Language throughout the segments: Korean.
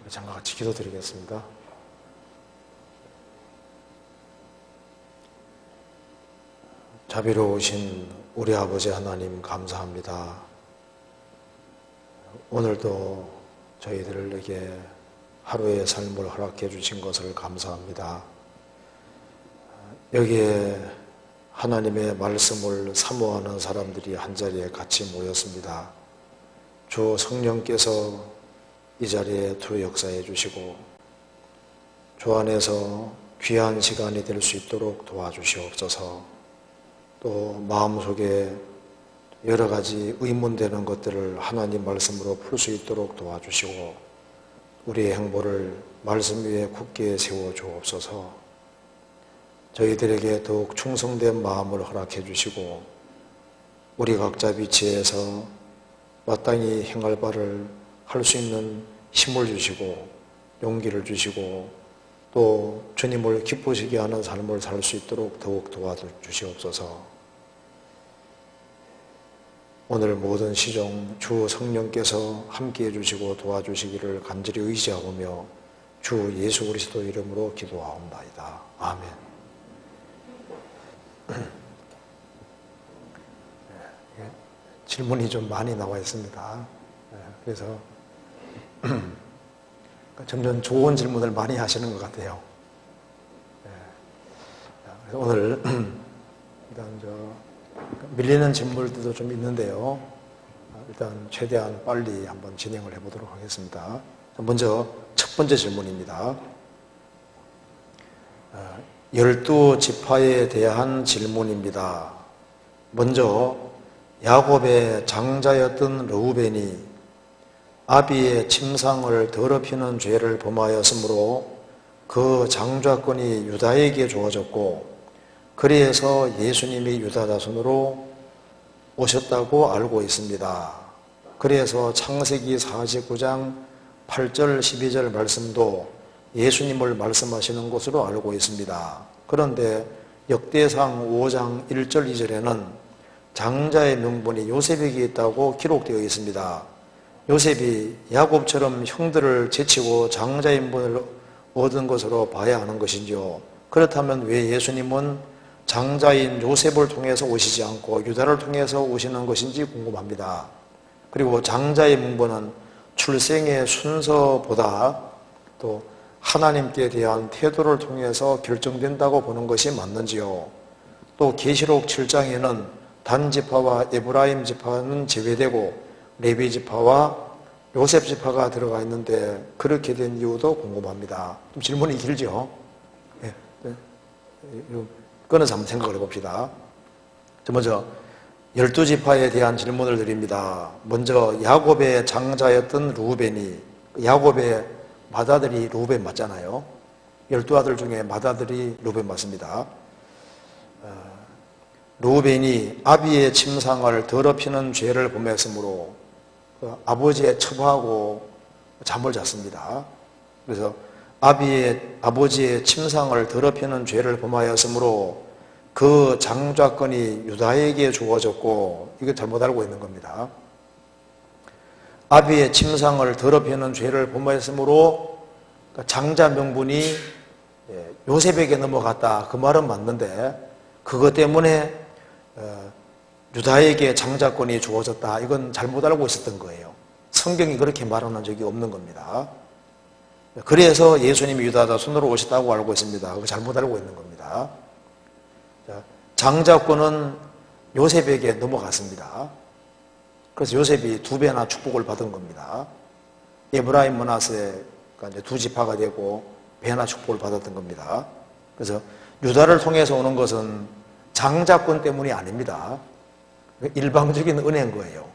잠깐 같이 기도드리겠습니다. 자비로우신 우리 아버지 하나님 감사합니다. 오늘도 저희들에게 하루의 삶을 허락해 주신 것을 감사합니다. 여기에 하나님의 말씀을 사모하는 사람들이 한자리에 같이 모였습니다. 주 성령께서 이 자리에 두 역사해 주시고 주 안에서 귀한 시간이 될 수 있도록 도와주시옵소서. 또 마음속에 여러 가지 의문되는 것들을 하나님 말씀으로 풀 수 있도록 도와주시고 우리의 행보를 말씀 위에 굳게 세워 주옵소서. 저희들에게 더욱 충성된 마음을 허락해 주시고 우리 각자 위치에서 마땅히 행할 바를 할 수 있는 힘을 주시고 용기를 주시고 또 주님을 기쁘시게 하는 삶을 살 수 있도록 더욱 도와주시옵소서. 오늘 모든 시종 주 성령께서 함께해 주시고 도와주시기를 간절히 의지하오며 주 예수 그리스도 이름으로 기도하옵나이다. 아멘. 질문이 좀 많이 나와 있습니다. 그래서 점점 좋은 질문을 많이 하시는 것 같아요. 그래서 오늘 일단 밀리는 질문들도 좀 있는데요. 일단 최대한 빨리 한번 진행을 해보도록 하겠습니다. 먼저 첫 번째 질문입니다. 12지파에 대한 질문입니다. 먼저 야곱의 장자였던 르우벤이 아비의 침상을 더럽히는 죄를 범하였으므로 그 장자권이 유다에게 주어졌고 그리해서 예수님이 유다 자손으로 오셨다고 알고 있습니다. 그래서 창세기 49장 8절 12절 말씀도 예수님을 말씀하시는 것으로 알고 있습니다. 그런데 역대상 5장 1절 2절에는 장자의 명분이 요셉에게 있다고 기록되어 있습니다. 요셉이 야곱처럼 형들을 제치고 장자의 명분을 얻은 것으로 봐야 하는 것인지요. 그렇다면 왜 예수님은 장자인 요셉을 통해서 오시지 않고 유다를 통해서 오시는 것인지 궁금합니다. 그리고 장자의 명분은 출생의 순서보다 또 하나님께 대한 태도를 통해서 결정된다고 보는 것이 맞는지요. 또 계시록 7장에는 단 지파와 에브라임 지파는 제외되고 레위 지파와 요셉 지파가 들어가 있는데 그렇게 된 이유도 궁금합니다. 좀 질문이 길죠? 네. 끊어서 한번 생각을 해봅시다. 먼저 12지파에 대한 질문을 드립니다. 먼저 야곱의 장자였던 르우벤이, 야곱의 맏아들이 르우벤 맞잖아요. 12아들 중에 맏아들이 르우벤 맞습니다. 르우벤이 아비의 침상을 더럽히는 죄를 범했으므로 아버지의 처부하고 잠을 잤습니다. 그래서 아버지의 침상을 더럽히는 죄를 범하였으므로 그 장자권이 유다에게 주어졌고, 이거 잘못 알고 있는 겁니다. 아비의 침상을 더럽히는 죄를 범하였으므로 장자 명분이 요셉에게 넘어갔다. 그 말은 맞는데 그것 때문에 유다에게 장자권이 주어졌다. 이건 잘못 알고 있었던 거예요. 성경이 그렇게 말하는 적이 없는 겁니다. 그래서 예수님이 유다 자손으로 오셨다고 알고 있습니다. 그거 잘못 알고 있는 겁니다. 장자권은 요셉에게 넘어갔습니다. 그래서 요셉이 2배나 축복을 받은 겁니다. 에브라임 므낫세가 이제 2지파가 되고 배나 축복을 받았던 겁니다. 그래서 유다를 통해서 오는 것은 장자권 때문이 아닙니다. 일방적인 은혜인 거예요.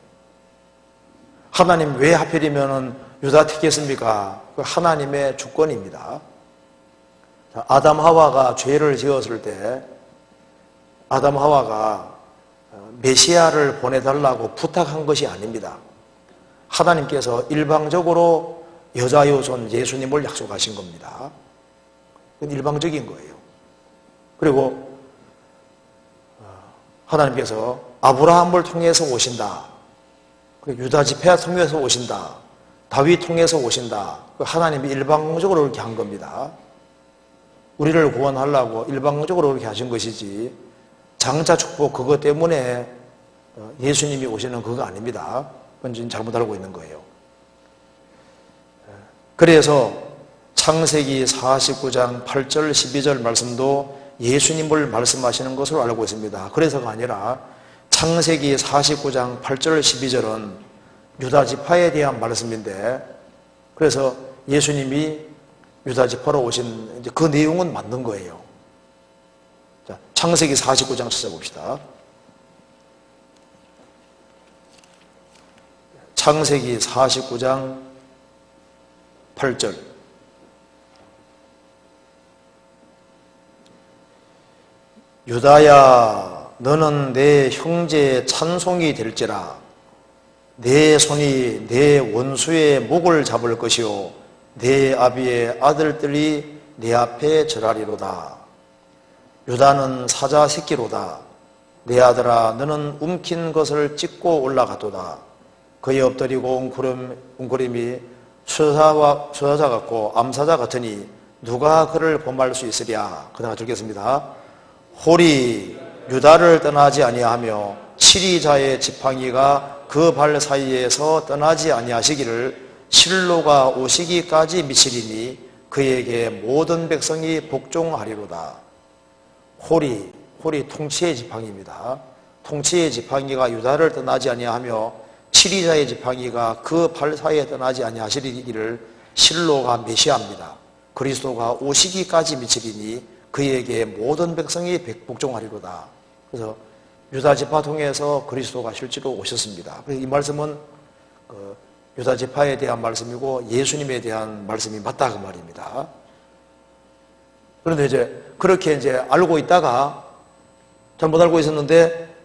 하나님 왜 하필이면 유다 택했습니까? 그 하나님의 주권입니다. 아담 하와가 죄를 지었을 때 아담 하와가 메시아를 보내달라고 부탁한 것이 아닙니다. 하나님께서 일방적으로 여자의 손 예수님을 약속하신 겁니다. 그건 일방적인 거예요. 그리고 하나님께서 아브라함을 통해서 오신다. 유다 지파를 통해서 오신다. 다윗 통해서 오신다. 하나님이 일방적으로 그렇게 한 겁니다. 우리를 구원하려고 일방적으로 그렇게 하신 것이지 장차 축복 그것 때문에 예수님이 오시는 그거 아닙니다. 그건 지금 잘못 알고 있는 거예요. 그래서 창세기 49장 8절 12절 말씀도 예수님을 말씀하시는 것으로 알고 있습니다. 그래서가 아니라 창세기 49장 8절 12절은 유다 지파에 대한 말씀인데, 그래서 예수님이 유다 지파로 오신 그 내용은 맞는 거예요. 자, 창세기 49장 찾아봅시다. 창세기 49장 8절. 유다야, 너는 내 형제의 찬송이 될지라. 내 손이 내 원수의 목을 잡을 것이요 내 아비의 아들들이 내 앞에 절하리로다. 유다는 사자 새끼로다. 내 아들아, 너는 움킨 것을 찢고 올라가도다. 그의 엎드리고 웅크림이 수사자 같고 암사자 같으니 누가 그를 범할 수 있으랴. 그다음 읽겠습니다. 홀이 유다를 떠나지 아니하며 치리자의 지팡이가 그 발 사이에서 떠나지 아니하시기를 실로가 오시기까지 미치리니 그에게 모든 백성이 복종하리로다. 홀이 통치의 지팡이입니다. 통치의 지팡이가 유다를 떠나지 아니하며 치리자의 지팡이가 그 발 사이에 떠나지 아니하시기를 실로가 메시아입니다. 그리스도가 오시기까지 미치리니 그에게 모든 백성이 복종하리로다. 그래서 유다 지파 통해서 그리스도가 실제로 오셨습니다. 이 말씀은 유다 지파에 대한 말씀이고 예수님에 대한 말씀이 맞다 그 말입니다. 그런데 이제 그렇게 이제 알고 있다가 잘못 알고 있었는데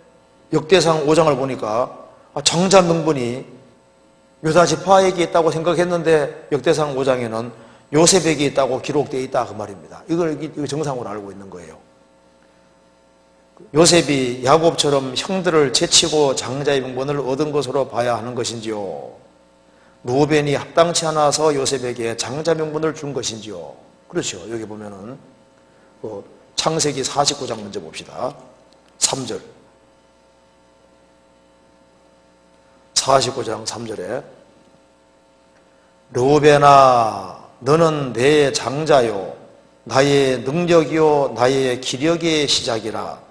역대상 5장을 보니까 정자 명분이 유다 지파에게 있다고 생각했는데 역대상 5장에는 요셉에게 있다고 기록되어 있다 그 말입니다. 이걸 정상으로 알고 있는 거예요. 요셉이 야곱처럼 형들을 제치고 장자의 명분을 얻은 것으로 봐야 하는 것인지요, 루벤이 합당치 않아서 요셉에게 장자 명분을 준 것인지요. 그렇죠. 여기 보면은 창세기 49장 먼저 봅시다. 3절. 49장 3절에 루벤아, 너는 내 장자요 나의 능력이요 나의 기력의 시작이라.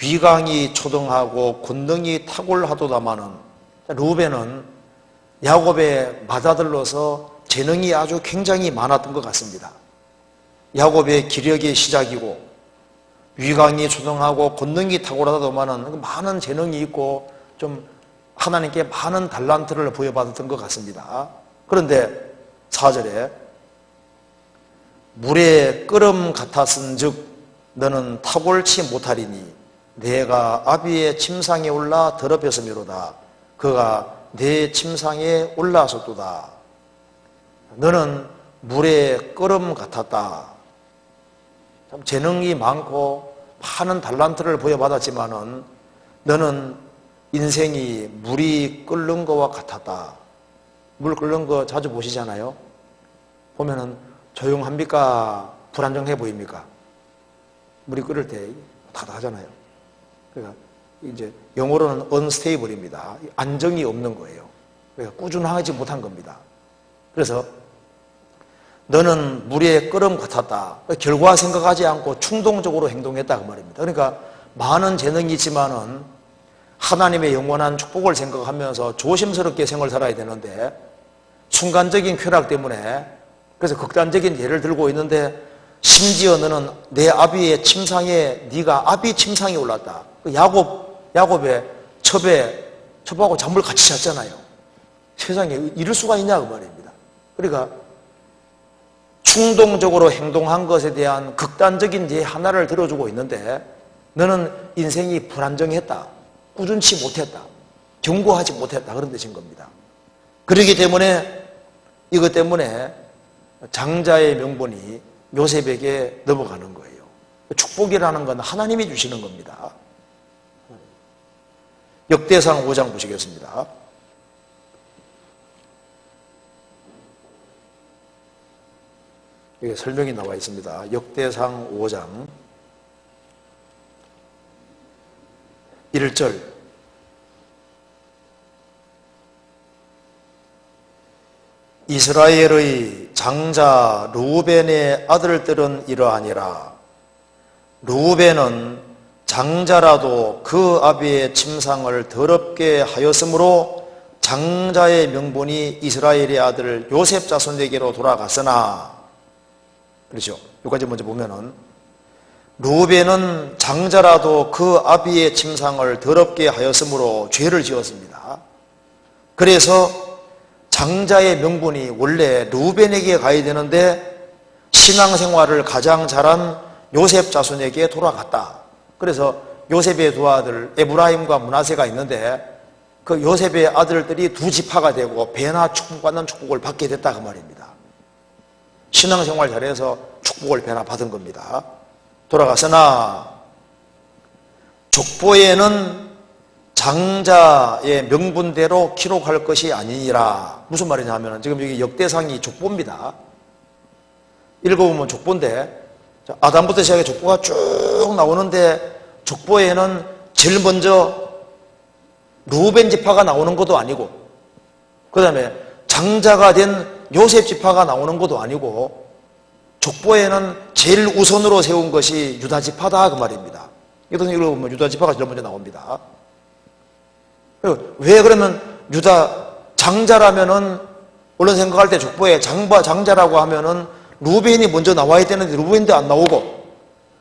위강이 초등하고 권능이 탁월하도다마는, 루벤은 야곱의 맏아들로서 재능이 아주 굉장히 많았던 것 같습니다. 야곱의 기력의 시작이고 위강이 초등하고 권능이 탁월하도다마는 많은 재능이 있고 좀 하나님께 많은 달란트를 부여받았던 것 같습니다. 그런데 4절에 물의 끓음 같았은즉 너는 탁월치 못하리니 내가 아비의 침상에 올라 더럽혔음이로다. 그가 내 침상에 올라섰도다. 너는 물의 끓음 같았다. 참 재능이 많고 많은 달란트를 부여받았지만은 너는 인생이 물이 끓는 것과 같았다. 물 끓는 거 자주 보시잖아요. 보면은 조용합니까? 불안정해 보입니까? 물이 끓을 때 다 하잖아요. 그러니까 이제 영어로는 unstable입니다. 안정이 없는 거예요. 그러니까 꾸준하지 못한 겁니다. 그래서 너는 물의 끓음 같았다. 결과 생각하지 않고 충동적으로 행동했다 그 말입니다. 그러니까 많은 재능이 있지만은 하나님의 영원한 축복을 생각하면서 조심스럽게 생을 살아야 되는데 순간적인 쾌락 때문에, 그래서 극단적인 예를 들고 있는데 심지어 너는 내 아비의 침상에, 네가 아비 침상에 올랐다. 야곱의 첩하고 잠을 같이 잤잖아요. 세상에 이럴 수가 있냐 그 말입니다. 그러니까 충동적으로 행동한 것에 대한 극단적인 예 하나를 들어주고 있는데 너는 인생이 불안정했다, 꾸준치 못했다, 견고하지 못했다 그런 뜻인 겁니다. 그렇기 때문에 이것 때문에 장자의 명분이 요셉에게 넘어가는 거예요. 축복이라는 건 하나님이 주시는 겁니다. 역대상 5장 보시겠습니다. 여기 설명이 나와 있습니다. 역대상 5장 1절. 이스라엘의 장자 르우벤의 아들들은 이러하니라. 르우벤은 장자라도 그 아비의 침상을 더럽게 하였으므로 장자의 명분이 이스라엘의 아들 요셉 자손에게로 돌아갔으나, 그렇죠? 여기까지 먼저 보면은, 르우벤은 장자라도 그 아비의 침상을 더럽게 하였으므로 죄를 지었습니다. 그래서 장자의 명분이 원래 르우벤에게 가야 되는데 신앙생활을 가장 잘한 요셉 자손에게 돌아갔다. 그래서 요셉의 두 아들 에브라임과 므낫세가 있는데 그 요셉의 아들들이 두 지파가 되고 배나 축복받는 축복을 받게 됐다 그 말입니다. 신앙생활 잘해서 축복을 배나 받은 겁니다. 돌아갔으나 족보에는 장자의 명분대로 기록할 것이 아니니라. 무슨 말이냐 하면 지금 여기 역대상이 족보입니다. 읽어보면 족보인데 아담부터 시작해 족보가 쭉 나오는데 족보에는 제일 먼저 르우벤 지파가 나오는 것도 아니고 그 다음에 장자가 된 요셉 지파가 나오는 것도 아니고 족보에는 제일 우선으로 세운 것이 유다 지파다 그 말입니다. 이것을 읽어보면 유다 지파가 제일 먼저 나옵니다. 왜 그러면 유다 장자라면은 원래 생각할 때 족보에 장자라고 하면은 루벤이 먼저 나와야 되는데 루벤도 안 나오고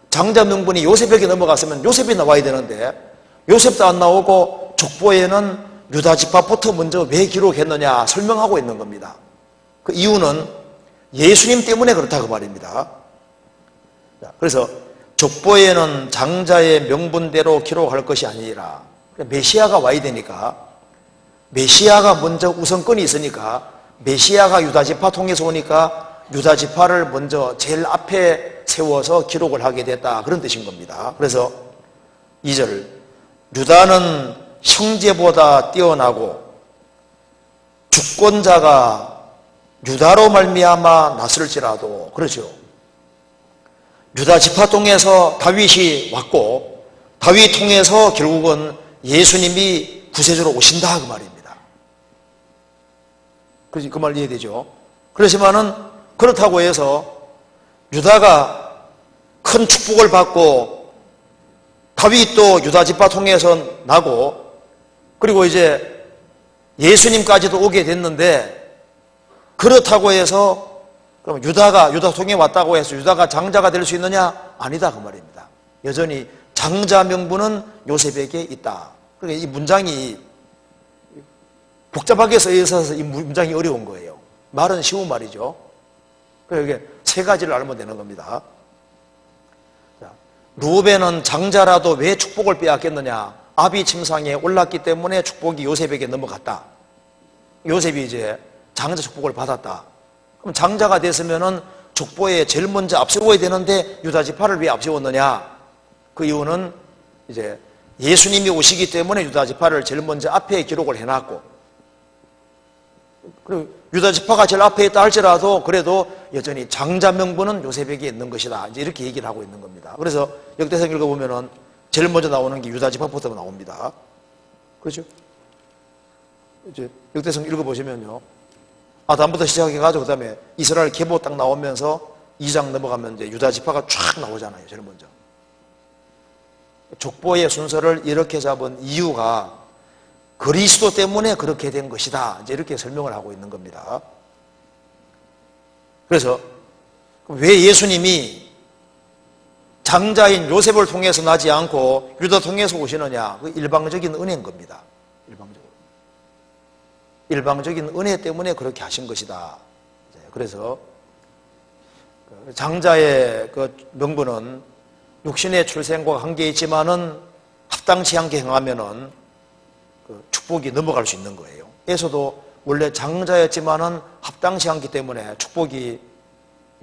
장자 명분이 요셉에게 넘어갔으면 요셉이 나와야 되는데 요셉도 안 나오고 족보에는 유다 지파부터 먼저 왜 기록했느냐 설명하고 있는 겁니다. 그 이유는 예수님 때문에 그렇다고 말입니다. 그래서 족보에는 장자의 명분대로 기록할 것이 아니라 메시아가 와야 되니까 메시아가 먼저 우선권이 있으니까 메시아가 유다지파 통해서 오니까 유다지파를 먼저 제일 앞에 세워서 기록을 하게 됐다 그런 뜻인 겁니다. 그래서 2절 유다는 형제보다 뛰어나고 주권자가 유다로 말미암아 났을지라도 그렇죠. 유다지파 통해서 다윗이 왔고 다윗 통해서 결국은 예수님이 구세주로 오신다 그 말입니다. 그래서 그 말 이해되죠? 그렇지만은 그렇다고 해서 유다가 큰 축복을 받고 다윗도 유다 지파 통해서 나고 그리고 이제 예수님까지도 오게 됐는데 그렇다고 해서 그럼 유다 통해 왔다고 해서 유다가 장자가 될 수 있느냐? 아니다 그 말입니다. 여전히 장자 명분은 요셉에게 있다. 그러니까 이 문장이 복잡하게 써 있어서 이 문장이 어려운 거예요. 말은 쉬운 말이죠. 그러니까 이게 세 가지를 알면 되는 겁니다. 르우벤은 장자라도 왜 축복을 빼앗겼느냐? 아비 침상에 올랐기 때문에 축복이 요셉에게 넘어갔다. 요셉이 이제 장자 축복을 받았다. 그럼 장자가 됐으면은 족보에 제일 먼저 앞세워야 되는데 유다 지파를 왜 앞세웠느냐? 그 이유는 이제 예수님이 오시기 때문에 유다 지파를 제일 먼저 앞에 기록을 해놨고 그리고 유다 지파가 제일 앞에 있다 할지라도 그래도 여전히 장자 명분은 요셉에게 있는 것이다. 이제 이렇게 얘기를 하고 있는 겁니다. 그래서 역대상 읽어보면은 제일 먼저 나오는 게 유다 지파부터 나옵니다. 그렇죠? 이제 역대상 읽어보시면요. 아담부터 시작해가지고 그 다음에 이스라엘 계보 딱 나오면서 2장 넘어가면 이제 유다 지파가 쫙 나오잖아요. 제일 먼저. 족보의 순서를 이렇게 잡은 이유가 그리스도 때문에 그렇게 된 것이다. 이제 이렇게 설명을 하고 있는 겁니다. 그래서 왜 예수님이 장자인 요셉을 통해서 나지 않고 유다 통해서 오시느냐? 그 일방적인 은혜인 겁니다. 일방적인 은혜 때문에 그렇게 하신 것이다. 그래서 장자의 그 명분은 육신의 출생과 관계 있지만은 합당치 않게 행하면은 그 축복이 넘어갈 수 있는 거예요. 에서도 원래 장자였지만은 합당치 않기 때문에 축복이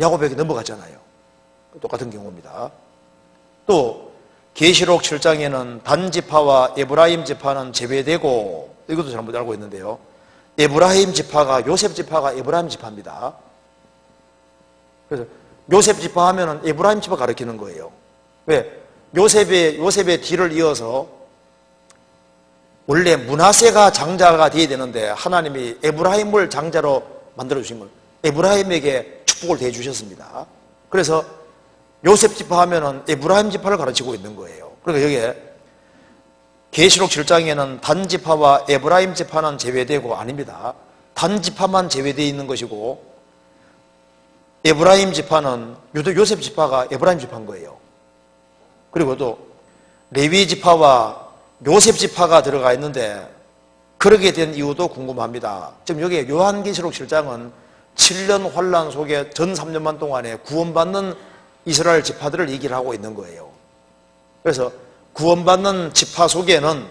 야곱에게 넘어갔잖아요. 똑같은 경우입니다. 또 계시록 7장에는 단 지파와 에브라임 지파는 제외되고 이것도 잘못 알고 있는데요. 에브라임 지파가 요셉 지파가 에브라임 지파입니다. 그래서 요셉 지파 하면은 에브라임 지파 가리키는 거예요. 왜? 요셉의 뒤를 이어서 원래 므낫세가 장자가 되어야 되는데 하나님이 에브라임을 장자로 만들어 주신 거예요. 에브라임에게 축복을 대해 주셨습니다. 그래서 요셉 지파 하면은 에브라임 지파를 가르치고 있는 거예요. 그러니까 여기에 계시록 7장에는 단 지파와 에브라임 지파는 제외되고 아닙니다. 단 지파만 제외되어 있는 것이고 에브라임 지파는 요셉 지파가 에브라임 지파인 거예요. 그리고 또 레위 지파와 요셉 지파가 들어가 있는데 그러게 된 이유도 궁금합니다. 지금 여기 요한계시록 7장은 7년 환란 속에 전 3년만 동안에 구원받는 이스라엘 지파들을 얘기를 하고 있는 거예요. 그래서 구원받는 지파 속에는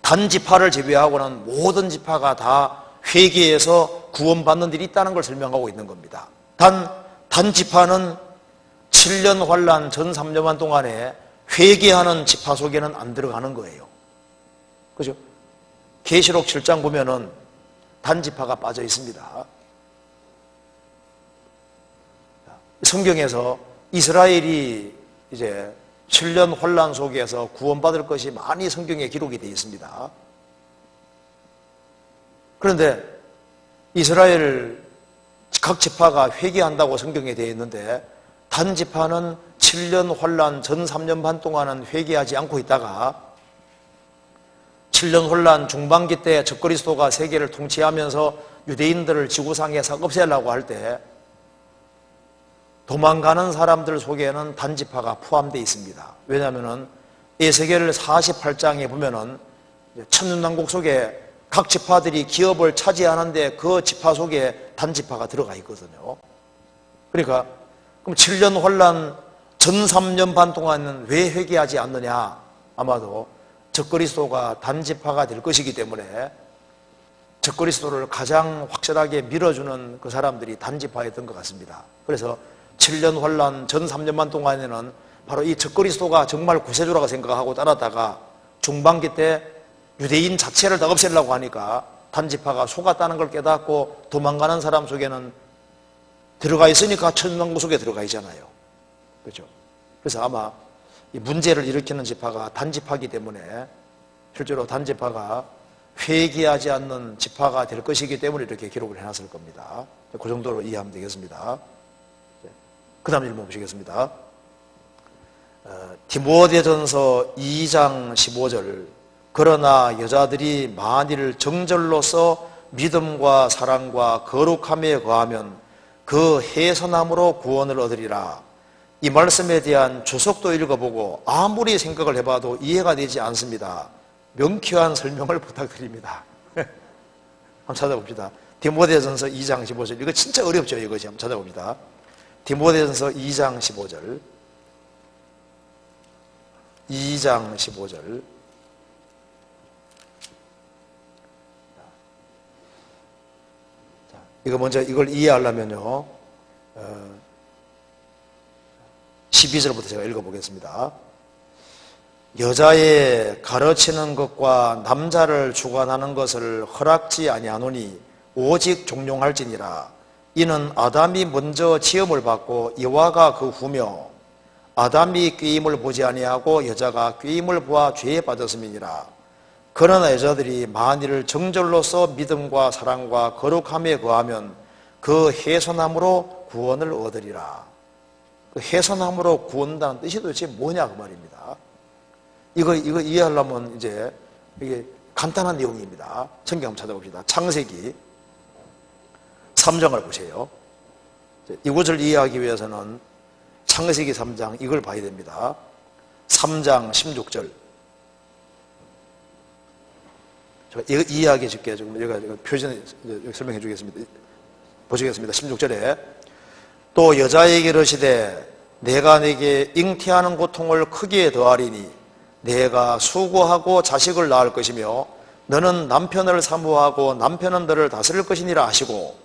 단 지파를 제외하고는 모든 지파가 다 회개해서 구원받는 일이 있다는 걸 설명하고 있는 겁니다. 단 지파는 7년 환란 전 3년만 동안에 회개하는 지파 속에는 안 들어가는 거예요. 그죠? 계시록 7장 보면은 단 지파가 빠져 있습니다. 성경에서 이스라엘이 이제 7년 환란 속에서 구원받을 것이 많이 성경에 기록이 되어 있습니다. 그런데 이스라엘 각 지파가 회개한다고 성경에 되어 있는데 단 지파는 7년 환란 전 3년 반 동안은 회개하지 않고 있다가 7년 환란 중반기 때 적그리스도가 세계를 통치하면서 유대인들을 지구상에서 없애려고 할 때 도망가는 사람들 속에는 단 지파가 포함되어 있습니다. 왜냐하면 에스겔 48장에 보면은 천년왕국 속에 각 지파들이 기업을 차지하는데 그 지파 속에 단 지파가 들어가 있거든요. 그러니까 그럼 7년 환란 전 3년 반 동안은 왜 회개하지 않느냐? 아마도 적그리스도가 단 지파가 될 것이기 때문에 적그리스도를 가장 확실하게 밀어주는 그 사람들이 단 지파였던 것 같습니다. 그래서 7년 환란 전 3년만 동안에는 바로 이 적그리스도가 정말 구세주라고 생각하고 따랐다가 중반기 때 유대인 자체를 다 없애려고 하니까 단지파가 속았다는 걸 깨닫고 도망가는 사람 속에는 들어가 있으니까 천년왕국 속에 들어가 있잖아요. 그렇죠? 그래서 아마 이 문제를 일으키는 지파가 단지파이기 때문에 실제로 단지파가 회개하지 않는 지파가 될 것이기 때문에 이렇게 기록을 해놨을 겁니다. 그 정도로 이해하면 되겠습니다. 그 다음 질문 보시겠습니다. 디모데전서 2장 15절 그러나 여자들이 만일 정절로서 믿음과 사랑과 거룩함에 거하면 그 해선함으로 구원을 얻으리라. 이 말씀에 대한 주석도 읽어보고 아무리 생각을 해봐도 이해가 되지 않습니다. 명쾌한 설명을 부탁드립니다. 한번 찾아봅시다. 디모데전서 2장 15절 이거 진짜 어렵죠. 이것이 한번 찾아봅니다. 디모데전서 2장 15절 2장 15절 이거 먼저 이걸 이해하려면요 12절부터 제가 읽어보겠습니다. 여자의 가르치는 것과 남자를 주관하는 것을 허락지 아니하노니 오직 종용할지니라. 이는 아담이 먼저 지음을 받고 여호와가 그 후며 아담이 꾀임을 보지 아니하고 여자가 꾀임을 보아 죄에 빠졌음이니라. 그러나 여자들이 만일 정절로서 믿음과 사랑과 거룩함에 거하면 그 해선함으로 구원을 얻으리라. 그 해선함으로 구원한다는 뜻이 도대체 뭐냐 그 말입니다. 이거 이해하려면 이제 이게 간단한 내용입니다. 성경 한번 찾아봅시다. 창세기 3장을 보세요. 이것을 이해하기 위해서는 창세기 3장 이걸 봐야 됩니다. 3장 16절. 제가 이거 이해하게 해줄게요. 제가 표준 설명해 주겠습니다. 보시겠습니다. 16절에 또 여자에게 이르시되 내가 네게 잉태하는 고통을 크게 더하리니 내가 수고하고 자식을 낳을 것이며 너는 남편을 사모하고 남편은 너를 다스릴 것이니라 하시고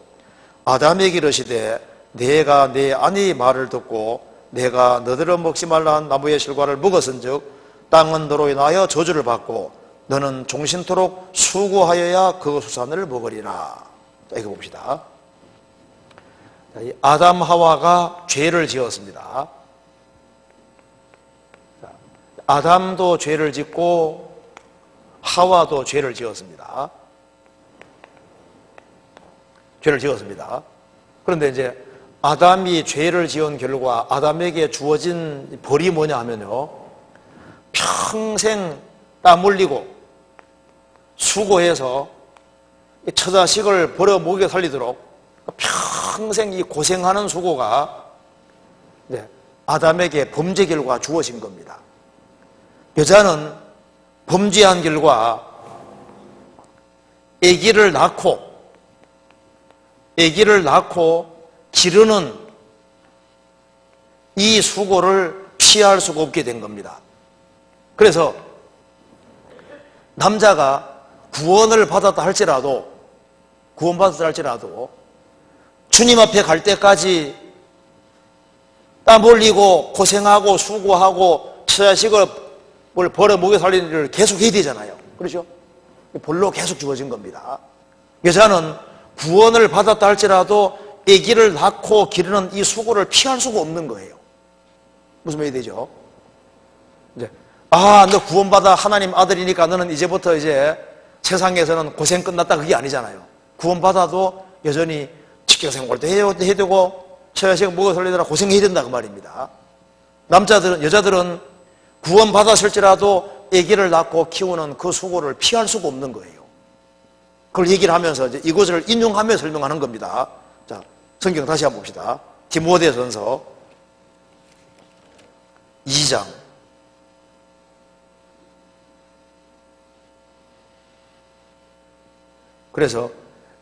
아담에게 이르시되 내가 내 아내의 말을 듣고 내가 너들은 먹지 말라 한 나무의 실과를 먹었은즉 땅은 너로 인하여 저주를 받고 너는 종신토록 수고하여야 그 수산을 먹으리라. 자, 이거 봅시다. 이 아담 하와가 죄를 지었습니다. 아담도 죄를 짓고 하와도 죄를 지었습니다. 죄를 지었습니다. 그런데 이제 아담이 죄를 지은 결과 아담에게 주어진 벌이 뭐냐 하면요, 평생 땀 흘리고 수고해서 처자식을 벌어 먹여 살리도록 평생 이 고생하는 수고가 아담에게 범죄 결과 주어진 겁니다. 여자는 범죄한 결과 아기를 낳고 기르는 이 수고를 피할 수가 없게 된 겁니다. 그래서 남자가 구원을 받았다 할지라도 주님 앞에 갈 때까지 땀 흘리고 고생하고 수고하고 처자식을 벌어 먹여 살리는 일을 계속 해야 되잖아요. 그렇죠? 벌로 계속 주어진 겁니다. 여자는 구원을 받았다 할지라도 아기를 낳고 기르는 이 수고를 피할 수가 없는 거예요. 무슨 말이 되죠? 이제 너 구원받아 하나님 아들이니까 너는 이제부터 이제 세상에서는 고생 끝났다, 그게 아니잖아요. 구원받아도 여전히 직장생활도 해야 되고 처자식 먹여 살리느라 고생해야 된다, 그 말입니다. 여자들은 구원받았을지라도 아기를 낳고 키우는 그 수고를 피할 수가 없는 거예요. 그걸 얘기를 하면서 이제 이것을 인용하며 설명하는 겁니다. 자, 성경 다시 한번 봅시다. 디모데전서 2장. 그래서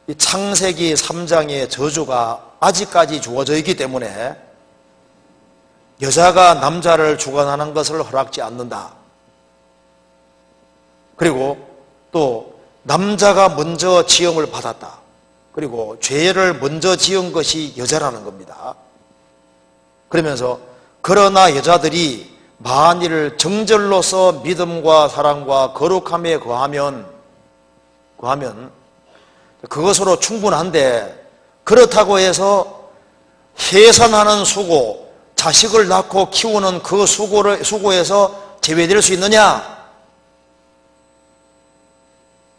이 창세기 3장의 저주가 아직까지 주어져 있기 때문에 여자가 남자를 주관하는 것을 허락지 않는다. 그리고 또 남자가 먼저 지음을 받았다. 그리고 죄를 먼저 지은 것이 여자라는 겁니다. 그러면서 그러나 여자들이 만일 정절로서 믿음과 사랑과 거룩함에 거하면 그것으로 충분한데, 그렇다고 해서 해산하는 수고, 자식을 낳고 키우는 그 수고에서 제외될 수 있느냐?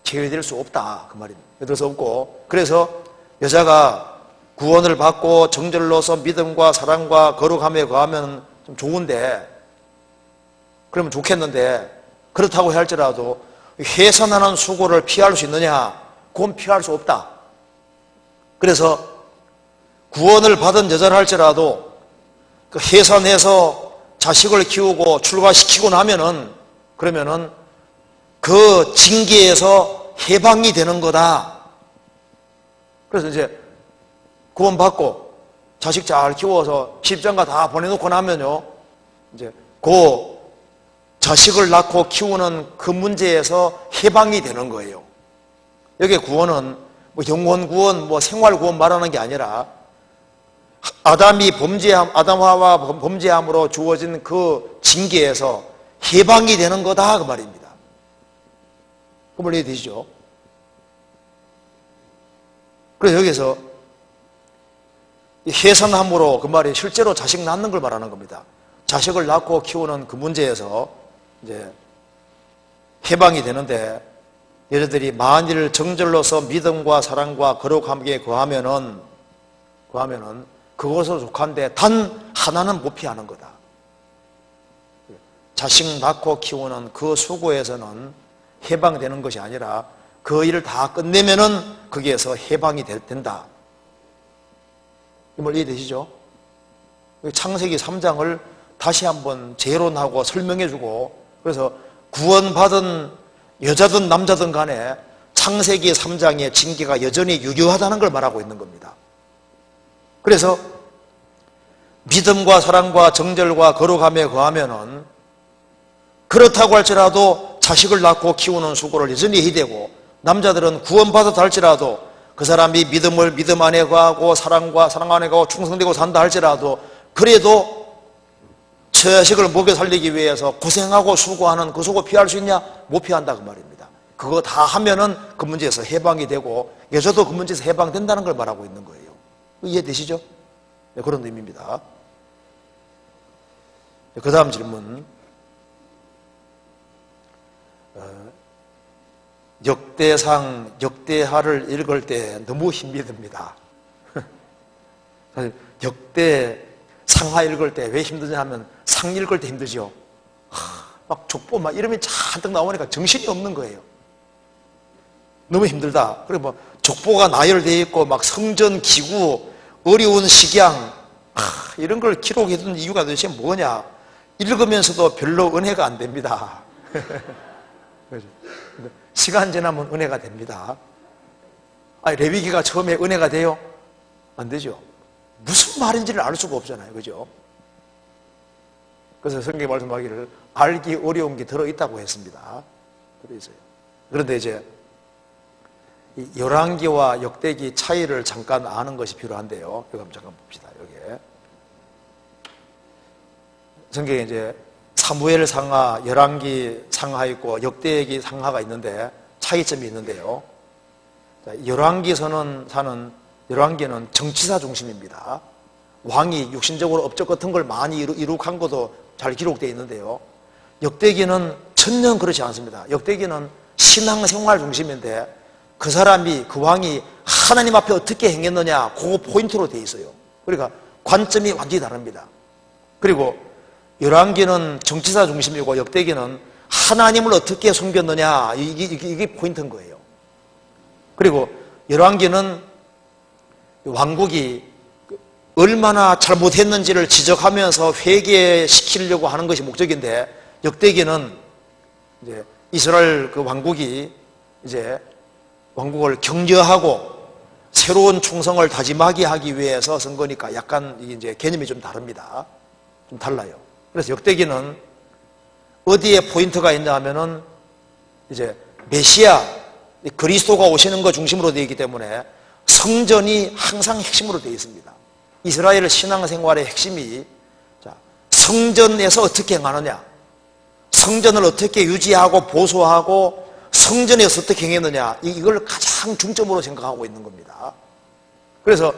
제외될 수 없다, 그 말입니다. 제외될 수 없고, 그래서 여자가 구원을 받고 정절로서 믿음과 사랑과 거룩함에 거하면 좀 좋은데, 그러면 좋겠는데, 그렇다고 할지라도 해산하는 수고를 피할 수 있느냐? 그건 피할 수 없다. 그래서 구원을 받은 여자를 할지라도 그 해산해서 자식을 키우고 출가시키고 나면은, 그러면은 그 징계에서 해방이 되는 거다. 그래서 이제 구원받고 자식 잘 키워서 십장가 다 보내놓고 나면요, 이제 그 자식을 낳고 키우는 그 문제에서 해방이 되는 거예요. 여기 구원은 뭐 영혼 구원, 뭐 생활 구원 말하는 게 아니라 아담 하와 범죄함으로 주어진 그 징계에서 해방이 되는 거다, 그 말입니다. 그 말 이해되시죠? 그래서 여기서 해산함으로 그 말이 실제로 자식 낳는 걸 말하는 겁니다. 자식을 낳고 키우는 그 문제에서 이제 해방이 되는데, 여자들이 만일 정절로서 믿음과 사랑과 거룩함에 거하면은 그것으로 족한데 단 하나는 못 피하는 거다. 자식 낳고 키우는 그 수고에서는 해방되는 것이 아니라 그 일을 다 끝내면은 거기에서 해방이 된다. 이 말 이해되시죠? 창세기 3장을 다시 한번 재론하고 설명해주고, 그래서 구원받은 여자든 남자든 간에 창세기 3장의 징계가 여전히 유효하다는 걸 말하고 있는 겁니다. 그래서 믿음과 사랑과 정절과 거룩함에 거하면은 그렇다고 할지라도 자식을 낳고 키우는 수고를 여전히 해야 되고, 남자들은 구원받았다 할지라도 그 사람이 믿음 안에 거하고 사랑과 사랑 안에 거하고 충성되고 산다 할지라도 그래도 처자식을 먹여 살리기 위해서 고생하고 수고하는 그 수고 피할 수 있냐? 못 피한다, 그 말입니다. 그거 다 하면은 그 문제에서 해방이 되고 여자도 그 문제에서 해방된다는 걸 말하고 있는 거예요. 이해되시죠? 네, 그런 의미입니다. 그 다음 질문. 역대상, 역대하를 읽을 때 너무 힘이 듭니다. 역대 상하 읽을 때 왜 힘드냐 하면 상 읽을 때 힘들죠. 막 족보 막 이름이 잔뜩 나오니까 정신이 없는 거예요. 너무 힘들다. 그리고 뭐 족보가 나열되어 있고 막 성전 기구, 어려운 식양 이런 걸 기록해 둔 이유가 도대체 뭐냐? 읽으면서도 별로 은혜가 안 됩니다. 시간 지나면 은혜가 됩니다. 레위기가 처음에 은혜가 돼요? 안 되죠. 무슨 말인지를 알 수가 없잖아요. 그죠? 그래서 성경에 말씀하기를 알기 어려운 게 들어있다고 했습니다. 들어있어요. 그런데 이제 이 열왕기와 역대기 차이를 잠깐 아는 것이 필요한데요. 이거 한번 잠깐 봅시다. 여기에. 성경에 이제 사무엘 상하, 열왕기 상하 있고 역대기 상하가 있는데 차이점이 있는데요. 열왕기서는 열왕기는 정치사 중심입니다. 왕이 육신적으로 업적 같은 걸 많이 이룩한 것도 잘 기록되어 있는데요. 역대기는 전혀 그렇지 않습니다. 역대기는 신앙생활 중심인데 그 사람이, 그 왕이 하나님 앞에 어떻게 행했느냐, 그거 포인트로 되어 있어요. 그러니까 관점이 완전히 다릅니다. 그리고 열왕기는 정치사 중심이고 역대기는 하나님을 어떻게 섬겼느냐, 이게 포인트인 거예요. 그리고 열왕기는 왕국이 얼마나 잘못했는지를 지적하면서 회개시키려고 하는 것이 목적인데, 역대기는 이제 이스라엘 그 왕국이 이제 왕국을 격려하고 새로운 충성을 다짐하게 하기 위해서 쓴 거니까 약간 이게 이제 개념이 좀 다릅니다. 좀 달라요. 그래서 역대기는 어디에 포인트가 있냐 하면은 이제 메시아, 그리스도가 오시는 것 중심으로 되어 있기 때문에 성전이 항상 핵심으로 되어 있습니다. 이스라엘 신앙생활의 핵심이 성전에서 어떻게 행하느냐, 성전을 어떻게 유지하고 보수하고 성전에서 어떻게 행했느냐, 이걸 가장 중점으로 생각하고 있는 겁니다. 그래서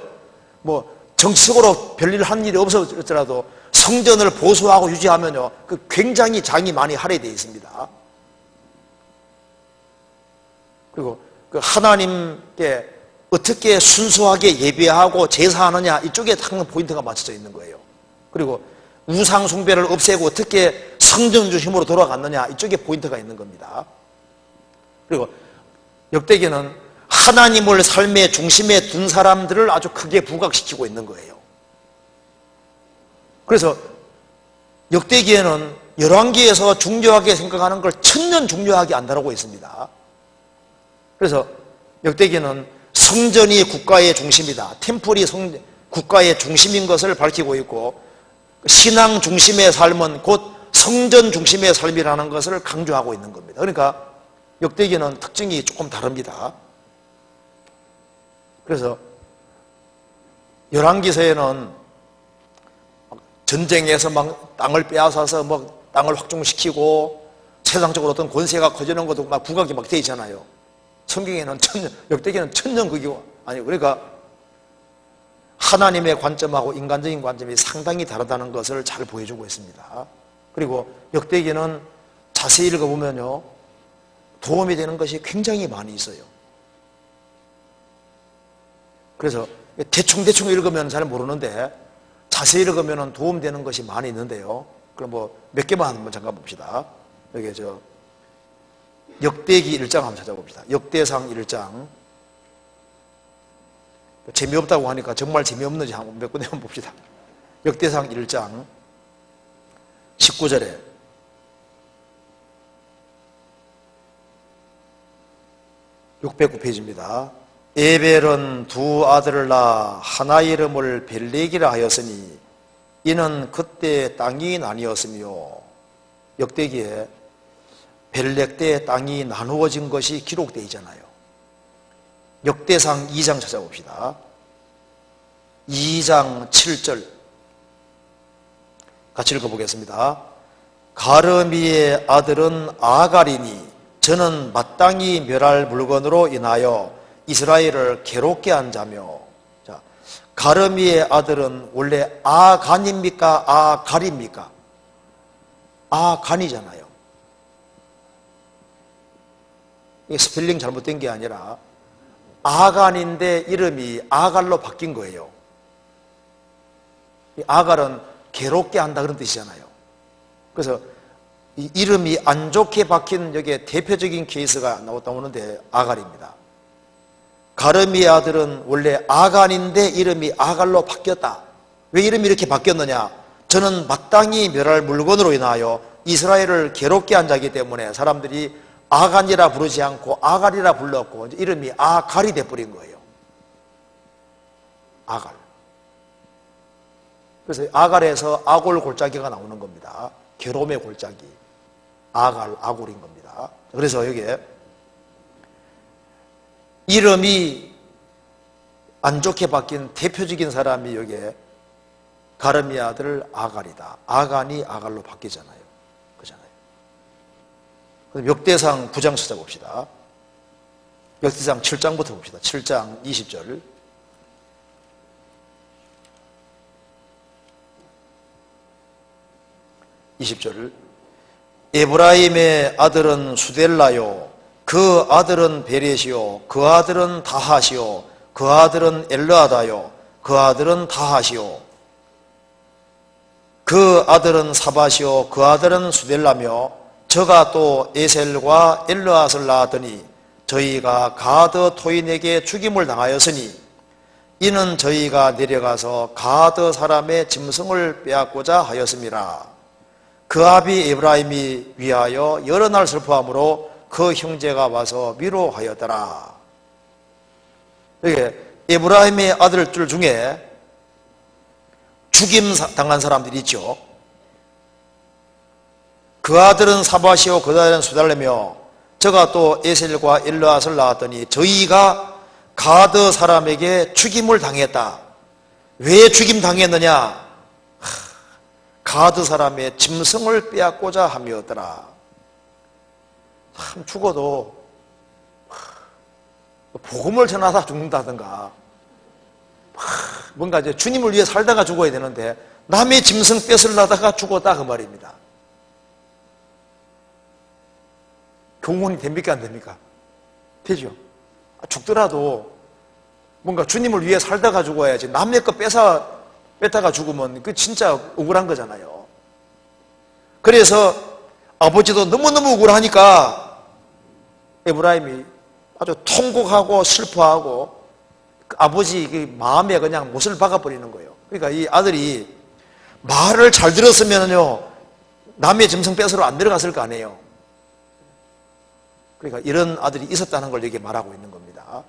뭐 정치적으로 별일 한 일이 없었더라도 성전을 보수하고 유지하면요, 그 굉장히 장이 많이 할애되어 있습니다. 그리고 그 하나님께 어떻게 순수하게 예배하고 제사하느냐, 이쪽에 항상 포인트가 맞춰져 있는 거예요. 그리고 우상 숭배를 없애고 어떻게 성전 중심으로 돌아갔느냐, 이쪽에 포인트가 있는 겁니다. 그리고 역대기는 하나님을 삶의 중심에 둔 사람들을 아주 크게 부각시키고 있는 거예요. 그래서 역대기에는 열왕기에서 중요하게 생각하는 걸 천년 중요하게 안 다루고 있습니다. 그래서 역대기는 성전이 국가의 중심이다, 템플이 국가의 중심인 것을 밝히고 있고, 신앙 중심의 삶은 곧 성전 중심의 삶이라는 것을 강조하고 있는 겁니다. 그러니까 역대기는 특징이 조금 다릅니다. 그래서 열왕기서에는 전쟁에서 막 땅을 빼앗아서 뭐 땅을 확충시키고 세상적으로 어떤 권세가 커지는 것도 막 부각이 막 되어 있잖아요. 성경에는 역대기는 천년국이고 아니, 그러니까 하나님의 관점하고 인간적인 관점이 상당히 다르다는 것을 잘 보여주고 있습니다. 그리고 역대기는 자세히 읽어보면요, 도움이 되는 것이 굉장히 많이 있어요. 그래서 대충 읽으면 잘 모르는데 자세히 읽으면 도움되는 것이 많이 있는데요. 그럼 뭐 몇 개만 한번 잠깐 봅시다. 여기 역대기 1장 한번 찾아봅시다. 역대상 1장. 재미없다고 하니까 정말 재미없는지 한번 몇 군데 한번 봅시다. 역대상 1장 19절에 (609페이지입니다) 에벨은 두 아들을 낳아 하나 이름을 벨렉이라 하였으니 이는 그때 땅이 나뉘었으며, 역대기에 벨렉 때 땅이 나누어진 것이 기록되어 있잖아요. 역대상 2장 찾아봅시다. 2장 7절 같이 읽어보겠습니다. 가르미의 아들은 아갈이니 저는 마땅히 멸할 물건으로 인하여 이스라엘을 괴롭게 한 자며. 자, 가르미의 아들은 원래 아간입니까? 아갈입니까? 아간이잖아요. 이게 스펠링 잘못된 게 아니라 아간인데 이름이 아갈로 바뀐 거예요. 아갈은 괴롭게 한다 그런 뜻이잖아요. 그래서 이 이름이 안 좋게 박힌 여기에 대표적인 케이스가 나오는데 아갈입니다. 가르미의 아들은 원래 아간인데 이름이 아갈로 바뀌었다. 왜 이름이 이렇게 바뀌었느냐? 저는 마땅히 멸할 물건으로 인하여 이스라엘을 괴롭게 한 자이기 때문에 사람들이 아간이라 부르지 않고 아갈이라 불렀고 이름이 아갈이 돼버린 거예요. 아갈. 그래서 아갈에서 아골 골짜기가 나오는 겁니다. 괴로움의 골짜기. 아갈, 아골인 겁니다. 그래서 여기에 이름이 안 좋게 바뀐 대표적인 사람이 여기에 가르미의 아들 아갈이다. 아간이 아갈로 바뀌잖아요. 그잖아요. 그럼 역대상 9장 찾아봅시다. 역대상 7장부터 봅시다. 7장 20절. 20절. 에브라임의 아들은 수델라요, 그 아들은 베렛이요, 그 아들은 다하시요, 그 아들은 엘르아다요, 그 아들은 다하시요, 그 아들은 사바시요, 그 아들은 수델라며 저가 또 에셀과 엘르앗을 낳았더니 저희가 가드 토인에게 죽임을 당하였으니 이는 저희가 내려가서 가드 사람의 짐승을 빼앗고자 하였음이라. 그 아비 에브라임이 위하여 여러 날 슬퍼함으로 그 형제가 와서 위로하였더라. 이게 에브라임의 아들들 중에 죽임 당한 사람들이 있죠. 그 아들은 사바시오, 그 아들은 수달레며 저가 또 에셀과 엘르앗을 낳았더니 저희가 가드 사람에게 죽임을 당했다. 왜 죽임 당했느냐? 가드 사람의 짐승을 빼앗고자 함이었더라. 참 죽어도 복음을 전하다 죽는다든가 뭔가 이제 주님을 위해 살다가 죽어야 되는데 남의 짐승 뺏으려다가 죽었다 그 말입니다. 경건이 됩니까 안 됩니까? 되죠. 죽더라도 뭔가 주님을 위해 살다가 죽어야지 남의 거 뺏다가 죽으면 그 진짜 억울한 거잖아요. 그래서 아버지도 너무너무 억울하니까 에브라임이 아주 통곡하고 슬퍼하고 그 아버지 마음에 그냥 못을 박아버리는 거예요. 그러니까 이 아들이 말을 잘 들었으면요 남의 짐승 뺏으러 안 들어갔을 거 아니에요. 그러니까 이런 아들이 있었다는 걸 여기 말하고 있는 겁니다.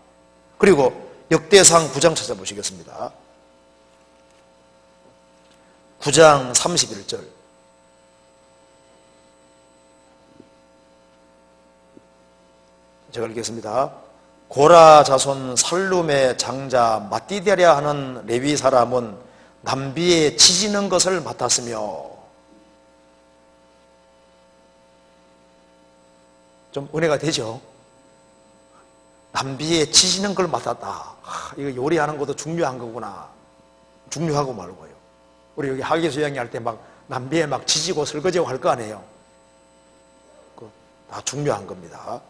그리고 역대상 9장 찾아보시겠습니다. 9장 31절. 제가 읽겠습니다. 고라 자손 살룸의 장자 마띠데랴 하는 레위 사람은 남비에 치지는 것을 맡았으며, 좀 은혜가 되죠? 남비에 치지는 걸 맡았다. 이거 요리하는 것도 중요한 거구나. 중요하고 말고요. 우리 여기 학예수양이 할 때 막 남비에 막 지지고 설거지하고 할 거 아니에요. 다 중요한 겁니다.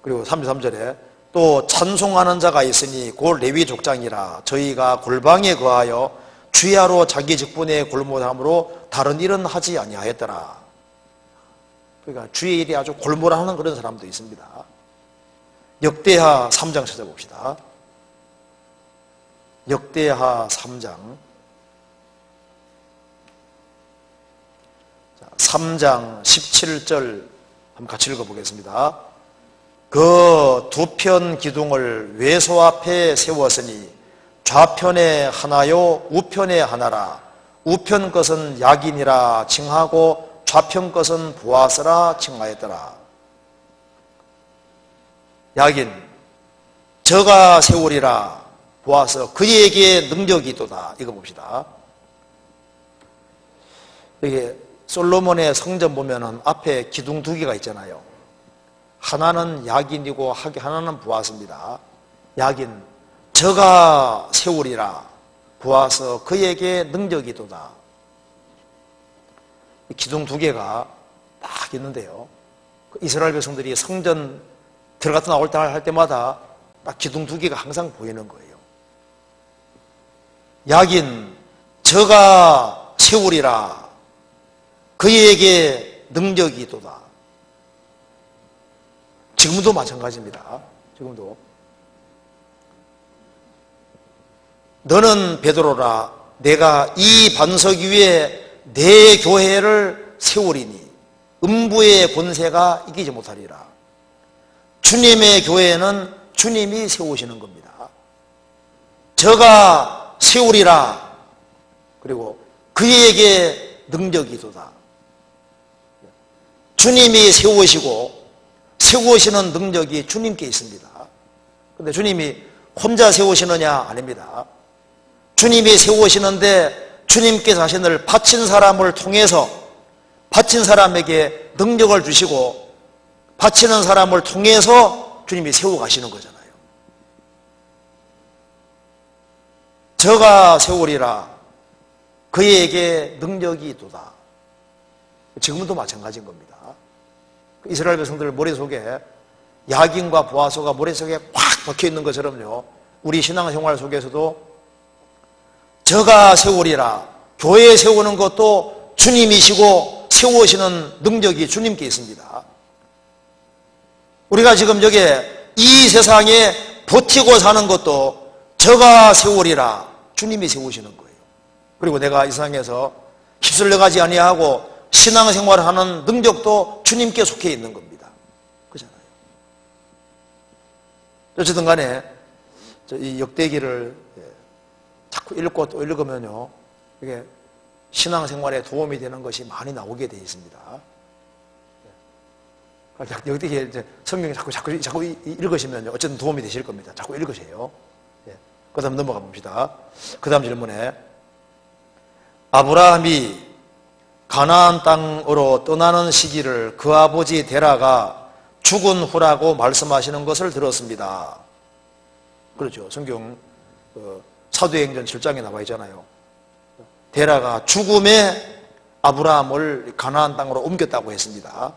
그리고 33절에 또 찬송하는 자가 있으니 곧 레위 족장이라. 저희가 골방에 거하여 주야로 자기 직분에 골몰함으로 다른 일은 하지 아니하였더라. 그러니까 주의 일이 아주 골몰하는 그런 사람도 있습니다. 역대하 3장 찾아봅시다. 역대하 3장 3장 17절 한번 같이 읽어보겠습니다. 그 두 편 기둥을 외소 앞에 세웠으니 좌편에 하나요 우편에 하나라. 우편 것은 야긴이라 칭하고 좌편 것은 보아스라 칭하였더라. 야긴 저가 세우리라. 보아서 그에게 능력이 있도다. 이거 봅시다. 이게 솔로몬의 성전 보면은 앞에 기둥 두 개가 있잖아요. 하나는 야긴이고 하나는 보아스입니다. 야긴 저가 세우리라. 보아서 그에게 능력이도다. 기둥 두 개가 딱 있는데요. 이스라엘 백성들이 성전 들어갔다 나올 때 할 때마다 딱 기둥 두 개가 항상 보이는 거예요. 야긴 저가 세우리라. 그에게 능력이도다. 지금도 마찬가지입니다. 지금도. 너는 베드로라. 내가 이 반석 위에 내 교회를 세우리니 음부의 권세가 이기지 못하리라. 주님의 교회는 주님이 세우시는 겁니다. 저가 세우리라. 그리고 그에게 능력이도다. 주님이 세우시고 세우시는 능력이 주님께 있습니다. 그런데 주님이 혼자 세우시느냐? 아닙니다. 주님이 세우시는데 주님께 자신을 바친 사람을 통해서 바친 사람에게 능력을 주시고 바치는 사람을 통해서 주님이 세워 가시는 거잖아요. 저가 세우리라. 그에게 능력이 있도다. 지금도 마찬가지인 겁니다. 이스라엘 백성들 머릿속에 야긴과 보아소가 머릿속에 꽉 박혀 있는 것처럼요, 우리 신앙생활 속에서도 저가 세우리라. 교회 세우는 것도 주님이시고 세우시는 능력이 주님께 있습니다. 우리가 지금 여기에 이 세상에 버티고 사는 것도 저가 세우리라. 주님이 세우시는 거예요. 그리고 내가 이 세상에서 휩쓸려 가지 아니하고 신앙생활을 하는 능력도 주님께 속해 있는 겁니다. 그렇잖아요. 어쨌든 간에 이 역대기를 자꾸 읽고 또 읽으면요, 이게 신앙생활에 도움이 되는 것이 많이 나오게 되어 있습니다. 역대기 이제 성경에 자꾸 읽으시면요, 어쨌든 도움이 되실 겁니다. 자꾸 읽으세요. 그 다음 넘어가 봅시다. 그 다음 질문에 아브라함이 가나안 땅으로 떠나는 시기를 그 아버지 데라가 죽은 후라고 말씀하시는 것을 들었습니다. 그렇죠. 성경 사도행전 7장에 나와 있잖아요. 데라가 죽음에 아브라함을 가나안 땅으로 옮겼다고 했습니다.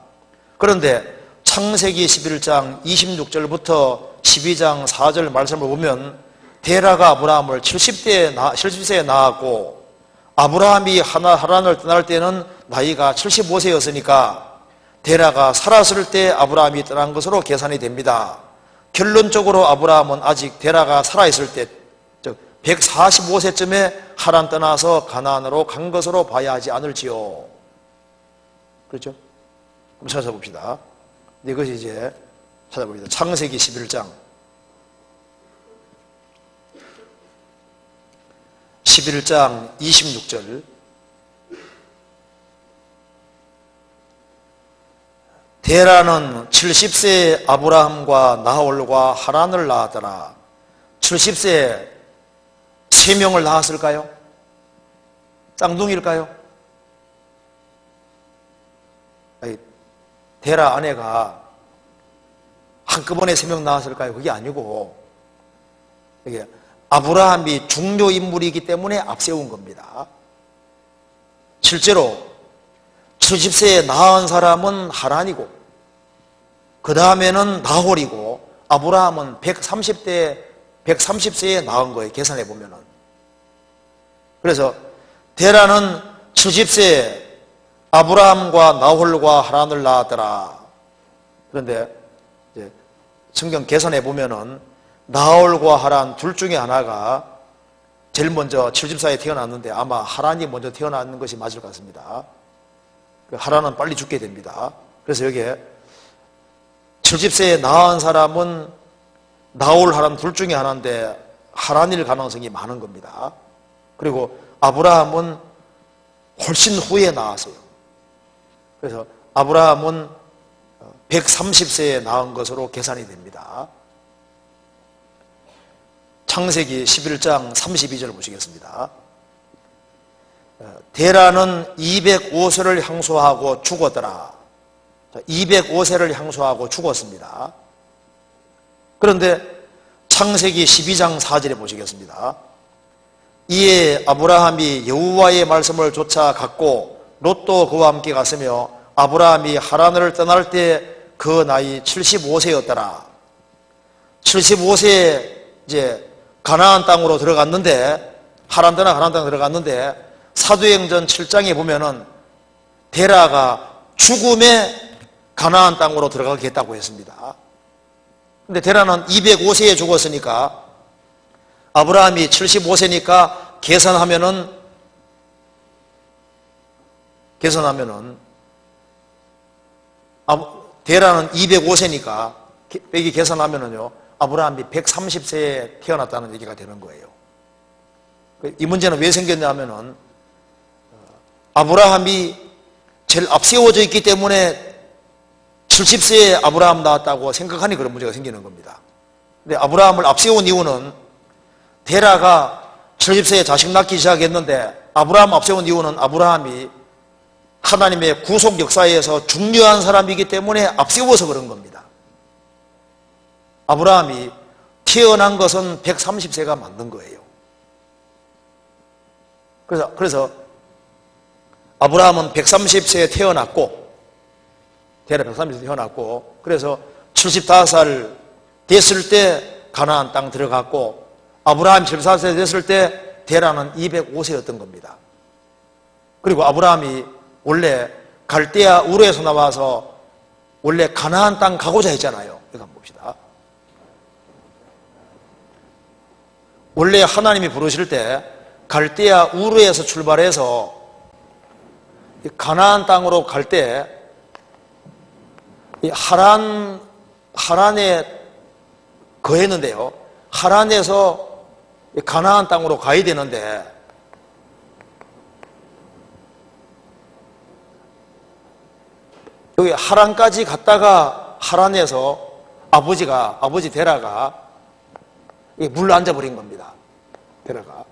그런데 창세기 11장 26절부터 12장 4절 말씀을 보면 데라가 아브라함을 70세에 낳았고 아브라함이 하란을 떠날 때는 나이가 75세였으니까 데라가 살았을 때 아브라함이 떠난 것으로 계산이 됩니다. 결론적으로 아브라함은 아직 데라가 살아있을 때, 즉 145세쯤에 하란 떠나서 가나안으로 간 것으로 봐야 하지 않을지요. 그렇죠? 한번 찾아봅시다. 이것이 이제 찾아봅니다. 창세기 11장 26절. 데라는 70세에 아브라함과 나홀과 하란을 낳았더라. 70세에 3명을 낳았을까요? 쌍둥이일까요? 데라 아내가 한꺼번에 3명 낳았을까요? 그게 아니고 이게 아브라함이 중요 인물이기 때문에 앞세운 겁니다. 실제로 70세에 낳은 사람은 하란이고 그 다음에는 나홀이고 아브라함은 130세에 낳은 거예요. 계산해 보면은. 그래서 데라는 70세에 아브라함과 나홀과 하란을 낳았더라. 그런데 이제 성경 계산해 보면은 나홀과 하란 둘 중에 하나가 제일 먼저 70세에 태어났는데 아마 하란이 먼저 태어나는 것이 맞을 것 같습니다. 하란은 빨리 죽게 됩니다. 그래서 여기에 70세에 낳은 사람은 나홀, 하란 둘 중에 하나인데 하란일 가능성이 많은 겁니다. 그리고 아브라함은 훨씬 후에 낳았어요. 그래서 아브라함은 130세에 낳은 것으로 계산이 됩니다. 창세기 11장 32절 보시겠습니다. 데라는 205세를 향수하고 죽었더라. 205세를 향수하고 죽었습니다. 그런데 창세기 12장 4절에 보시겠습니다. 이에 아브라함이 여호와의 말씀을 쫓아갔고 롯도 그와 함께 갔으며 아브라함이 하란을 떠날 때 그 나이 75세였더라. 75세에 이제 가나안 땅으로 들어갔는데, 하란 떠나 가나안 땅에 들어갔는데, 사도행전 7장에 보면은 데라가 죽음에 가나안 땅으로 들어가겠다고 했습니다. 근데 데라는 205세에 죽었으니까 아브라함이 75세니까 계산하면은 데라는 205세니까 여기 계산하면은요 아브라함이 130세에 태어났다는 얘기가 되는 거예요. 이 문제는 왜 생겼냐 하면은 아브라함이 제일 앞세워져 있기 때문에 70세에 아브라함 나왔다고 생각하니 그런 문제가 생기는 겁니다. 근데 아브라함을 앞세운 이유는 데라가 70세에 자식 낳기 시작했는데 아브라함 앞세운 이유는 아브라함이 하나님의 구속 역사에서 중요한 사람이기 때문에 앞세워서 그런 겁니다. 아브라함이 태어난 것은 130세가 맞는 거예요. 그래서 아브라함은 130세에 태어났고, 데라 130세에 태어났고, 그래서 75살 됐을 때 가나안 땅 들어갔고, 아브라함이 74세 됐을 때 데라는 205세였던 겁니다. 그리고 아브라함이 원래 갈대아 우르에서 나와서 원래 가나안 땅 가고자 했잖아요. 이거 한번 봅시다. 원래 하나님이 부르실 때 갈대아 우르에서 출발해서 가나안 땅으로 갈 때 하란에 거했는데요. 하란에서 가나안 땅으로 가야 되는데 여기 하란까지 갔다가 하란에서 아버지 데라가 물로 앉아버린 겁니다. 데라가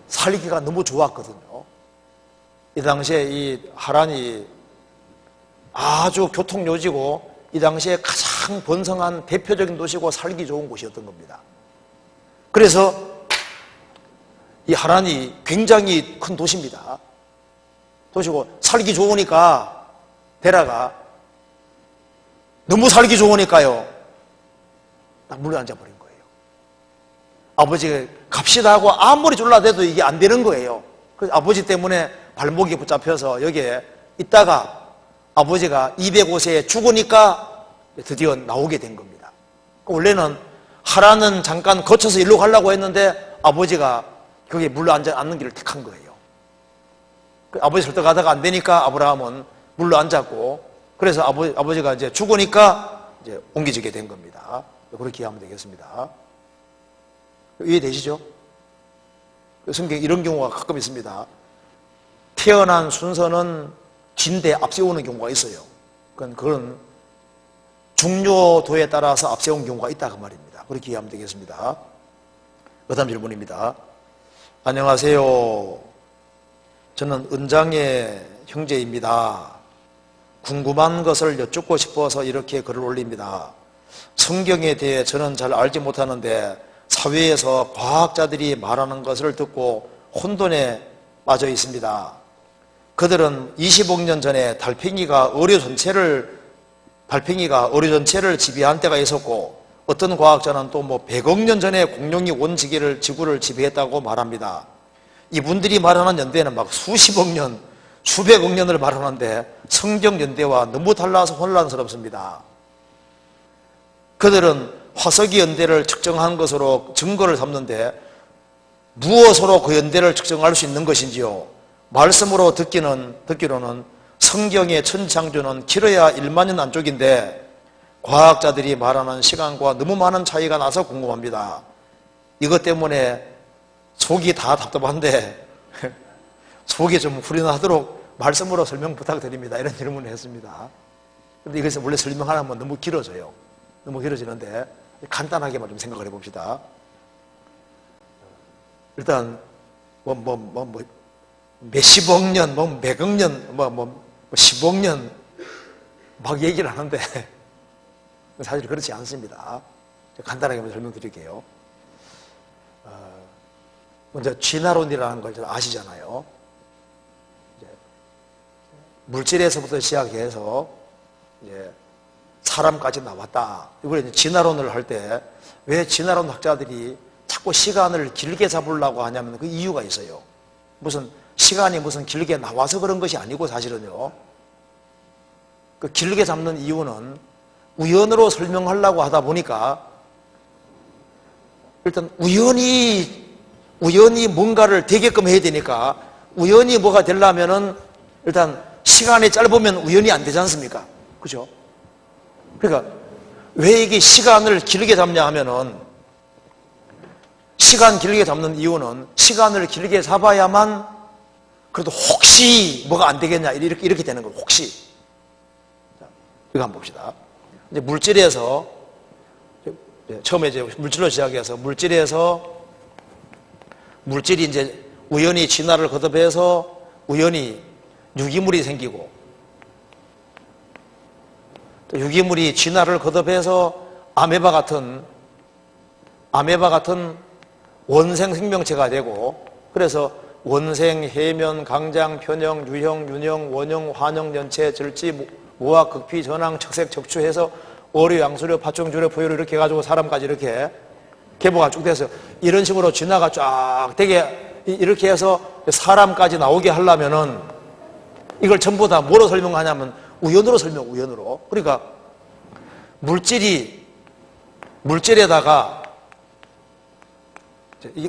살기가 너무 좋았거든요. 이 당시에 이 하란이 아주 교통요지고 이 당시에 가장 번성한 대표적인 도시고 살기 좋은 곳이었던 겁니다. 그래서 이 하란이 굉장히 큰 도시입니다. 도시고 살기 좋으니까 데라가 너무 살기 좋으니까요 딱 물러 앉아버린 거예요. 아버지가 갑시다 하고 아무리 졸라대도 이게 안 되는 거예요. 그래서 아버지 때문에 발목이 붙잡혀서 여기에 있다가 아버지가 205세에 죽으니까 드디어 나오게 된 겁니다. 원래는 하란은 잠깐 거쳐서 일로 가려고 했는데 아버지가 거기에 물러 앉는 길을 택한 거예요. 아버지 설득하다가 안 되니까 아브라함은 물러 앉았고, 그래서 아버지가 이제 죽으니까 이제 옮겨지게 된 겁니다. 그렇게 이해하면 되겠습니다. 이해되시죠? 성경에 이런 경우가 가끔 있습니다. 태어난 순서는 뒤인데 앞세우는 경우가 있어요. 그건 중요도에 따라서 앞세운 경우가 있다 그 말입니다. 그렇게 이해하면 되겠습니다. 그 다음 질문입니다. 안녕하세요. 저는 은장의 형제입니다. 궁금한 것을 여쭙고 싶어서 이렇게 글을 올립니다. 성경에 대해 저는 잘 알지 못하는데 사회에서 과학자들이 말하는 것을 듣고 혼돈에 빠져 있습니다. 그들은 20억 년 전에 달팽이가 어류 전체를 지배한 때가 있었고, 어떤 과학자는 또 100억 년 전에 공룡이 온 지구를 지배했다고 말합니다. 이분들이 말하는 연대는 막 수십억 년, 수백억 년을 말하는데 성경 연대와 너무 달라서 혼란스럽습니다. 그들은 화석이 연대를 측정한 것으로 증거를 삼는데 무엇으로 그 연대를 측정할 수 있는 것인지요? 말씀으로 듣기로는 성경의 천지창조는 길어야 1만 년 안쪽인데 과학자들이 말하는 시간과 너무 많은 차이가 나서 궁금합니다. 이것 때문에 속이 다 답답한데 속이 좀 후련하도록 말씀으로 설명 부탁드립니다. 이런 질문을 했습니다. 그런데 이것은 원래 설명하려면 너무 길어져요. 너무 길어지는데 간단하게만 좀 생각을 해봅시다. 일단 몇십억 년, 몇억 년, 10억 년 막 얘기를 하는데 사실 그렇지 않습니다. 간단하게 한번 설명드릴게요. 먼저 진화론이라는 걸 아시잖아요. 물질에서부터 시작해서 이제 사람까지 나왔다. 이걸 이제 진화론을 할 때 왜 진화론 학자들이 자꾸 시간을 길게 잡으려고 하냐면 그 이유가 있어요. 무슨 시간이 무슨 길게 나와서 그런 것이 아니고 사실은요. 그 길게 잡는 이유는 우연으로 설명하려고 하다 보니까 일단 우연히 뭔가를 되게끔 해야 되니까 우연히 뭐가 되려면은 일단 시간이 짧으면 우연히 안 되지 않습니까? 그죠? 그러니까 왜 이게 시간을 길게 잡냐 하면은 시간 길게 잡는 이유는 시간을 길게 잡아야만 그래도 혹시 뭐가 안 되겠냐 이렇게 되는 거예요. 혹시. 자, 이거 한번 봅시다. 이제 물질에서 처음에 이제 물질로 시작해서 물질이 이제 우연히 진화를 거듭해서 우연히 유기물이 생기고 또 유기물이 진화를 거듭해서 아메바 같은 원생 생명체가 되고 그래서 원생, 해면, 강장, 편형, 유형, 윤형, 원형, 환형, 연체, 절지, 모악, 극피, 전항, 척색, 척추해서 어류, 양수류, 파충, 주류, 포유류 이렇게 해가지고 사람까지 이렇게 계보가 쭉 돼서 이런 식으로 진화가 쫙 되게 이렇게 해서 사람까지 나오게 하려면은 이걸 전부 다 뭐로 설명하냐면 우연으로. 그러니까 물질에다가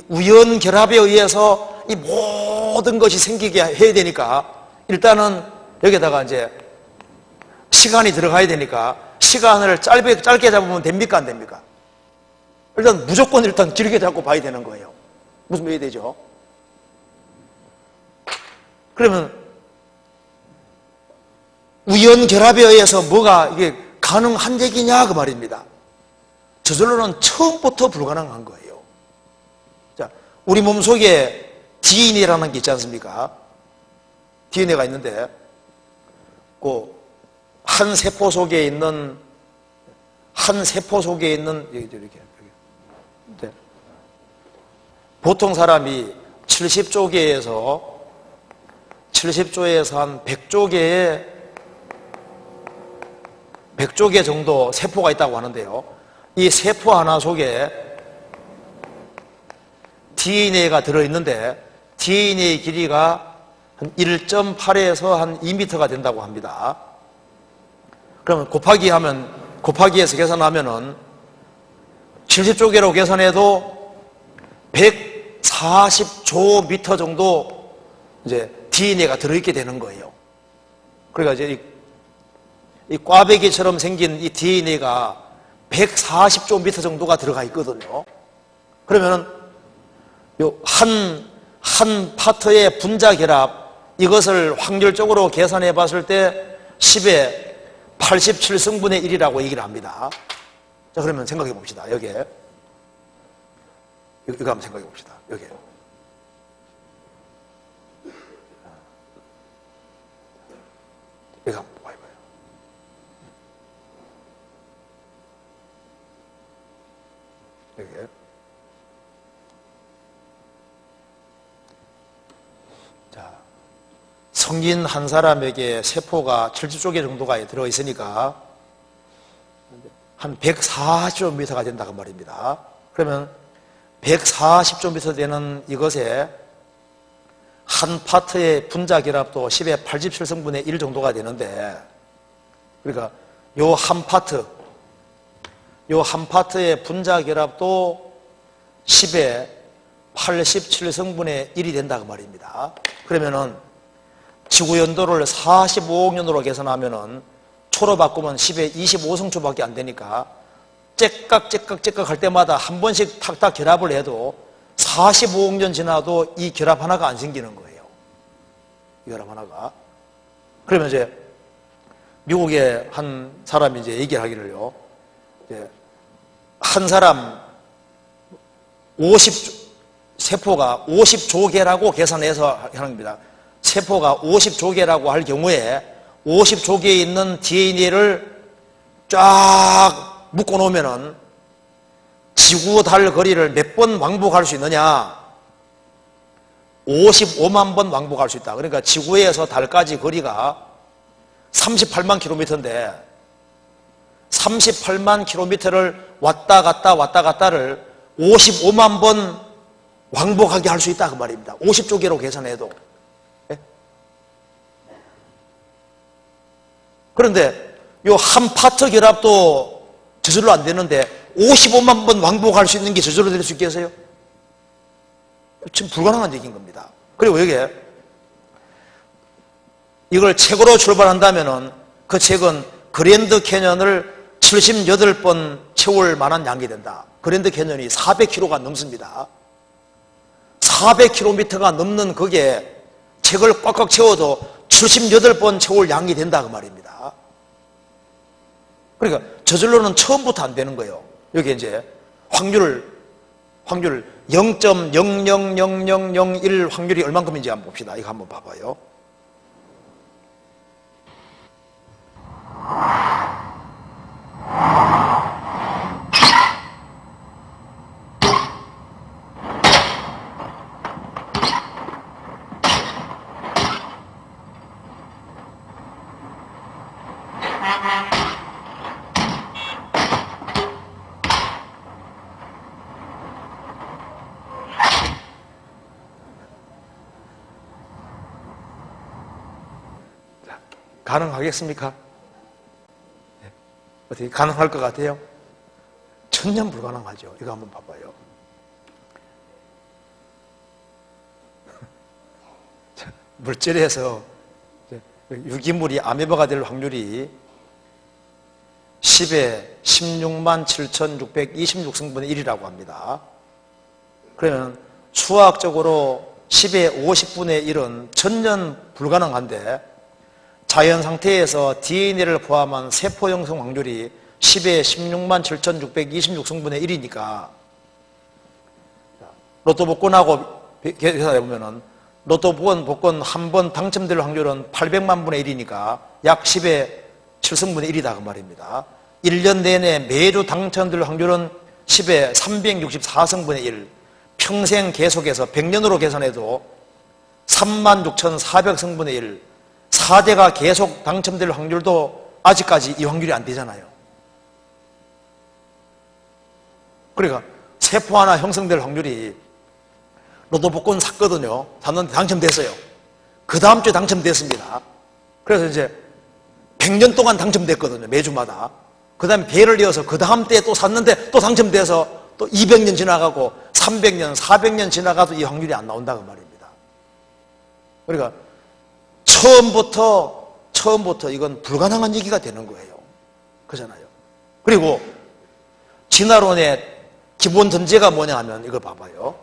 우연 결합에 의해서 이 모든 것이 생기게 해야 되니까 일단은 여기다가 이제 시간이 들어가야 되니까 시간을 짧게 잡으면 됩니까? 안 됩니까? 무조건 길게 잡고 봐야 되는 거예요. 무슨 말이 되죠? 그러면 우연 결합에 의해서 뭐가 이게 가능한 얘기냐 그 말입니다. 저절로는 처음부터 불가능한 거예요. 자, 우리 몸속에 DNA라는 게 있지 않습니까? DNA가 있는데 그 한 세포 속에 있는 이렇게 보통 사람이 70조개에서 한 100조개 정도 세포가 있다고 하는데요. 이 세포 하나 속에 DNA가 들어있는데 DNA 길이가 한 1.8에서 한 2m가 된다고 합니다. 그러면 곱하기해서 계산하면은 70조개로 계산해도 140조 미터 정도 이제 DNA가 들어있게 되는 거예요. 그러니까 이제 이 꽈배기처럼 생긴 이 DNA가 140조 미터 정도가 들어가 있거든요. 그러면은 요 한 파트의 분자 결합 이것을 확률적으로 계산해 봤을 때 10의 87승분의 1이라고 얘기를 합니다. 자, 그러면 생각해 봅시다. 여기에 이거 한번 생각해 봅시다. 여기에 이거 한번 봐봐요. 여기에 자, 성인 한 사람에게 세포가 70조개 정도가 들어있으니까 한 140조미터가 된다고 말입니다. 그러면 140조미터 되는 이것에 한 파트의 분자 결합도 10의 87승분의 1 정도가 되는데 그러니까 요 한 파트의 분자 결합도 10의 87승분의 1이 된다고 말입니다. 그러면은 지구 연도를 45억 년으로 계산하면은 초로 바꾸면 10의 25승초밖에 안 되니까 째깍 할 때마다 한 번씩 탁탁 결합을 해도 45억 년 지나도 이 결합 하나가 안 생기는 거예요. 이 결합 하나가. 그러면 이제 미국의 한 사람이 이제 얘기를 하기를요. 한 사람 세포가 50조개라고 계산해서 하는 겁니다. 세포가 50조개라고 할 경우에 50조개에 있는 DNA를 쫙 묶어 놓으면은 지구 달 거리를 몇 번 왕복할 수 있느냐? 55만 번 왕복할 수 있다. 그러니까 지구에서 달까지 거리가 38만 킬로미터인데 38만 킬로미터를 왔다 갔다를 55만 번 왕복하게 할 수 있다 그 말입니다. 50조개로 계산해도. 예? 그런데 요 한 파트 결합도 저절로 안 되는데 55만 번 왕복할 수 있는 게 저절로 될 수 있겠어요? 지금 불가능한 얘기인 겁니다. 그리고 여기에 이걸 책으로 출발한다면은 그 책은 그랜드 캐년을 78번 채울 만한 양이 된다. 그랜드 캐년이 400km가 넘습니다. 400km가 넘는 그게 책을 꽉꽉 채워도 78번 채울 양이 된다 그 말입니다. 그러니까 저절로는 처음부터 안 되는 거예요. 여기 이제 확률 0.000001 확률이 얼만큼인지 한번 봅시다. 이거 한번 봐봐요. 가능하겠습니까? 어떻게 가능할 것 같아요? 전혀 불가능하죠. 이거 한번 봐봐요. 물질에서 유기물이 아메바가 될 확률이 10에 16만 7,626승분의 1이라고 합니다. 그러면 수학적으로 10에 50분의 1은 전혀 불가능한데 자연 상태에서 DNA를 포함한 세포 형성 확률이 10에 16만 7,626승분의 1이니까 로또 복권하고 계산해보면 로또 복권 한 번 당첨될 확률은 800만 분의 1이니까 약 10에 7승분의 1이다 그 말입니다. 1년 내내 매주 당첨될 확률은 10에 364승분의 1. 평생 계속해서 100년으로 계산해도 36,400승분의 1. 4대가 계속 당첨될 확률도 아직까지 이 확률이 안 되잖아요. 그러니까 세포 하나 형성될 확률이 로또 복권 샀거든요. 샀는데 당첨됐어요. 그 다음 주에 당첨됐습니다. 그래서 이제 100년 동안 당첨됐거든요. 매주마다. 그 다음에 배를 이어서 그 다음 때에 또 샀는데 또 당첨돼서 또 200년 지나가고 300년, 400년 지나가도 이 확률이 안 나온다 그 말입니다. 그러니까 처음부터 이건 불가능한 얘기가 되는 거예요. 그렇잖아요. 그리고 진화론의 기본 전제가 뭐냐 하면 이걸 봐봐요.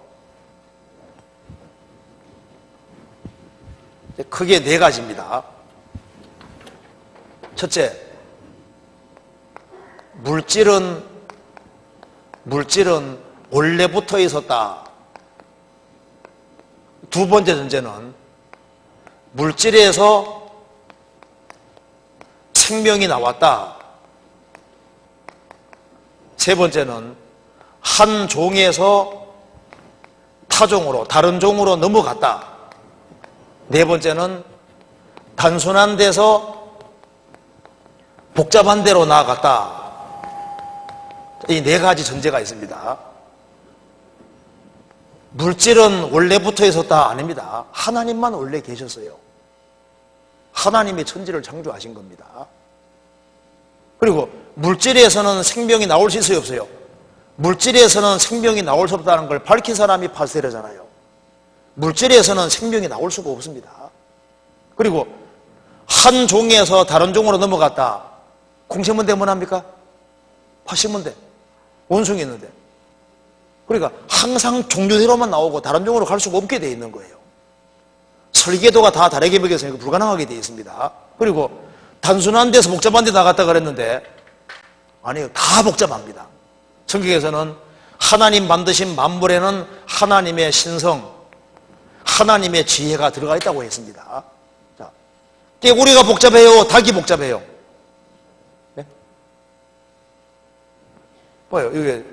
크게 네 가지입니다. 첫째, 물질은 원래 붙어 있었다. 두 번째 전제는 물질에서 생명이 나왔다. 세 번째는 한 종에서 타종으로, 다른 종으로 넘어갔다. 네 번째는 단순한 데서 복잡한 데로 나아갔다. 이 네 가지 전제가 있습니다. 물질은 원래 붙어 있었다 아닙니다. 하나님만 원래 계셨어요. 하나님이 천지를 창조하신 겁니다. 그리고 물질에서는 생명이 나올 수 있어요, 없어요? 물질에서는 생명이 나올 수 없다는 걸 밝힌 사람이 파스텔이잖아요. 물질에서는 생명이 나올 수가 없습니다. 그리고 한 종에서 다른 종으로 넘어갔다. 공생문대 뭐 합니까? 파식문대. 원숭이 있는데. 그러니까 항상 종류대로만 나오고 다른 종으로 갈 수가 없게 돼 있는 거예요. 설계도가 다 다르게 먹여서 불가능하게 돼 있습니다. 그리고 단순한 데서 복잡한 데 나갔다 그랬는데 아니요, 다 복잡합니다. 성경에서는 하나님 만드신 만물에는 하나님의 신성, 하나님의 지혜가 들어가 있다고 했습니다. 자, 깨구리가 복잡해요? 닭이 복잡해요? 네? 봐요, 이게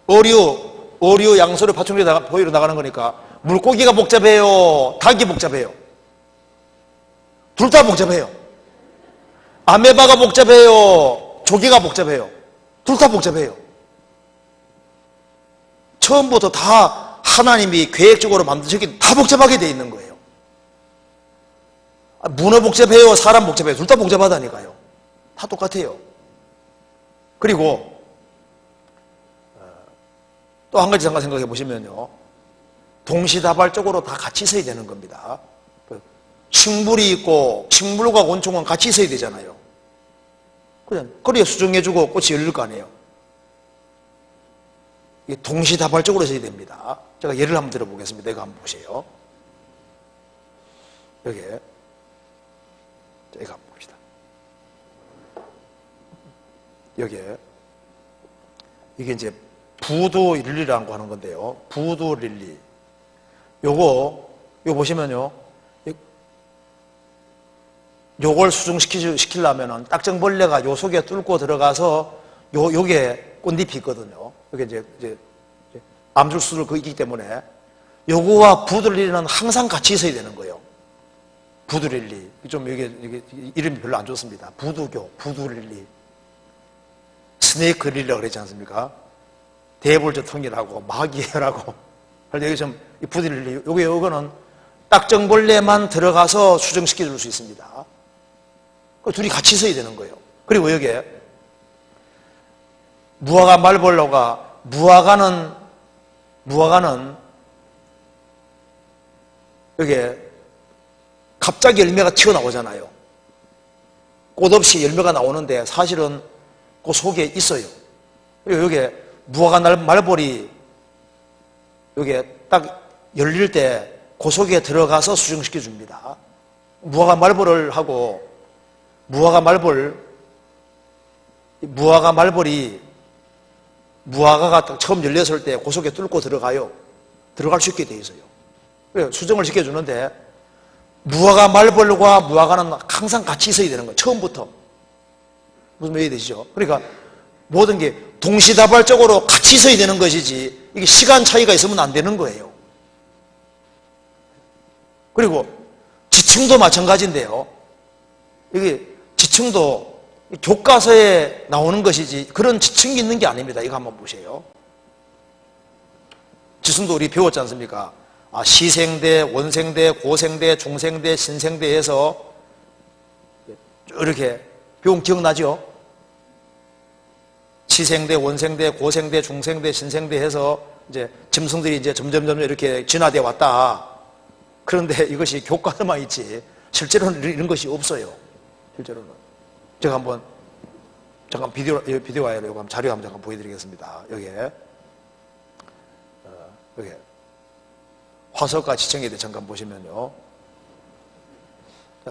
어류 양서류 파충류에 보이러 나가는 거니까 물고기가 복잡해요? 닭이 복잡해요? 둘 다 복잡해요. 아메바가 복잡해요? 조개가 복잡해요? 둘 다 복잡해요. 처음부터 다 하나님이 계획적으로 만드셨기 다 복잡하게 돼 있는 거예요. 문어 복잡해요? 사람 복잡해요? 둘 다 복잡하다니까요. 다 똑같아요. 그리고 또 한 가지 잠깐 생각해 보시면요, 동시다발적으로 다 같이 있어야 되는 겁니다. 식물이 있고 식물과 곤충은 같이 있어야 되잖아요. 그래야 수정해주고 꽃이 열릴 거 아니에요. 이게 동시다발적으로 있어야 됩니다. 제가 예를 한번 들어보겠습니다. 이거 한번 보세요. 여기에 이거 한번 봅시다. 여기에 이게 이제 부두 릴리라고 하는 건데요. 부두 릴리. 요거 보시면요, 요걸 수정시키려면은 딱정벌레가 요 속에 뚫고 들어가서 요게 꽃잎이 있거든요. 요게 이제 암술수를 그 있기 때문에 요거와 부두릴리는 항상 같이 있어야 되는 거예요. 부두릴리. 좀 이게 이름이 별로 안 좋습니다. 부두교, 부두릴리. 스네이크 릴리라고 그러지 않습니까? 대볼저통이라고 마귀라고. 그런데 여기 좀 부두릴리, 요거는 딱정벌레만 들어가서 수정시켜 줄 수 있습니다. 둘이 같이 있어야 되는 거예요. 그리고 여기에 무화과 말벌로가, 무화과는 여기에 갑자기 열매가 튀어나오잖아요. 꽃 없이 열매가 나오는데 사실은 그 속에 있어요. 그리고 여기에 무화과 말벌이 여기에 딱 열릴 때 그 속에 들어가서 수정시켜 줍니다. 무화과 말벌이 무화과가 딱 처음 열렸을 때 그 속에 뚫고 들어갈 수 있게 돼 있어요. 그래서 수정을 시켜주는데 무화과 말벌과 무화과는 항상 같이 있어야 되는 거예요. 처음부터. 무슨 말이 되시죠? 그러니까 모든 게 동시다발적으로 같이 있어야 되는 것이지 이게 시간 차이가 있으면 안 되는 거예요. 그리고 지층도 마찬가지인데요. 이게 지층도 교과서에 나오는 것이지 그런 지층이 있는 게 아닙니다. 이거 한번 보세요. 지층도 우리 배웠지 않습니까? 시생대, 원생대, 고생대, 중생대, 신생대 해서 이렇게 배운 기억나죠? 시생대, 원생대, 고생대, 중생대, 신생대 해서 이제 짐승들이 이제 점점 이렇게 진화되어 왔다. 그런데 이것이 교과서만 있지 실제로는 이런 것이 없어요. 실제로는. 제가 한번 잠깐 비디오 와이어로 이거 자료 한번 잠깐 보여드리겠습니다. 여기에 화석과 지층에 대해 잠깐 보시면요.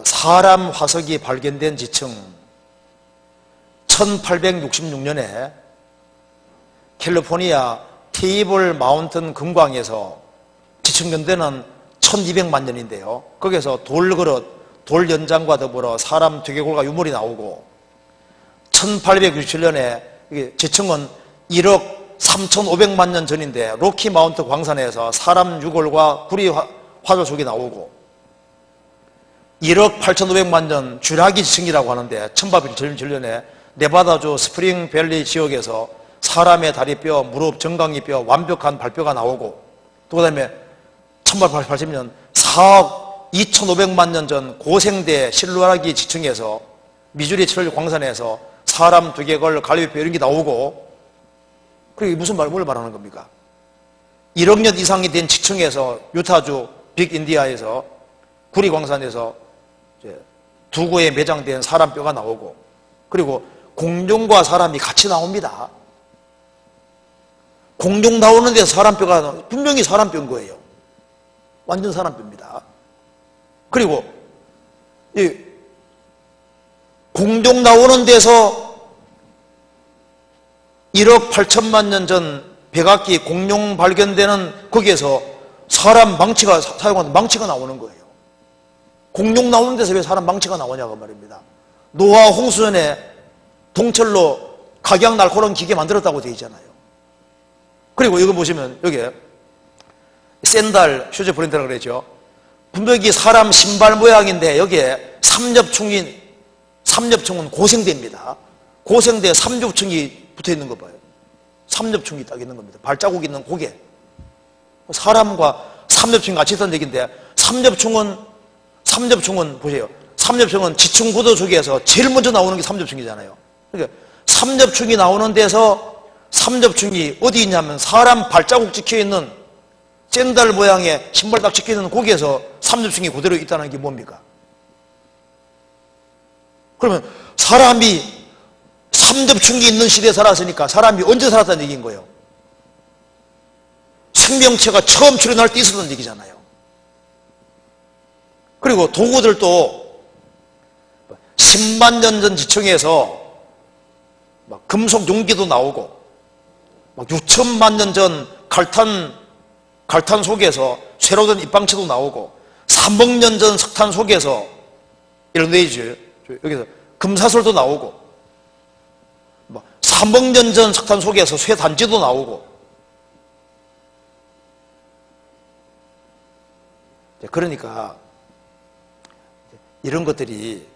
사람 화석이 발견된 지층 1866년에 캘리포니아 테이블 마운튼 금광에서 지층 연대는 1200만 년인데요. 거기서 돌그릇, 돌연장과 더불어 사람 두개골과 유물이 나오고 1867년에 지층은 1억 3,500만 년 전인데 로키 마운트 광산에서 사람 유골과 구리 화조석이 나오고 1억 8,500만 년 쥐라기 지층이라고 하는데 1877년에 네바다주 스프링밸리 지역에서 사람의 다리뼈, 무릎, 정강이뼈, 완벽한 발뼈가 나오고 또 그다음에 1880년 4억 2,500만 년 전 고생대 실루라기 지층에서 미주리 철 광산에서 사람 두개골, 갈비뼈 이런 게 나오고 그게 뭘 말하는 겁니까? 1억 년 이상이 된 지층에서 유타주 빅인디아에서 구리 광산에서 두구에 매장된 사람 뼈가 나오고 그리고 공룡과 사람이 같이 나옵니다. 공룡 나오는 데서 사람 뼈가 분명히 사람 뼈인 거예요. 완전 사람뼈입니다. 그리고 이 공룡 나오는 데서 1억 8천만 년 전 백악기 공룡 발견되는 거기에서 사람 망치가 사용하는 망치가 나오는 거예요. 공룡 나오는 데서 왜 사람 망치가 나오냐고 말입니다. 노아 홍수전에 동철로 각양날카로운 기계 만들었다고 되어 있잖아요. 그리고 이거 보시면 여기에 샌달 슈즈 브랜드라고 그랬죠. 분명히 사람 신발 모양인데 여기에 삼엽충은 고생대입니다. 고생대에 삼엽충이 붙어 있는 거 봐요. 삼엽충이 딱 있는 겁니다. 발자국 있는 고개. 사람과 삼엽충이 같이 있다는 얘기인데 삼엽충은 보세요. 삼엽충은 지충구도 중에서 제일 먼저 나오는 게 삼엽충이잖아요. 그러니까 삼엽충이 나오는 데서 삼엽충이 어디 있냐면 사람 발자국 찍혀있는 샌달 모양의 신발 딱 찍혀있는 거기에서 삼엽충이 그대로 있다는 게 뭡니까? 그러면 사람이 삼엽충이 있는 시대에 살았으니까 사람이 언제 살았다는 얘기인 거예요? 생명체가 처음 출현할 때 있었던 얘기잖아요. 그리고 도구들도 10만 년 전 지층에서 막 금속 용기도 나오고 막 6천만 년 전 갈탄 속에서 쇠로 된 입방체도 나오고 3억 년 전 석탄 속에서 이런 데이지 여기서 금사슬도 나오고 3억 년 전 석탄 속에서 쇠단지도 나오고 그러니까 이런 것들이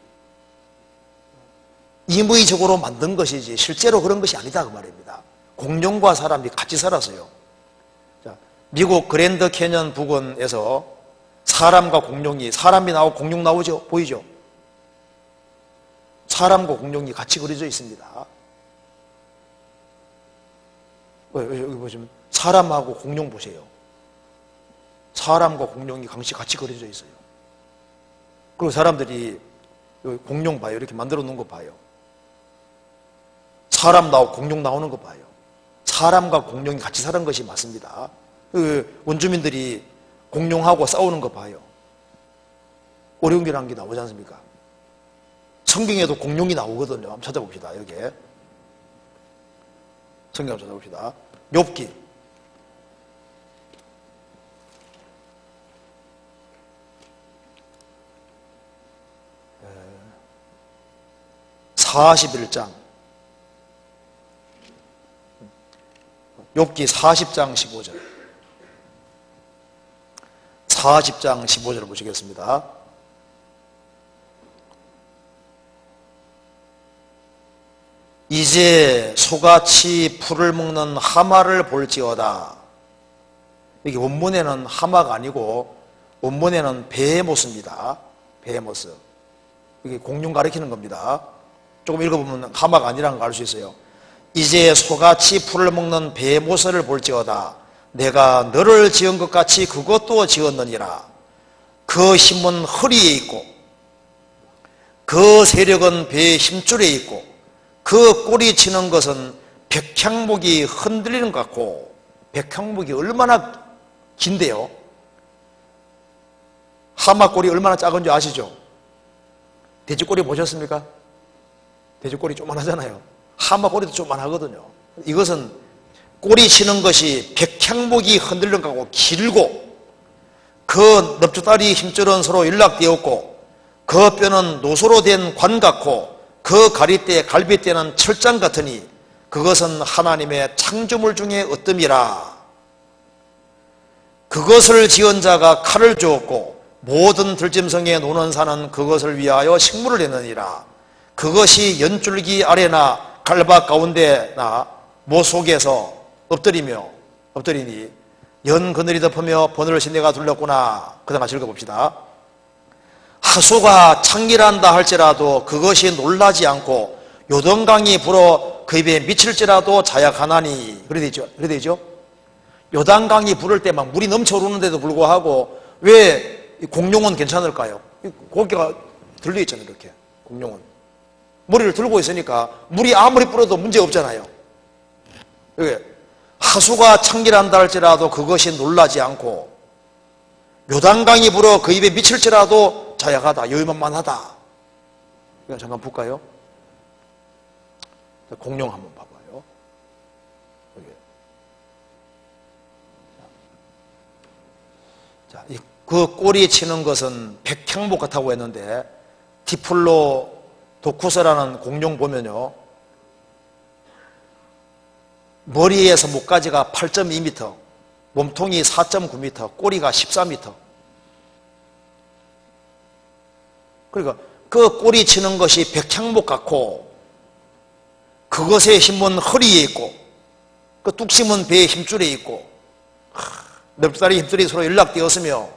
임의적으로 만든 것이지 실제로 그런 것이 아니다 그 말입니다. 공룡과 사람이 같이 살았어요. 자, 미국 그랜드 캐년 부근에서 사람과 공룡이 사람이 나오고 공룡 나오죠? 보이죠? 사람과 공룡이 같이 그려져 있습니다. 여기 보시면 사람하고 공룡 보세요. 사람과 공룡이 같이 그려져 있어요. 그리고 사람들이 여기 공룡 봐요. 이렇게 만들어 놓은 거 봐요. 사람 나오고 공룡 나오는 거 봐요. 사람과 공룡이 같이 사는 것이 맞습니다. 원주민들이 공룡하고 싸우는 거 봐요. 오룡기라는 게 나오지 않습니까? 성경에도 공룡이 나오거든요. 한번 찾아봅시다. 여기에 성경 한번 찾아봅시다. 욥기 41장 욥기 40장 15절 40장 15절을 보시겠습니다. 이제 소같이 풀을 먹는 하마를 볼지어다. 여기 원문에는 하마가 아니고 원문에는 베헤모스입니다. 베헤모스. 이게 공룡 가리키는 겁니다. 조금 읽어보면 하마가 아니라는 걸 알 수 있어요. 이제 소같이 풀을 먹는 베모스를 볼지어다. 내가 너를 지은 것 같이 그것도 지었느니라. 그 힘은 허리에 있고 그 세력은 배의 힘줄에 있고 그 꼬리 치는 것은 백향목이 흔들리는 것 같고. 백향목이 얼마나 긴데요? 하마 꼬리 얼마나 작은 줄 아시죠? 돼지 꼬리 보셨습니까? 돼지 꼬리 조만하잖아요. 하마 꼬리도 조만하거든요. 이것은 꼬리 치는 것이 백향목이 흔들린 거고 길고 그 넙죽다리 힘줄은 서로 연락되었고 그 뼈는 노소로 된 관 같고 그 가리대 갈비대는 철장 같으니 그것은 하나님의 창조물 중에 어뜸이라. 그것을 지은 자가 칼을 주었고 모든 들짐승의 노는 산은 그것을 위하여 식물을 내느니라. 그것이 연줄기 아래나 갈바 가운데나 모 속에서 엎드리니 연 그늘이 덮으며 버늘 시내가 둘렀구나. 그 다음 같이 읽어봅시다. 하수가 창기란다 할지라도 그것이 놀라지 않고 요단강이 불어 그 입에 미칠지라도 자약하나니. 그래 되죠? 요단강이 부를 때 막 물이 넘쳐 오르는데도 불구하고 왜 공룡은 괜찮을까요? 고개가 들려있잖아요. 이렇게 공룡은 머리를 들고 있으니까 물이 아무리 불어도 문제 없잖아요. 여기 하수가 창기란다 할지라도 그것이 놀라지 않고 요단강이 불어 그 입에 미칠지라도 자약하다. 여유만만하다. 이거 잠깐 볼까요? 공룡 한번 봐봐요. 여기. 자, 그 꼬리 치는 것은 백향목 같다고 했는데 디플로 도쿠스라는 공룡 보면요, 머리에서 목까지가 8.2m, 몸통이 4.9m, 꼬리가 14m. 그러니까 그 꼬리 치는 것이 백향목 같고 그것의 힘은 허리에 있고 그 뚝심은 배의 힘줄에 있고 넓다리 힘줄이 서로 연락되었으며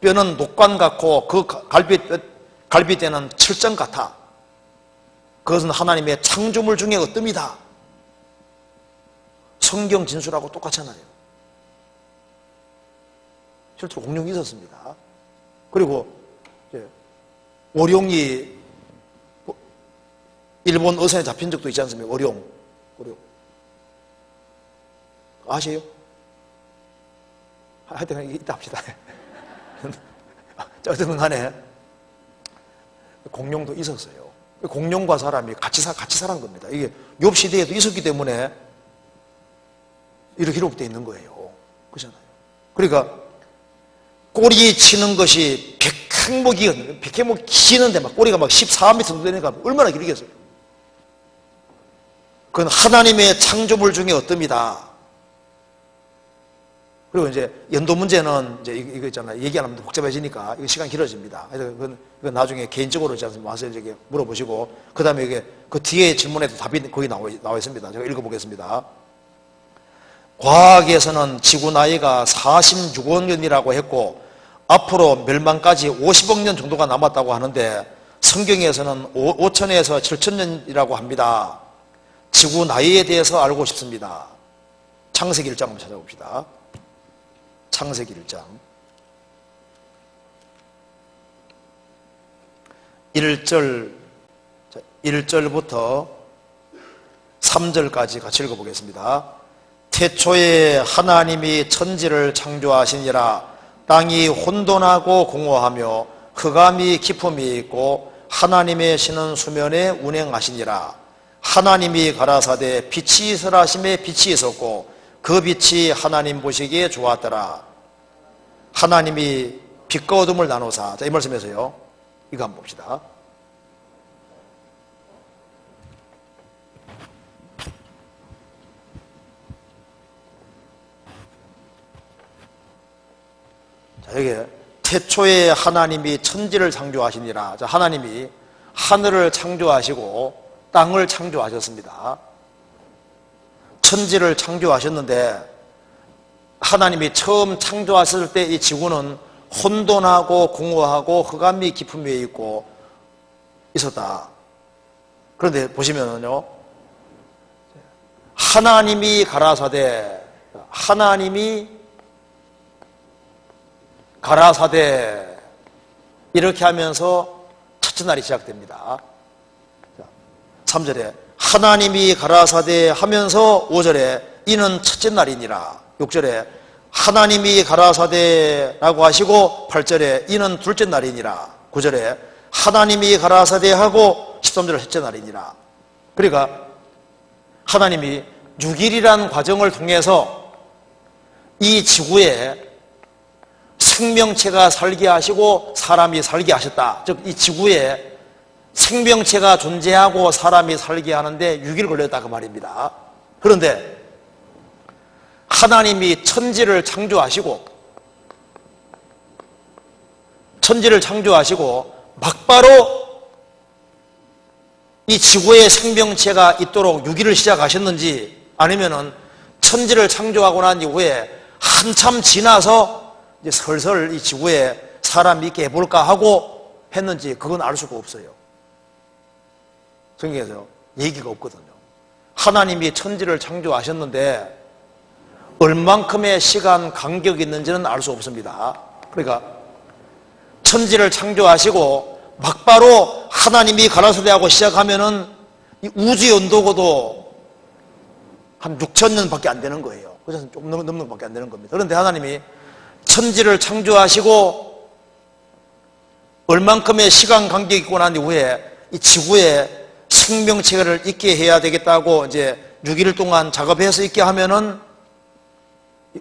뼈는 녹관 같고 그 갈비뼈는 철정 같아. 그것은 하나님의 창조물 중에 어뜸이다. 성경 진술하고 똑같잖아요. 실제로 공룡이 있었습니다. 그리고 오룡이 일본 어선에 잡힌 적도 있지 않습니까? 오룡. 아세요? 하여튼 이따 합시다. 어쨌든 간에 공룡도 있었어요. 공룡과 사람이 같이 살은 겁니다. 이게 욥 시대에도 있었기 때문에 이렇게 기록되어 있는 거예요. 그렇잖아요. 그러니까 꼬리 치는 것이 백향목이거든요. 백향목이 기는데 막 꼬리가 막 14m 정도 되니까 얼마나 길겠어요. 그건 하나님의 창조물 중에 어뜸이다. 그리고 이제 연도 문제는 이제 이거 있잖아요. 얘기 안 하면 복잡해지니까 이거 시간 길어집니다. 그래서 그건 나중에 개인적으로 와서 이렇게 물어보시고 그 다음에 이게 그 뒤에 질문에도 답이 거기 나와 있습니다. 제가 읽어보겠습니다. 과학에서는 지구 나이가 46억 년이라고 했고 앞으로 멸망까지 50억 년 정도가 남았다고 하는데 성경에서는 5천에서 7천 년이라고 합니다. 지구 나이에 대해서 알고 싶습니다. 창세기 1장 한번 찾아봅시다. 창세기 1장 1절부터 3절까지 같이 읽어보겠습니다. 태초에 하나님이 천지를 창조하시니라. 땅이 혼돈하고 공허하며 흑암이 깊음이 있고 하나님의 신은 수면에 운행하시니라. 하나님이 가라사대 빛이 있으라 하심에 빛이 있었고 그 빛이 하나님 보시기에 좋았더라. 하나님이 빛과 어둠을 나누사. 자, 이 말씀에서요. 이거 한번 봅시다. 자, 여기 태초에 하나님이 천지를 창조하시니라. 자, 하나님이 하늘을 창조하시고 땅을 창조하셨습니다. 천지를 창조하셨는데 하나님이 처음 창조하셨을 때 이 지구는 혼돈하고 공허하고 흑암이 깊음에 있고 있었다. 그런데 보시면은요, 하나님이 가라사대 이렇게 하면서 첫째 날이 시작됩니다. 3절에 하나님이 가라사대 하면서 5절에 이는 첫째 날이니라. 6절에 하나님이 가라사대라고 하시고 8절에 이는 둘째 날이니라. 9절에 하나님이 가라사대 하고 13절에 셋째 날이니라. 그러니까 하나님이 6일이라는 과정을 통해서 이 지구에 생명체가 살게 하시고 사람이 살게 하셨다. 즉 이 지구에 생명체가 존재하고 사람이 살게 하는데 6일 걸렸다 그 말입니다. 그런데 하나님이 천지를 창조하시고 막바로 이 지구에 생명체가 있도록 6일을 시작하셨는지 아니면은 천지를 창조하고 난 이후에 한참 지나서 이제 슬슬 이 지구에 사람이 있게 해볼까 하고 했는지 그건 알 수가 없어요. 성경에서 얘기가 없거든요. 하나님이 천지를 창조하셨는데 얼만큼의 시간 간격이 있는지는 알 수 없습니다. 그러니까 천지를 창조하시고 막바로 하나님이 가라사대하고 시작하면은 이 우주 연도고도 한 6천 년밖에 안 되는 거예요. 그래서 조금 넘는 것밖에 안 되는 겁니다. 그런데 하나님이 천지를 창조하시고 얼만큼의 시간 간격이 있고 난 이후에 이 지구에 생명체를 있게 해야 되겠다고 이제 6일 동안 작업해서 있게 하면은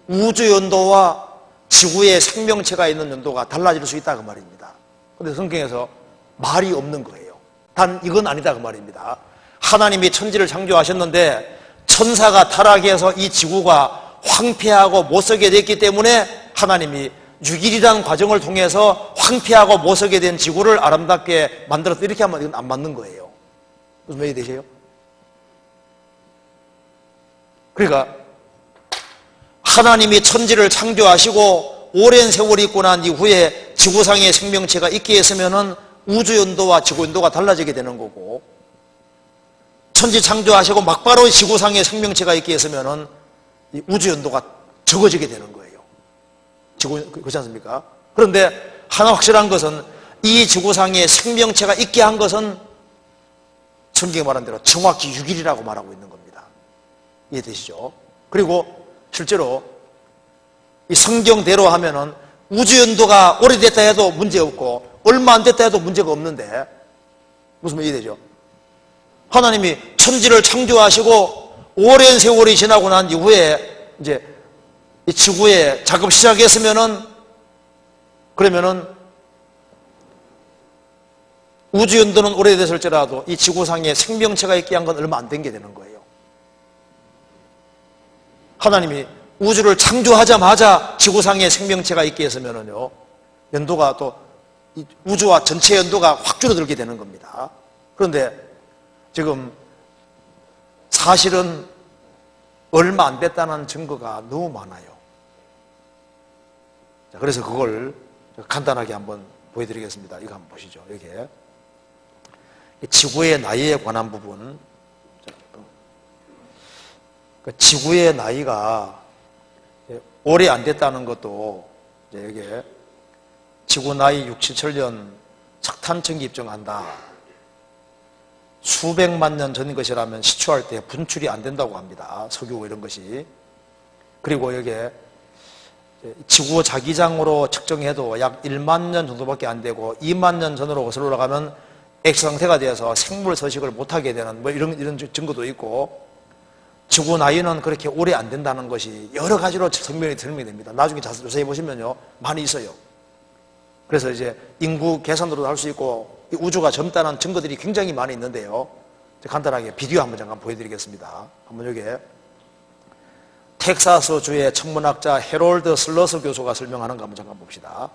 우주 연도와 지구에 생명체가 있는 연도가 달라질 수 있다 그 말입니다. 그런데 성경에서 말이 없는 거예요. 단 이건 아니다 그 말입니다. 하나님이 천지를 창조하셨는데 천사가 타락해서 이 지구가 황폐하고 못서게 됐기 때문에 하나님이 6일이라는 과정을 통해서 황폐하고 못서게 된 지구를 아름답게 만들었다. 이렇게 하면 이건 안 맞는 거예요. 무슨 말이 되세요? 그러니까 하나님이 천지를 창조하시고 오랜 세월이 있고 난 이후에 지구상의 생명체가 있게 했으면은 우주연도와 지구연도가 달라지게 되는 거고, 천지 창조하시고 막바로 지구상의 생명체가 있게 했으면은 이 우주연도가 적어지게 되는 거예요. 그렇지 않습니까? 그런데 하나 확실한 것은 이 지구상에 생명체가 있게 한 것은 성경이 말한 대로 정확히 6일이라고 말하고 있는 겁니다. 이해되시죠? 그리고 실제로 이 성경대로 하면은 우주연도가 오래됐다 해도 문제없고 얼마 안 됐다 해도 문제가 없는데, 무슨 말이 되죠? 하나님이 천지를 창조하시고 오랜 세월이 지나고 난 이후에 이제 이 지구에 작업 시작했으면은, 그러면은 우주연도는 오래됐을지라도 이 지구상에 생명체가 있게 한 건 얼마 안 된 게 되는 거예요. 하나님이 우주를 창조하자마자 지구상에 생명체가 있게 했으면은요, 연도가 또 우주와 전체 연도가 확 줄어들게 되는 겁니다. 그런데 지금 사실은 얼마 안 됐다는 증거가 너무 많아요. 자, 그래서 그걸 간단하게 한번 보여드리겠습니다. 이거 한번 보시죠. 이게 지구의 나이에 관한 부분. 지구의 나이가 오래 안 됐다는 것도 이게 지구 나이 6, 7천년 석탄청이 입증한다. 수백만 년 전인 것이라면 시추할 때 분출이 안 된다고 합니다. 석유 이런 것이. 그리고 여기에 지구 자기장으로 측정해도 약 1만 년 정도밖에 안 되고 2만 년 전으로 거슬러 올라가면 액체 상태가 되어서 생물 서식을 못하게 되는 뭐 이런 증거도 있고, 지구 나이는 그렇게 오래 안 된다는 것이 여러 가지로 설명이 됩니다. 나중에 자세히 보시면요, 많이 있어요. 그래서 이제 인구 계산으로도 할 수 있고 이 우주가 젊다는 증거들이 굉장히 많이 있는데요. 간단하게 비디오 한번 잠깐 보여드리겠습니다. 한번 여기에 텍사스주의 천문학자 해롤드 슬러스 교수가 설명하는 거 한번 잠깐 봅시다.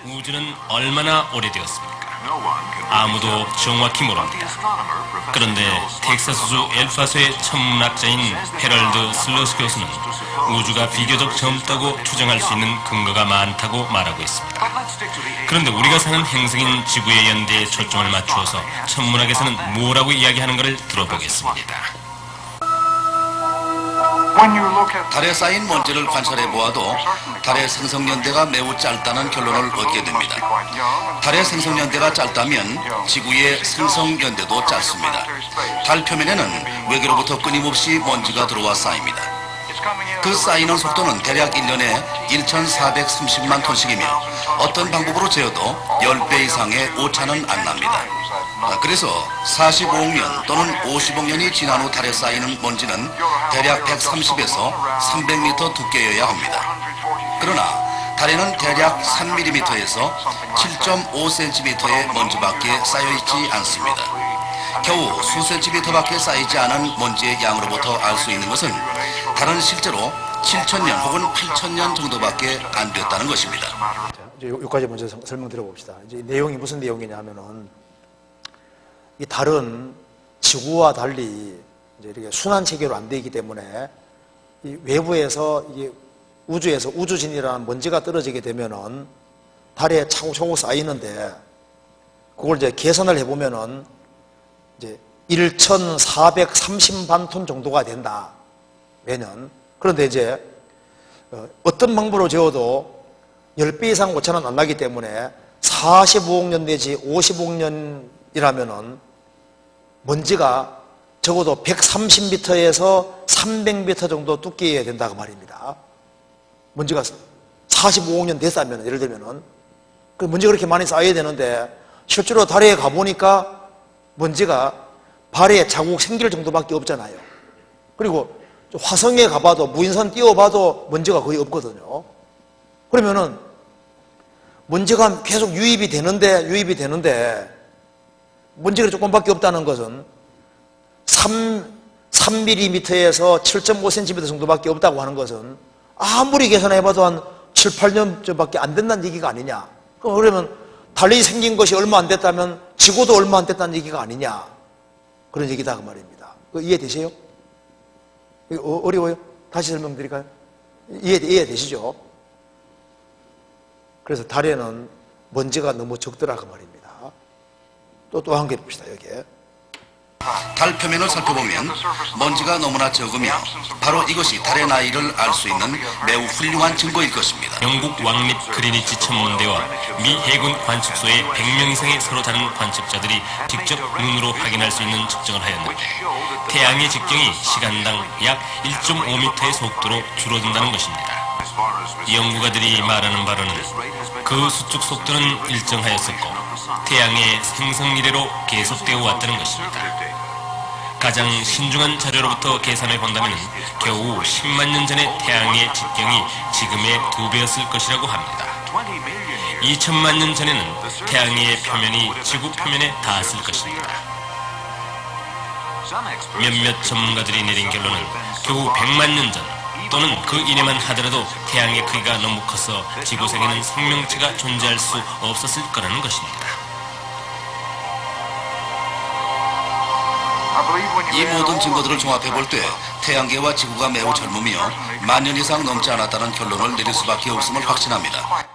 우주는 얼마나 오래되었습니까? 아무도 정확히 모릅니다. 그런데 텍사스주 엘파소의 천문학자인 헤럴드 슬러스 교수는 우주가 비교적 젊다고 추정할 수 있는 근거가 많다고 말하고 있습니다. 그런데 우리가 사는 행성인 지구의 연대에 초점을 맞추어서 천문학에서는 뭐라고 이야기하는 것을 들어보겠습니다. 달에 쌓인 먼지를 관찰해 보아도 달의 생성연대가 매우 짧다는 결론을 얻게 됩니다. 달의 생성연대가 짧다면 지구의 생성연대도 짧습니다. 달 표면에는 외계로부터 끊임없이 먼지가 들어와 쌓입니다. 그 쌓이는 속도는 대략 1년에 1,430만 톤씩이며 어떤 방법으로 재어도 10배 이상의 오차는 안 납니다. 그래서 45억 년 또는 50억 년이 지난 후 달에 쌓이는 먼지는 대략 130에서 300m 두께여야 합니다. 그러나 달에는 대략 3mm에서 7.5cm의 먼지밖에 쌓여있지 않습니다. 겨우 수센티미터밖에 쌓이지 않은 먼지의 양으로부터 알 수 있는 것은 달은 실제로 7,000년 혹은 8,000년 정도밖에 안 됐다는 것입니다. 자, 이제 여기까지 먼저 설명 드려봅시다. 이제 내용이 무슨 내용이냐 하면은, 이 달은 지구와 달리 이제 이렇게 순환 체계로 안 되기 때문에 이 외부에서 이게 우주에서 우주진이라는 먼지가 떨어지게 되면은 달에 차곡차곡 쌓이는데, 그걸 이제 계산을 해보면은 이제 1,430만 톤 정도가 된다, 매년. 그런데 이제 어떤 방법으로 재어도 10배 이상 오차는 안 나기 때문에 45억 년 내지 50억 년이라면은 먼지가 적어도 130m에서 300m 정도 두께여야 된다고 말입니다. 먼지가 45억 년 됐다면, 예를 들면은 그 먼지가 그렇게 많이 쌓여야 되는데, 실제로 달에 가보니까 먼지가 발에 자국 생길 정도밖에 없잖아요. 그리고 화성에 가봐도, 무인선 띄워봐도 먼지가 거의 없거든요. 그러면은 먼지가 계속 유입이 되는데 먼지가 조금밖에 없다는 것은 3mm에서 7.5cm 정도밖에 없다고 하는 것은 아무리 계산해봐도 한 7, 8년밖에 안 된다는 얘기가 아니냐. 그러면 달리 생긴 것이 얼마 안 됐다면 지구도 얼마 안 됐다는 얘기가 아니냐. 그런 얘기다 그 말입니다. 이해되세요? 어려워요? 다시 설명드릴까요? 이해되시죠? 그래서 달에는 먼지가 너무 적더라 그 말입니다. 또 한 개 봅시다. 여기에. 달 표면을 살펴보면 먼지가 너무나 적으며 바로 이것이 달의 나이를 알 수 있는 매우 훌륭한 증거일 것입니다. 영국 왕립 그리니치 천문대와 미 해군 관측소의 100명 이상의 서로 다른 관측자들이 직접 눈으로 확인할 수 있는 측정을 하였는데 태양의 직경이 시간당 약 1.5m의 속도로 줄어든다는 것입니다. 연구가들이 말하는 바로는 그 수축 속도는 일정하였었고 태양의 생성 이래로 계속되어 왔다는 것입니다. 가장 신중한 자료로부터 계산해 본다면 겨우 10만 년 전의 태양의 직경이 지금의 2배였을 것이라고 합니다. 2천만 년 전에는 태양의 표면이 지구 표면에 닿았을 것입니다. 몇몇 전문가들이 내린 결론은 겨우 100만 년 전 또는 그 이내만 하더라도 태양의 크기가 너무 커서 지구상에는 생명체가 존재할 수 없었을 거라는 것입니다. 이 모든 증거들을 종합해 볼 때 태양계와 지구가 매우 젊으며 만년 이상 넘지 않았다는 결론을 내릴 수밖에 없음을 확신합니다.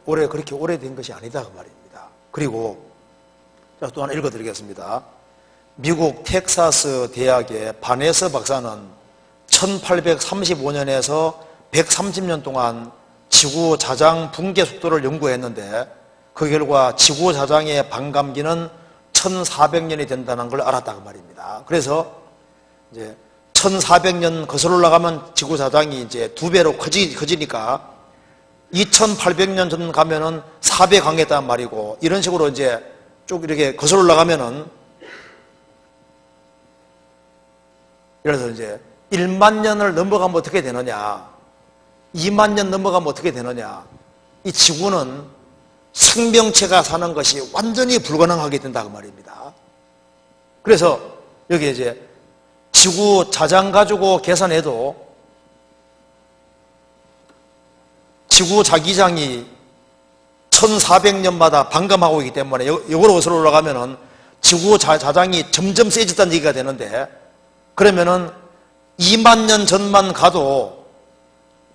그러니까 그렇게 오래된 것이 아니다 그 말입니다. 그리고 또 하나 읽어드리겠습니다. 미국 텍사스 대학의 바네서 박사는 1835년에서 130년 동안 지구 자장 붕괴 속도를 연구했는데 그 결과 지구 자장의 반감기는 1400년이 된다는 걸 알았다 그 말입니다. 그래서 이제 1400년 거슬러 올라가면 지구 자장이 이제 2배로 커지니까 2800년 전 가면은 4배 강했단 말이고 이런 식으로 이제 쭉 이렇게 거슬러 올라가면은 그래서 이제 1만 년을 넘어가면 어떻게 되느냐 2만 년 넘어가면 어떻게 되느냐 이 지구는 생명체가 사는 것이 완전히 불가능하게 된다 그 말입니다. 그래서 여기 이제 지구 자장 가지고 계산해도 지구 자기장이 1400년마다 반감하고 있기 때문에 이거로 거슬러 올라가면은 지구 자장이 점점 세졌다는 얘기가 되는데 그러면은 2만 년 전만 가도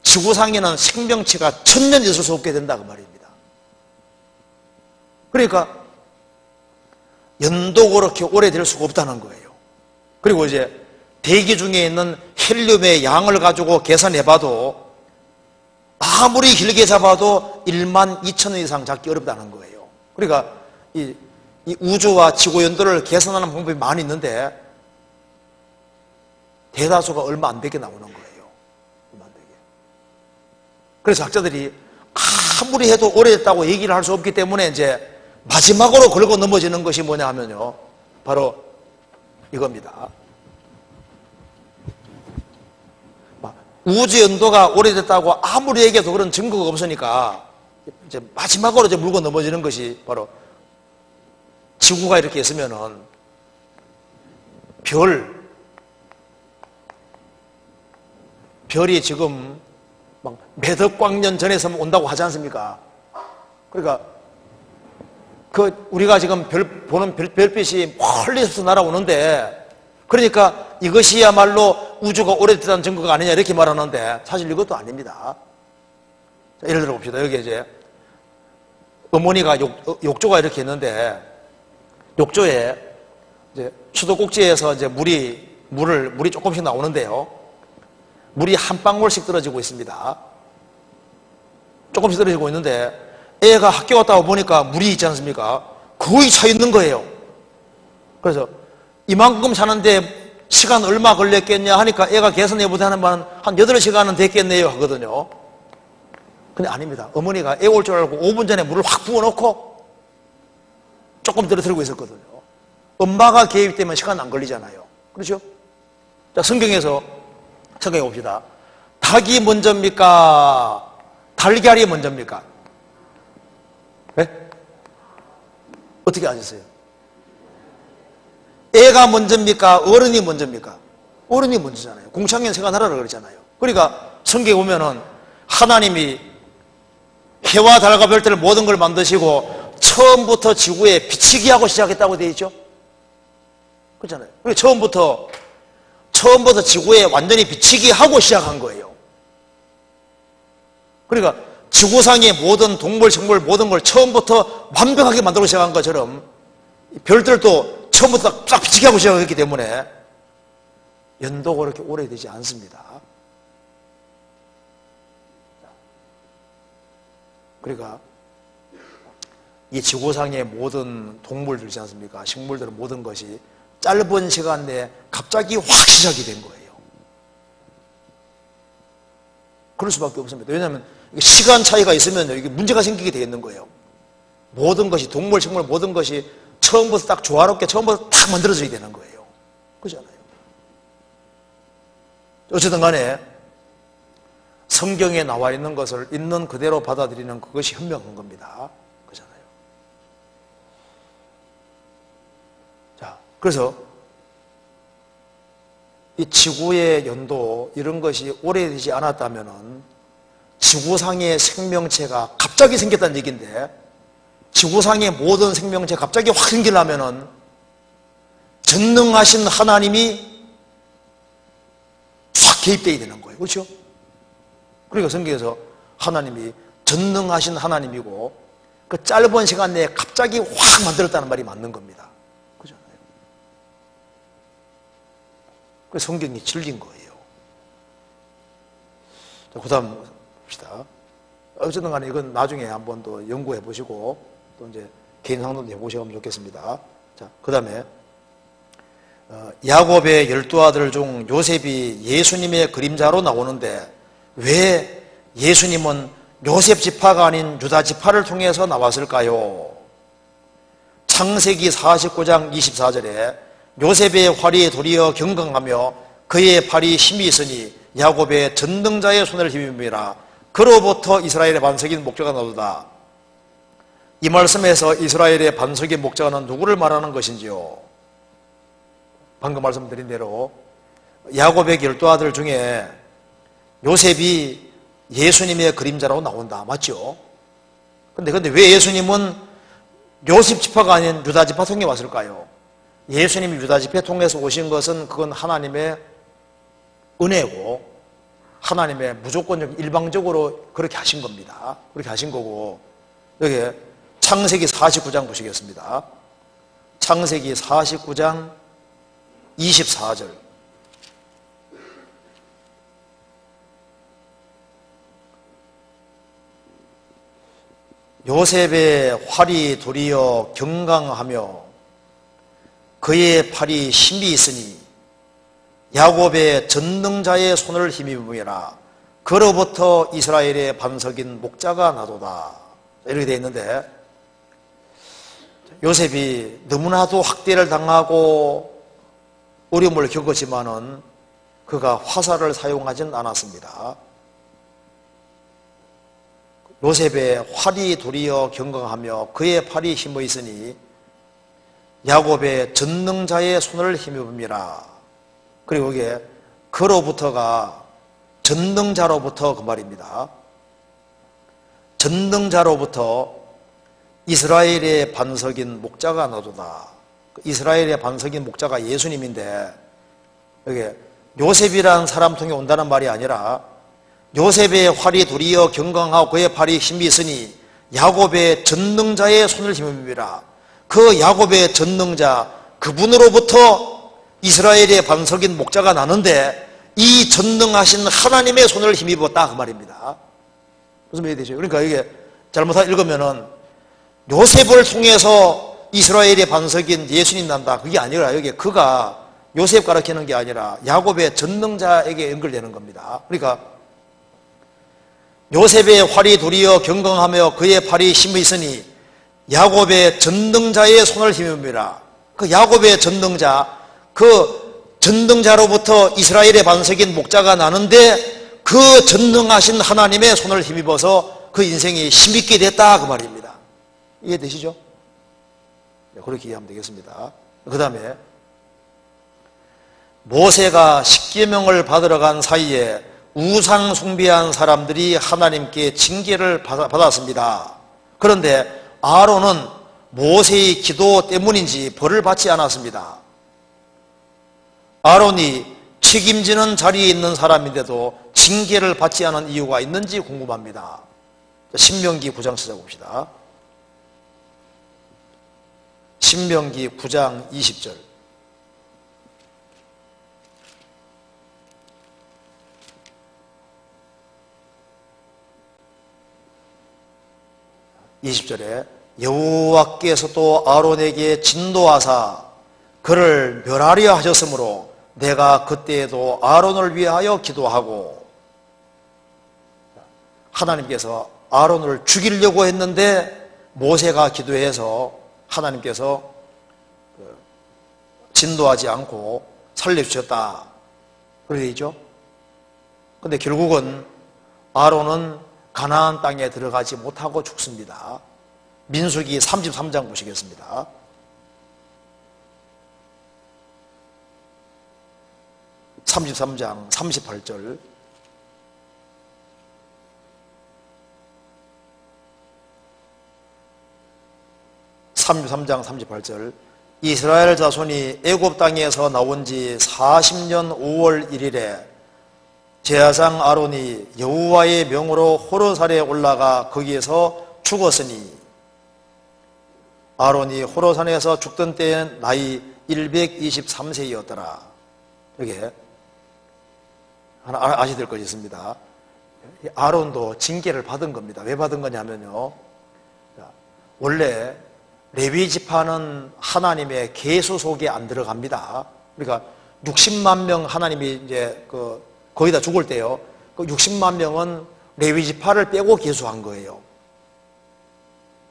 지구상에는 생명체가 1000년 있을 수 없게 된다 그 말입니다. 그러니까 연도 그렇게 오래될 수가 없다는 거예요. 그리고 이제 대기 중에 있는 헬륨의 양을 가지고 계산해봐도 아무리 길게 잡아도 1만 2천 이상 잡기 어렵다는 거예요. 그러니까 이 우주와 지구 연도를 계산하는 방법이 많이 있는데 대다수가 얼마 안 되게 나오는 거예요. 얼마 안 되게. 그래서 학자들이 아무리 해도 오래됐다고 얘기를 할 수 없기 때문에 이제 마지막으로 걸고 넘어지는 것이 뭐냐 하면요. 바로 이겁니다. 우주 연도가 오래됐다고 아무리 얘기해도 그런 증거가 없으니까 이제 마지막으로 이제 물고 넘어지는 것이 바로 지구가 이렇게 있으면은 별이 지금 막 몇억 광년 전에서 온다고 하지 않습니까? 그러니까 우리가 지금 보는 별빛이 멀리서 날아오는데 그러니까 이것이야말로 우주가 오래됐다는 증거가 아니냐 이렇게 말하는데 사실 이것도 아닙니다. 자, 예를 들어 봅시다. 여기 이제 어머니가 욕조가 이렇게 있는데 욕조에 이제 수도꼭지에서 이제 물이 조금씩 나오는데요. 물이 한 방울씩 떨어지고 있습니다. 조금씩 떨어지고 있는데 애가 학교 갔다 와 보니까 물이 있지 않습니까? 거의 차 있는 거예요. 그래서 이만큼 사는데 시간 얼마 걸렸겠냐 하니까 애가 계산해보자 하는 말은 한 8시간은 됐겠네요 하거든요. 근데 아닙니다. 어머니가 애 올 줄 알고 5분 전에 물을 확 부어놓고 조금 떨어뜨리고 있었거든요. 엄마가 개입되면 시간 안 걸리잖아요. 그렇죠? 자, 성경에 봅시다. 닭이 먼저입니까? 달걀이 먼저입니까? 네? 어떻게 아셨어요? 애가 먼저입니까? 어른이 먼저입니까? 어른이 먼저잖아요. 공창년 생활하라 그러잖아요. 그러니까 성경에 보면은 하나님이 해와 달과 별들 모든 걸 만드시고 처음부터 지구에 비치기 하고 시작했다고 되어 있죠. 그렇잖아요. 그러니까 처음부터 지구에 완전히 비치기 하고 시작한 거예요. 그러니까 지구상의 모든 동물, 식물 모든 걸 처음부터 완벽하게 만들고 시작한 것처럼 별들도 처음부터 쫙 비치기 하고 시작했기 때문에 연도가 그렇게 오래되지 않습니다. 그러니까 이 지구상의 모든 동물들이지 않습니까? 식물들은 모든 것이 짧은 시간 내에 갑자기 확 시작이 된 거예요. 그럴 수밖에 없습니다. 왜냐하면 시간 차이가 있으면 이게 문제가 생기게 되어 있는 거예요. 모든 것이 동물, 식물 모든 것이 처음부터 딱 조화롭게 처음부터 딱 만들어져야 되는 거예요. 그렇잖아요. 어쨌든 간에 성경에 나와 있는 것을 있는 그대로 받아들이는 그것이 현명한 겁니다. 그렇잖아요. 자, 그래서 이 지구의 연도 이런 것이 오래되지 않았다면은 지구상의 생명체가 갑자기 생겼다는 얘기인데 지구상의 모든 생명체 갑자기 확 생기려면은 전능하신 하나님이 확 개입되어야 되는 거예요. 그렇죠? 그러니까 성경에서 하나님이 전능하신 하나님이고 그 짧은 시간 내에 갑자기 확 만들었다는 말이 맞는 겁니다. 그렇잖아요. 그 성경이 진리인 거예요. 자, 그 다음 봅시다. 어쨌든 간에 이건 나중에 한번 또 연구해 보시고 또 이제 개인 상담도 해보시면 좋겠습니다. 자, 그 다음에 야곱의 12아들 중 요셉이 예수님의 그림자로 나오는데 왜 예수님은 요셉 지파가 아닌 유다 지파를 통해서 나왔을까요? 창세기 49장 24절에 요셉의 활이 도리어 경건하며 그의 팔이 힘이 있으니 야곱의 전능자의 손을 힘입니다. 그로부터 이스라엘의 반석인 목자가 나오다. 이 말씀에서 이스라엘의 반석의 목자는 누구를 말하는 것인지요? 방금 말씀드린 대로 야곱의 12아들 중에 요셉이 예수님의 그림자라고 나온다. 맞죠? 근데 왜 예수님은 요셉 지파가 아닌 유다 지파 통해 왔을까요? 예수님이 유다 지파 통해서 오신 것은 그건 하나님의 은혜고 하나님의 무조건적 일방적으로 그렇게 하신 겁니다. 그렇게 하신 거고 여기 창세기 49장 보시겠습니다. 창세기 49장 24절 요셉의 활이 도리어 경강하며 그의 팔이 힘이 있으니 야곱의 전능자의 손을 힘입음이라 그로부터 이스라엘의 반석인 목자가 나도다. 이렇게 되어 있는데 요셉이 너무나도 학대를 당하고 어려움을 겪었지만은 그가 화살을 사용하진 않았습니다. 요셉의 활이 도리어 경강하며 그의 팔이 힘이 있으니 야곱의 전능자의 손을 힘입음이라. 그리고 이게 그로부터가 전능자로부터 그 말입니다. 전능자로부터 이스라엘의 반석인 목자가 나도다. 이스라엘의 반석인 목자가 예수님인데 여기 요셉이라는 사람 통해 온다는 말이 아니라 요셉의 활이 도리어 경강하고 그의 팔이 힘이 있으니 야곱의 전능자의 손을 힘입니다. 그 야곱의 전능자 그분으로부터 이스라엘의 반석인 목자가 나는데 이 전능하신 하나님의 손을 힘입었다 그 말입니다. 무슨 말이 되죠? 그러니까 이게 잘못 읽으면은 요셉을 통해서 이스라엘의 반석인 예수님 난다 그게 아니라 여기 그가 요셉 가르치는 게 아니라 야곱의 전능자에게 연결되는 겁니다. 그러니까 요셉의 활이 도리어 경건하며 그의 팔이 힘이 있으니 야곱의 전능자의 손을 힘입니다. 그 야곱의 전능자, 그 전능자로부터 이스라엘의 반석인 목자가 나는데 그 전능하신 하나님의 손을 힘입어서 그 인생이 힘있게 됐다 그 말입니다. 이해되시죠? 네, 그렇게 이해하면 되겠습니다. 그 다음에 모세가 십계명을 받으러 간 사이에 우상 숭배한 사람들이 하나님께 징계를 받았습니다. 그런데 아론은 모세의 기도 때문인지 벌을 받지 않았습니다. 아론이 책임지는 자리에 있는 사람인데도 징계를 받지 않은 이유가 있는지 궁금합니다. 신명기 9장 찾아봅시다. 신명기 9장 20절. (20절에) 여호와께서도 아론에게 진노하사 그를 멸하려 하셨으므로 내가 그때에도 아론을 위하여 기도하고, 하나님께서 아론을 죽이려고 했는데 모세가 기도해서 하나님께서 진노하지 않고 살려주셨다, 그렇게 되어 있죠. 그런데 결국은 아론은 가나안 땅에 들어가지 못하고 죽습니다. 민수기 33장 보시겠습니다. (33장) 38절. (33장) 38절. 이스라엘 자손이 애굽 땅에서 나온 지 40년 5월 1일에 제사장 아론이 여호와의 명으로 호르산에 올라가 거기에서 죽었으니, 아론이 호르산에서 죽던 때엔 나이 123세였더라. 이게 하나 아셔야 될 것이 있습니다. 아론도 징계를 받은 겁니다. 왜 받은 거냐면요, 원래 레위 지파는 하나님의 계수 속에 안 들어갑니다. 그러니까 60만 명 하나님이 이제 거의 다 죽을 때요, 그 60만 명은 레위 지파를 빼고 계수한 거예요.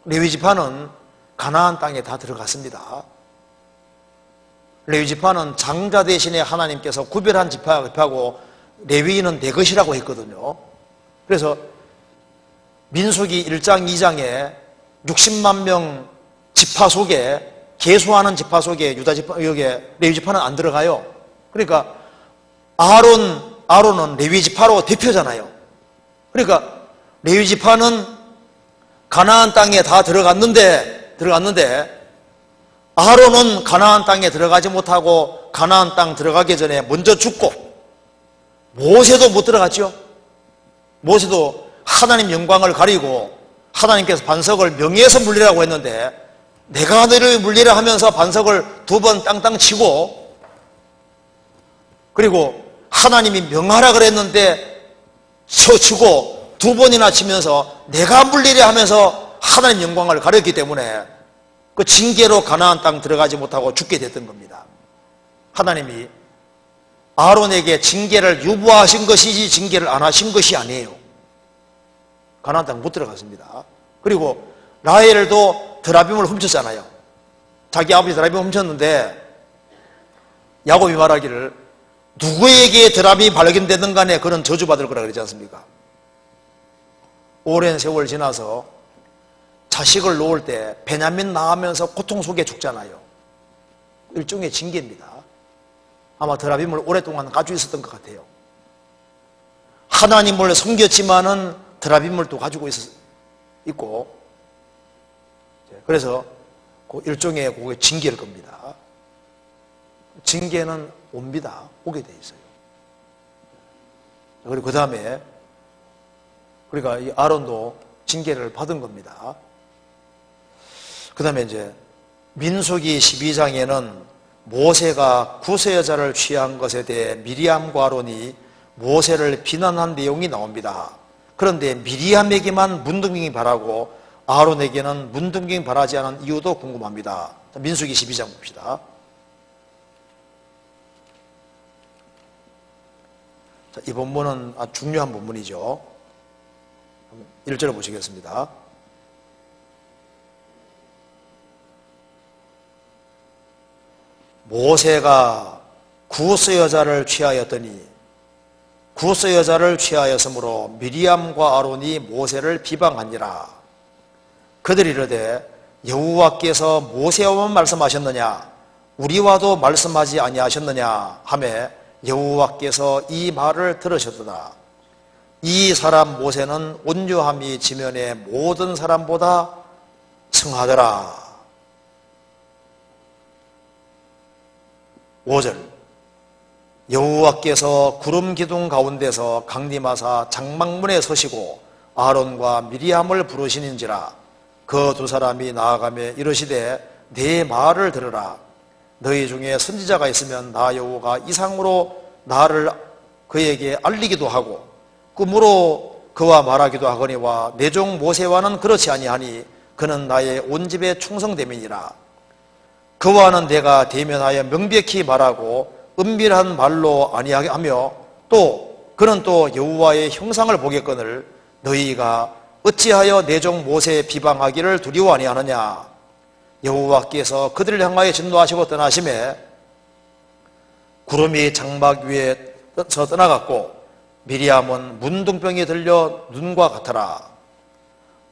레위 지파는 가나안 땅에 다 들어갔습니다. 레위 지파는 장자 대신에 하나님께서 구별한 지파고 레위인은 내 것이라고 했거든요. 그래서 민수기 1장 2장에 60만 명 지파 속에, 계수하는 지파 속에 유다 지파, 여기에 레위 지파는 안 들어가요. 그러니까 아론은 레위 지파로 대표잖아요. 그러니까 레위 지파는 가나안 땅에 다 들어갔는데 아론은 가나안 땅에 들어가지 못하고 가나안 땅 들어가기 전에 먼저 죽고, 모세도 못 들어갔죠. 모세도 하나님 영광을 가리고 하나님께서 반석을 명예에서 물리라고 했는데 내가 너를 물리라 하면서 반석을 2번 땅땅 치고, 그리고 하나님이 명하라 그랬는데 쳐치고 2번이나 치면서 내가 물리라 하면서 하나님 영광을 가렸기 때문에 그 징계로 가나안 땅 들어가지 못하고 죽게 됐던 겁니다. 하나님이 아론에게 징계를 유보하신 것이지 징계를 안 하신 것이 아니에요. 가나안 땅 못 들어갔습니다. 그리고 라헬도 드라빔을 훔쳤잖아요. 자기 아버지 드라빔을 훔쳤는데 야곱이 말하기를 누구에게 드라빔이 발견되든 간에 그는 저주받을 거라 그러지 않습니까? 오랜 세월 지나서 자식을 놓을 때 베냐민 낳으면서 고통 속에 죽잖아요. 일종의 징계입니다. 아마 드라빔을 오랫동안 가지고 있었던 것 같아요. 하나님을 섬겼지만은 드라빔을 또 가지고 있고, 그래서 그 일종의 그게 징계일 겁니다. 징계는 옵니다. 오게 돼 있어요. 그리고 그 다음에 그러니까 이 아론도 징계를 받은 겁니다. 그 다음에 이제 민수기 12장에는 모세가 구세 여자를 취한 것에 대해 미리암과 아론이 모세를 비난한 내용이 나옵니다. 그런데 미리암에게만 문둥병이 바라고 아론에게는 문둥병이 바라지 않은 이유도 궁금합니다. 민수기 12장 봅시다. 자, 이 본문은 아주 중요한 본문이죠. 1절을 보시겠습니다. 모세가 구스 여자를 취하였더니 구스 여자를 취하였으므로 미리암과 아론이 모세를 비방하니라. 그들이 이르되 여호와께서 모세와만 말씀하셨느냐? 우리와도 말씀하지 아니하셨느냐 하매 여호와께서 이 말을 들으셨도다. 이 사람 모세는 온유함이 지면의 모든 사람보다 승하더라. 5절 여호와께서 구름 기둥 가운데서 강림하사 장막문에 서시고 아론과 미리암을 부르시는지라. 그 두 사람이 나아가며 이르시되 내 말을 들으라. 너희 중에 선지자가 있으면 나 여호와가 이상으로 나를 그에게 알리기도 하고 꿈으로 그와 말하기도 하거니와 내 종 모세와는 그렇지 아니하니 그는 나의 온 집에 충성됨이니라. 그와는 내가 대면하여 명백히 말하고 은밀한 말로 아니하게 하며 또 그는 또 여호와의 형상을 보겠거늘 너희가 어찌하여 내 종 모세 비방하기를 두려워 아니하느냐. 여호와께서 그들을 향하여 진노하시고 떠나심에 구름이 장막 위에서 떠나갔고 미리암은 문둥병이 들려 눈과 같더라.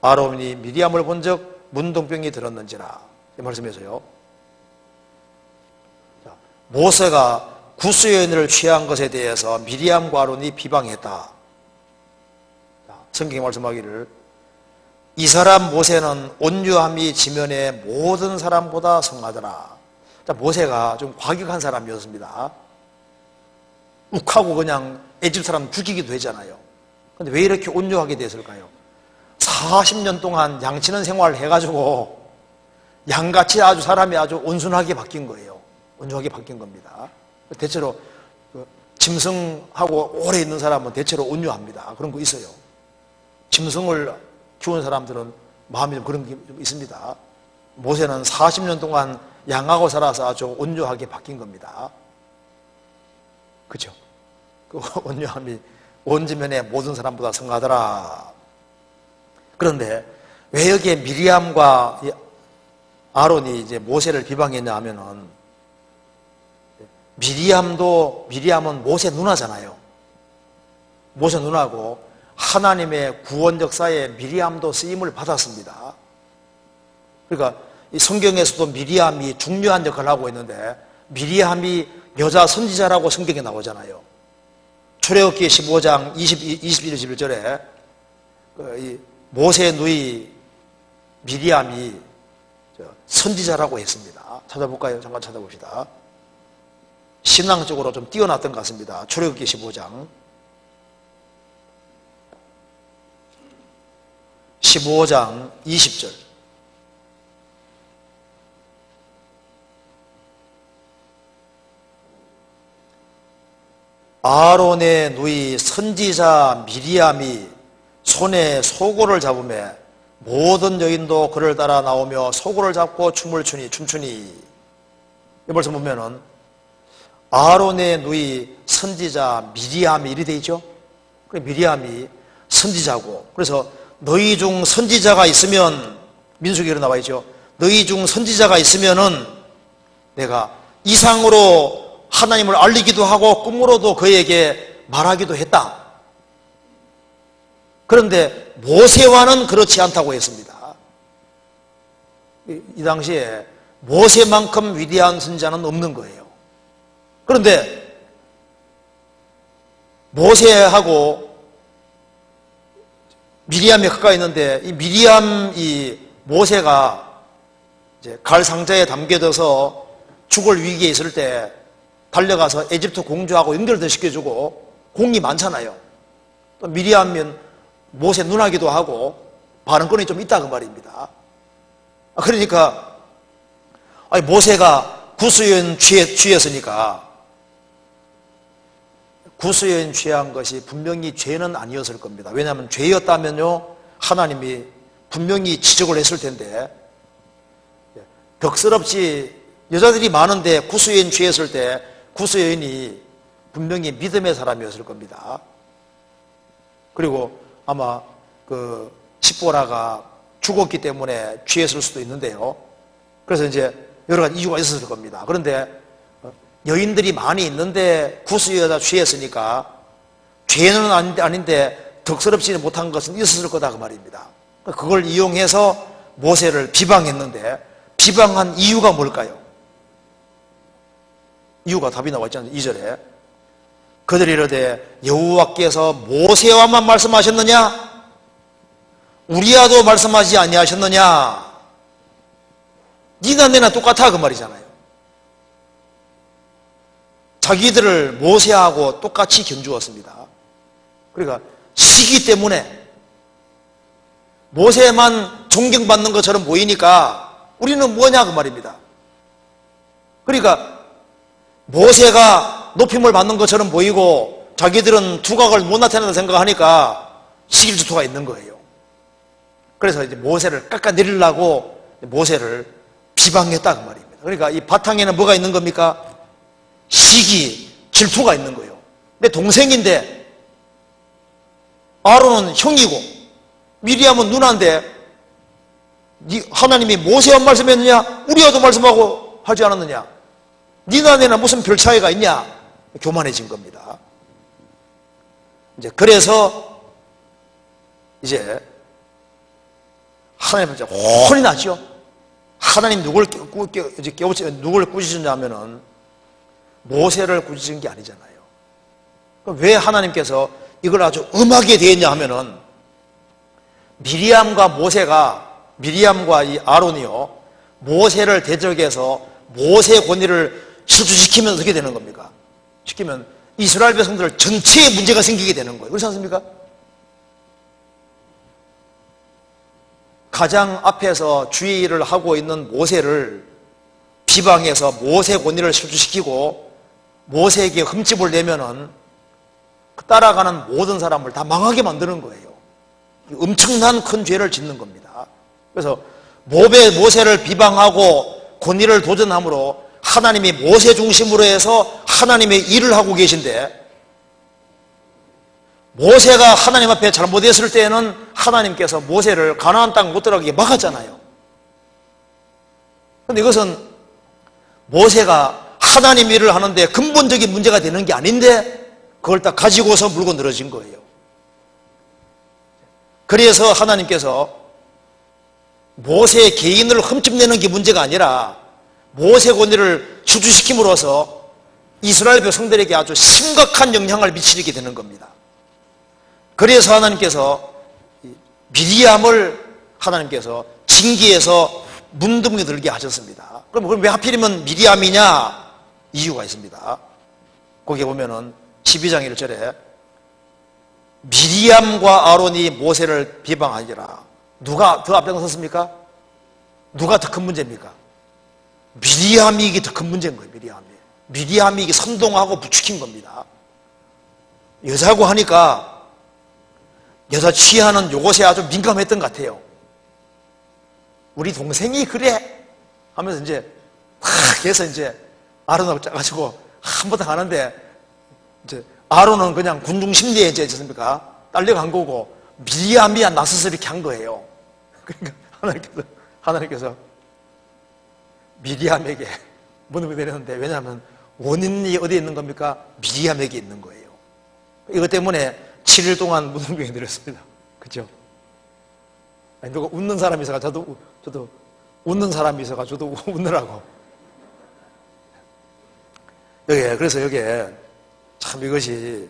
아론이 미리암을 본즉 문둥병이 들었는지라. 이 말씀에서요, 모세가 구수여인을 취한 것에 대해서 미리암과 아론이 비방했다. 성경이 말씀하기를 이 사람 모세는 온유함이 지면의 모든 사람보다 성하더라. 모세가 좀 과격한 사람이었습니다. 욱하고 그냥 애집 사람 죽이기도 했잖아요. 근데 왜 이렇게 온유하게 됐을까요? 40년 동안 양치는 생활을 해가지고 양같이 아주 사람이 아주 온순하게 바뀐 거예요. 온유하게 바뀐 겁니다. 대체로 짐승하고 오래 있는 사람은 대체로 온유합니다. 그런 거 있어요. 짐승을 키우는 사람들은 마음이 좀 그런 게 좀 있습니다. 모세는 40년 동안 양하고 살아서 아주 온유하게 바뀐 겁니다. 그죠? 그 온유함이 온 지면의 모든 사람보다 성하더라. 그런데 왜 여기에 미리암과 아론이 이제 모세를 비방했냐 하면은 미리암은 모세 누나잖아요. 모세 누나고 하나님의 구원 역사에 미리암도 쓰임을 받았습니다. 그러니까 이 성경에서도 미리암이 중요한 역할을 하고 있는데 미리암이 여자 선지자라고 성경에 나오잖아요. 출애굽기 15장 21, 21절에 모세의 누이 미리암이 선지자라고 했습니다. 찾아볼까요? 잠깐 찾아봅시다. 신앙적으로 좀 뛰어났던 것 같습니다. 출애굽기 15장 20절 아론의 누이 선지자 미리암이 손에 소고를 잡으며 모든 여인도 그를 따라 나오며 소고를 잡고 춤추니 이 말씀 보면은 아론의 누이 선지자 미리암이 이리 돼 있죠. 미리암이 선지자고, 그래서 너희 중 선지자가 있으면, 민수기로 나와 있죠. 너희 중 선지자가 있으면은 내가 이상으로 하나님을 알리기도 하고 꿈으로도 그에게 말하기도 했다. 그런데 모세와는 그렇지 않다고 했습니다. 이 당시에 모세만큼 위대한 선지자는 없는 거예요. 그런데 모세하고 미리암이 가까이 있는데 이 모세가 이제 갈 상자에 담겨져서 죽을 위기에 있을 때 달려가서 에집트 공주하고 연결도 시켜주고 공이 많잖아요. 또 미리암은 모세 누나기도 하고 발언권이 좀 있다 그 말입니다. 그러니까 모세가 구수여인 취했으니까 구수여인 취한 것이 분명히 죄는 아니었을 겁니다. 왜냐하면 죄였다면요 하나님이 분명히 지적을 했을 텐데, 덕스럽지 여자들이 많은데 구수여인 취했을 때 구수여인이 분명히 믿음의 사람이었을 겁니다. 그리고 아마 그 십보라가 죽었기 때문에 취했을 수도 있는데요. 그래서 이제 여러 가지 이유가 있었을 겁니다. 그런데 여인들이 많이 있는데 구수여자 취했으니까 죄는 아닌데 덕스럽지 못한 것은 있었을 거다 그 말입니다. 그걸 이용해서 모세를 비방했는데 비방한 이유가 뭘까요? 이유가 답이 나와 있잖아요. 2절에 그들이 이르되 여호와께서 모세와만 말씀하셨느냐? 우리와도 말씀하지 아니하셨느냐? 니나 내나 똑같아 그 말이잖아요. 자기들을 모세하고 똑같이 견주었습니다. 그러니까 시기 때문에 모세만 존경받는 것처럼 보이니까 우리는 뭐냐 그 말입니다. 그러니까 모세가 높임을 받는 것처럼 보이고 자기들은 두각을 못 나타낸다 생각하니까 시기 질투가 있는 거예요. 그래서 이제 모세를 깎아내리려고 모세를 비방했다 그 말입니다. 그러니까 이 바탕에는 뭐가 있는 겁니까? 시기, 질투가 있는 거예요. 내 동생인데 아론은 형이고 미리암은 누나인데 하나님이 모세와 말씀했느냐? 우리와도 말씀하고 하지 않았느냐? 니나 내나 무슨 별 차이가 있냐? 교만해진 겁니다. 이제 그래서 이제 하나님 이제 혼이 나죠. 하나님 누굴 꾸짖었냐 하면은 모세를 꾸짖은 게 아니잖아요. 그럼 왜 하나님께서 이걸 아주 음하게 대했냐 하면은 미리암과 이 아론이요 모세를 대적해서 모세 권위를 실추시키면 어떻게 되는 겁니까? 시키면 이스라엘 백성들 전체에 문제가 생기게 되는 거예요. 그렇지 않습니까? 가장 앞에서 주의 일을 하고 있는 모세를 비방해서 모세 권위를 실추시키고 모세에게 흠집을 내면은 따라가는 모든 사람을 다 망하게 만드는 거예요. 엄청난 큰 죄를 짓는 겁니다. 그래서 모세를 비방하고 권위를 도전함으로 하나님이 모세 중심으로 해서 하나님의 일을 하고 계신데 모세가 하나님 앞에 잘못했을 때에는 하나님께서 모세를 가나안 땅 못 들어가게 막았잖아요. 그런데 이것은 모세가 하나님 일을 하는데 근본적인 문제가 되는 게 아닌데 그걸 딱 가지고서 물고 늘어진 거예요. 그래서 하나님께서 모세 개인을 흠집내는 게 문제가 아니라 모세 권위를 추주시킴으로써 이스라엘 백성들에게 아주 심각한 영향을 미치게 되는 겁니다. 그래서 하나님께서 미리암을 하나님께서 징계해서 문둥이 들게 하셨습니다. 그럼 왜 하필이면 미리암이냐? 이유가 있습니다. 거기에 보면은 12장 1절에 미리암과 아론이 모세를 비방하니라. 누가 더 앞장섰습니까? 누가 더 큰 문제입니까? 미리암이 이게 더 큰 문제인 거예요. 미리암이 이게 선동하고 부추긴 겁니다. 여자고 하니까 여자 취하는 요것에 아주 민감했던 것 같아요. 우리 동생이 그래 하면서 이제 막 해서 이제 아론하고 짜가지고 한바탕 하는데 이제 아론은 그냥 군중 심리에 이제 있었습니까? 딸려간 거고 미리암이 나서서 이렇게 한 거예요. 그러니까 하나님께서 미리암에게 무릎을 내렸는데 왜냐하면 원인이 어디에 있는 겁니까? 미리암에게 있는 거예요. 이것 때문에 7일 동안 무덤병에 내렸습니다. 그죠? 아니, 누가 웃는 사람이 있어가 저도 웃는 사람이 있어가 저도 웃느라고. 그래서 여기에 참 이것이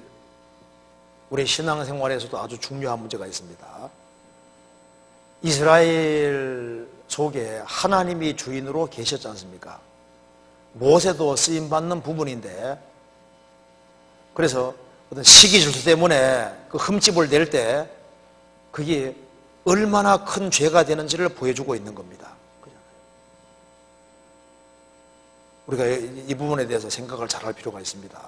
우리 신앙생활에서도 아주 중요한 문제가 있습니다. 이스라엘 속에 하나님이 주인으로 계셨지 않습니까? 모세도 쓰임받는 부분인데 그래서 어떤 시기 질투 때문에 그 흠집을 낼 때 그게 얼마나 큰 죄가 되는지를 보여주고 있는 겁니다. 우리가 이 부분에 대해서 생각을 잘 할 필요가 있습니다.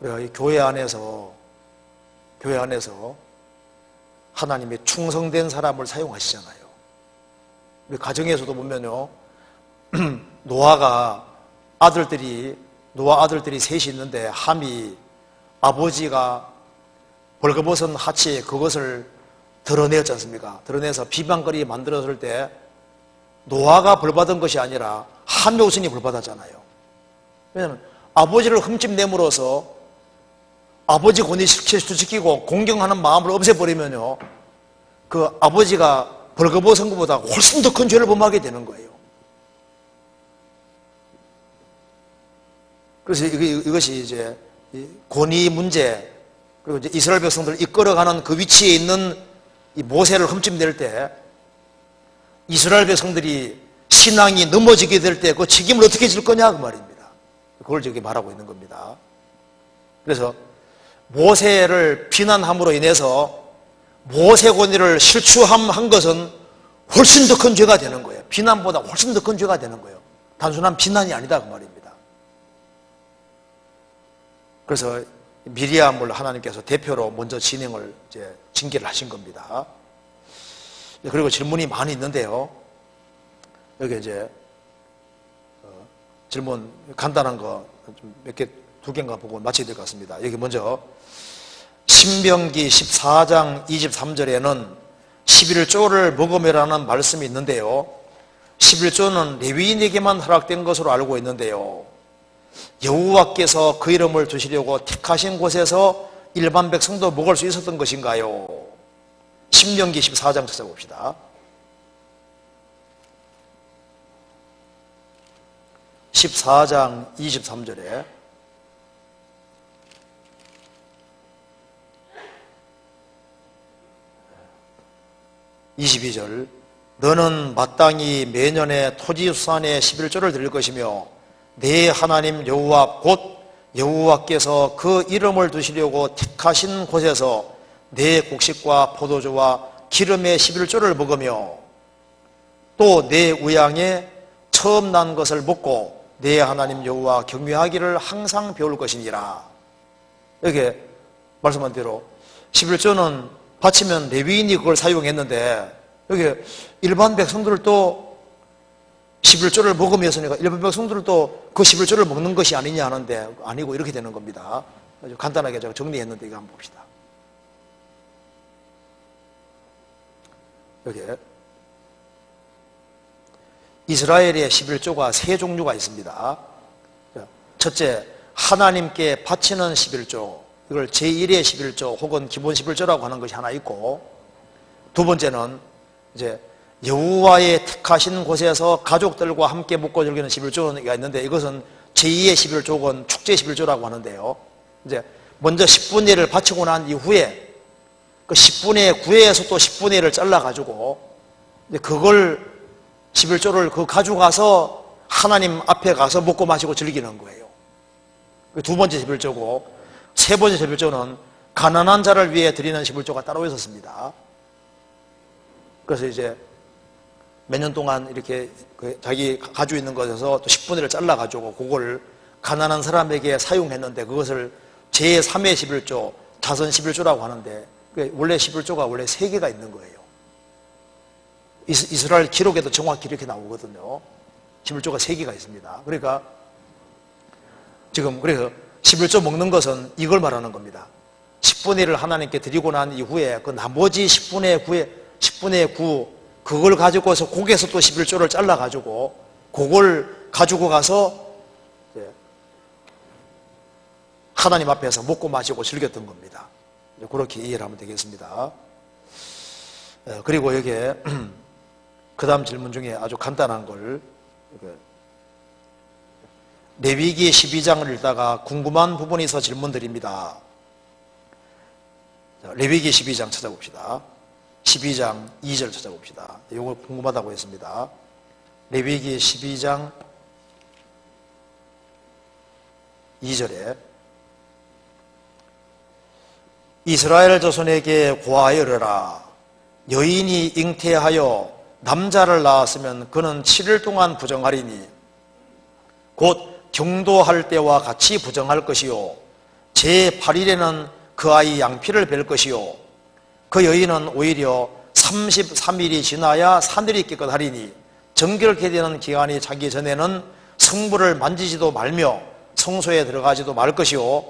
우리가 이 교회 안에서 하나님의 충성된 사람을 사용하시잖아요. 우리 가정에서도 보면요, 노아 아들들이 셋이 있는데 함이 아버지가 벌거벗은 하치에 그것을 드러내었지 않습니까? 드러내서 비방거리 만들었을 때 노아가 벌받은 것이 아니라 함의 우선이 벌받았잖아요. 왜냐하면 아버지를 흠집내므로써 아버지 권위 실추시키고 공경하는 마음을 없애버리면요, 그 아버지가 벌거벗은 것보다 훨씬 더 큰 죄를 범하게 되는 거예요. 그래서 이것이 이제 권위 문제, 그리고 이제 이스라엘 백성들을 이끌어가는 그 위치에 있는 이 모세를 흠집낼 때 이스라엘 백성들이 신앙이 넘어지게 될 때 그 책임을 어떻게 질 거냐 그 말입니다. 그걸 저기 말하고 있는 겁니다. 그래서 모세를 비난함으로 인해서 모세 권위를 실추한 것은 훨씬 더 큰 죄가 되는 거예요. 비난보다 훨씬 더 큰 죄가 되는 거예요. 단순한 비난이 아니다 그 말입니다. 그래서 미리암을 하나님께서 대표로 먼저 진행을 이제 징계를 하신 겁니다. 그리고 질문이 많이 있는데요. 여기 이제 질문 간단한 거 몇 개, 두 개인가 보고 마쳐야 될 것 같습니다. 여기 먼저 신명기 14장 23절에는 11조를 먹으며라는 말씀이 있는데요. 11조는 레위인에게만 허락된 것으로 알고 있는데요. 여호와께서 그 이름을 두시려고 택하신 곳에서 일반 백성도 먹을 수 있었던 것인가요? 신명기 14장 찾아봅시다. 14장 23절에 22절 너는 마땅히 매년에 토지수산의 11조를 드릴 것이며 내 하나님 여호와 곧 여호와께서 그 이름을 두시려고 택하신 곳에서 내 곡식과 포도주와 기름의 11조를 먹으며 또 내 우양에 처음 난 것을 먹고 내 하나님 여호와 경외하기를 항상 배울 것이니라. 여기 말씀한 대로 11조는 바치면 레위인이 그걸 사용했는데 여기 일반 백성들도 11조를 먹으며 했으니까 일반 백성들도 그 11조를 먹는 것이 아니냐 하는데 아니고 이렇게 되는 겁니다. 아주 간단하게 제가 정리했는데 이거 한번 봅시다. 여기 이스라엘의 11조가 세 종류가 있습니다. 첫째, 하나님께 바치는 11조, 이걸 제1의 11조 혹은 기본 11조라고 하는 것이 하나 있고, 두 번째는 이제 여호와의 택하신 곳에서 가족들과 함께 먹고 즐기는 11조가 있는데 이것은 제2의 11조 혹은 축제 11조라고 하는데요. 이제 먼저 10분의 1을 바치고 난 이후에 그 10분의 9에서 또 10분의 1을 잘라가지고 이제 그걸 11조를 그 가져가서 하나님 앞에 가서 먹고 마시고 즐기는 거예요. 두 번째 11조고 세 번째 11조는 가난한 자를 위해 드리는 11조가 따로 있었습니다. 그래서 이제 몇 년 동안 이렇게 자기 가지고 있는 것에서 또 10분의 1을 잘라가지고 그걸 가난한 사람에게 사용했는데 그것을 제3의 11조, 자선 11조라고 하는데 원래 11조가 원래 3개가 있는 거예요. 이스라엘 기록에도 정확히 이렇게 나오거든요. 11조가 3개가 있습니다. 그러니까 지금 그래서 11조 먹는 것은 이걸 말하는 겁니다. 10분의 1을 하나님께 드리고 난 이후에 그 나머지 10분의 9 그걸 가지고서 거기에서 또 11조를 잘라가지고 그걸 가지고 가서 하나님 앞에서 먹고 마시고 즐겼던 겁니다. 그렇게 이해를 하면 되겠습니다. 그리고 여기에 그 다음 질문 중에 아주 간단한 걸 레위기 12장을 읽다가 궁금한 부분이 있어 질문 드립니다. 레위기 12장 찾아봅시다. 12장 2절 찾아봅시다. 이거 궁금하다고 했습니다. 레위기 12장 2절에 이스라엘 자손에게 고하여라. 여인이 잉태하여 남자를 낳았으면 그는 7일 동안 부정하리니 곧 경도할 때와 같이 부정할 것이요 제8일에는 그 아이 양피를 뵐 것이요 그 여인은 오히려 33일이 지나야 사늘이 깨끗하리니 정결케 되는 기간이 차기 전에는 성물을 만지지도 말며 성소에 들어가지도 말 것이요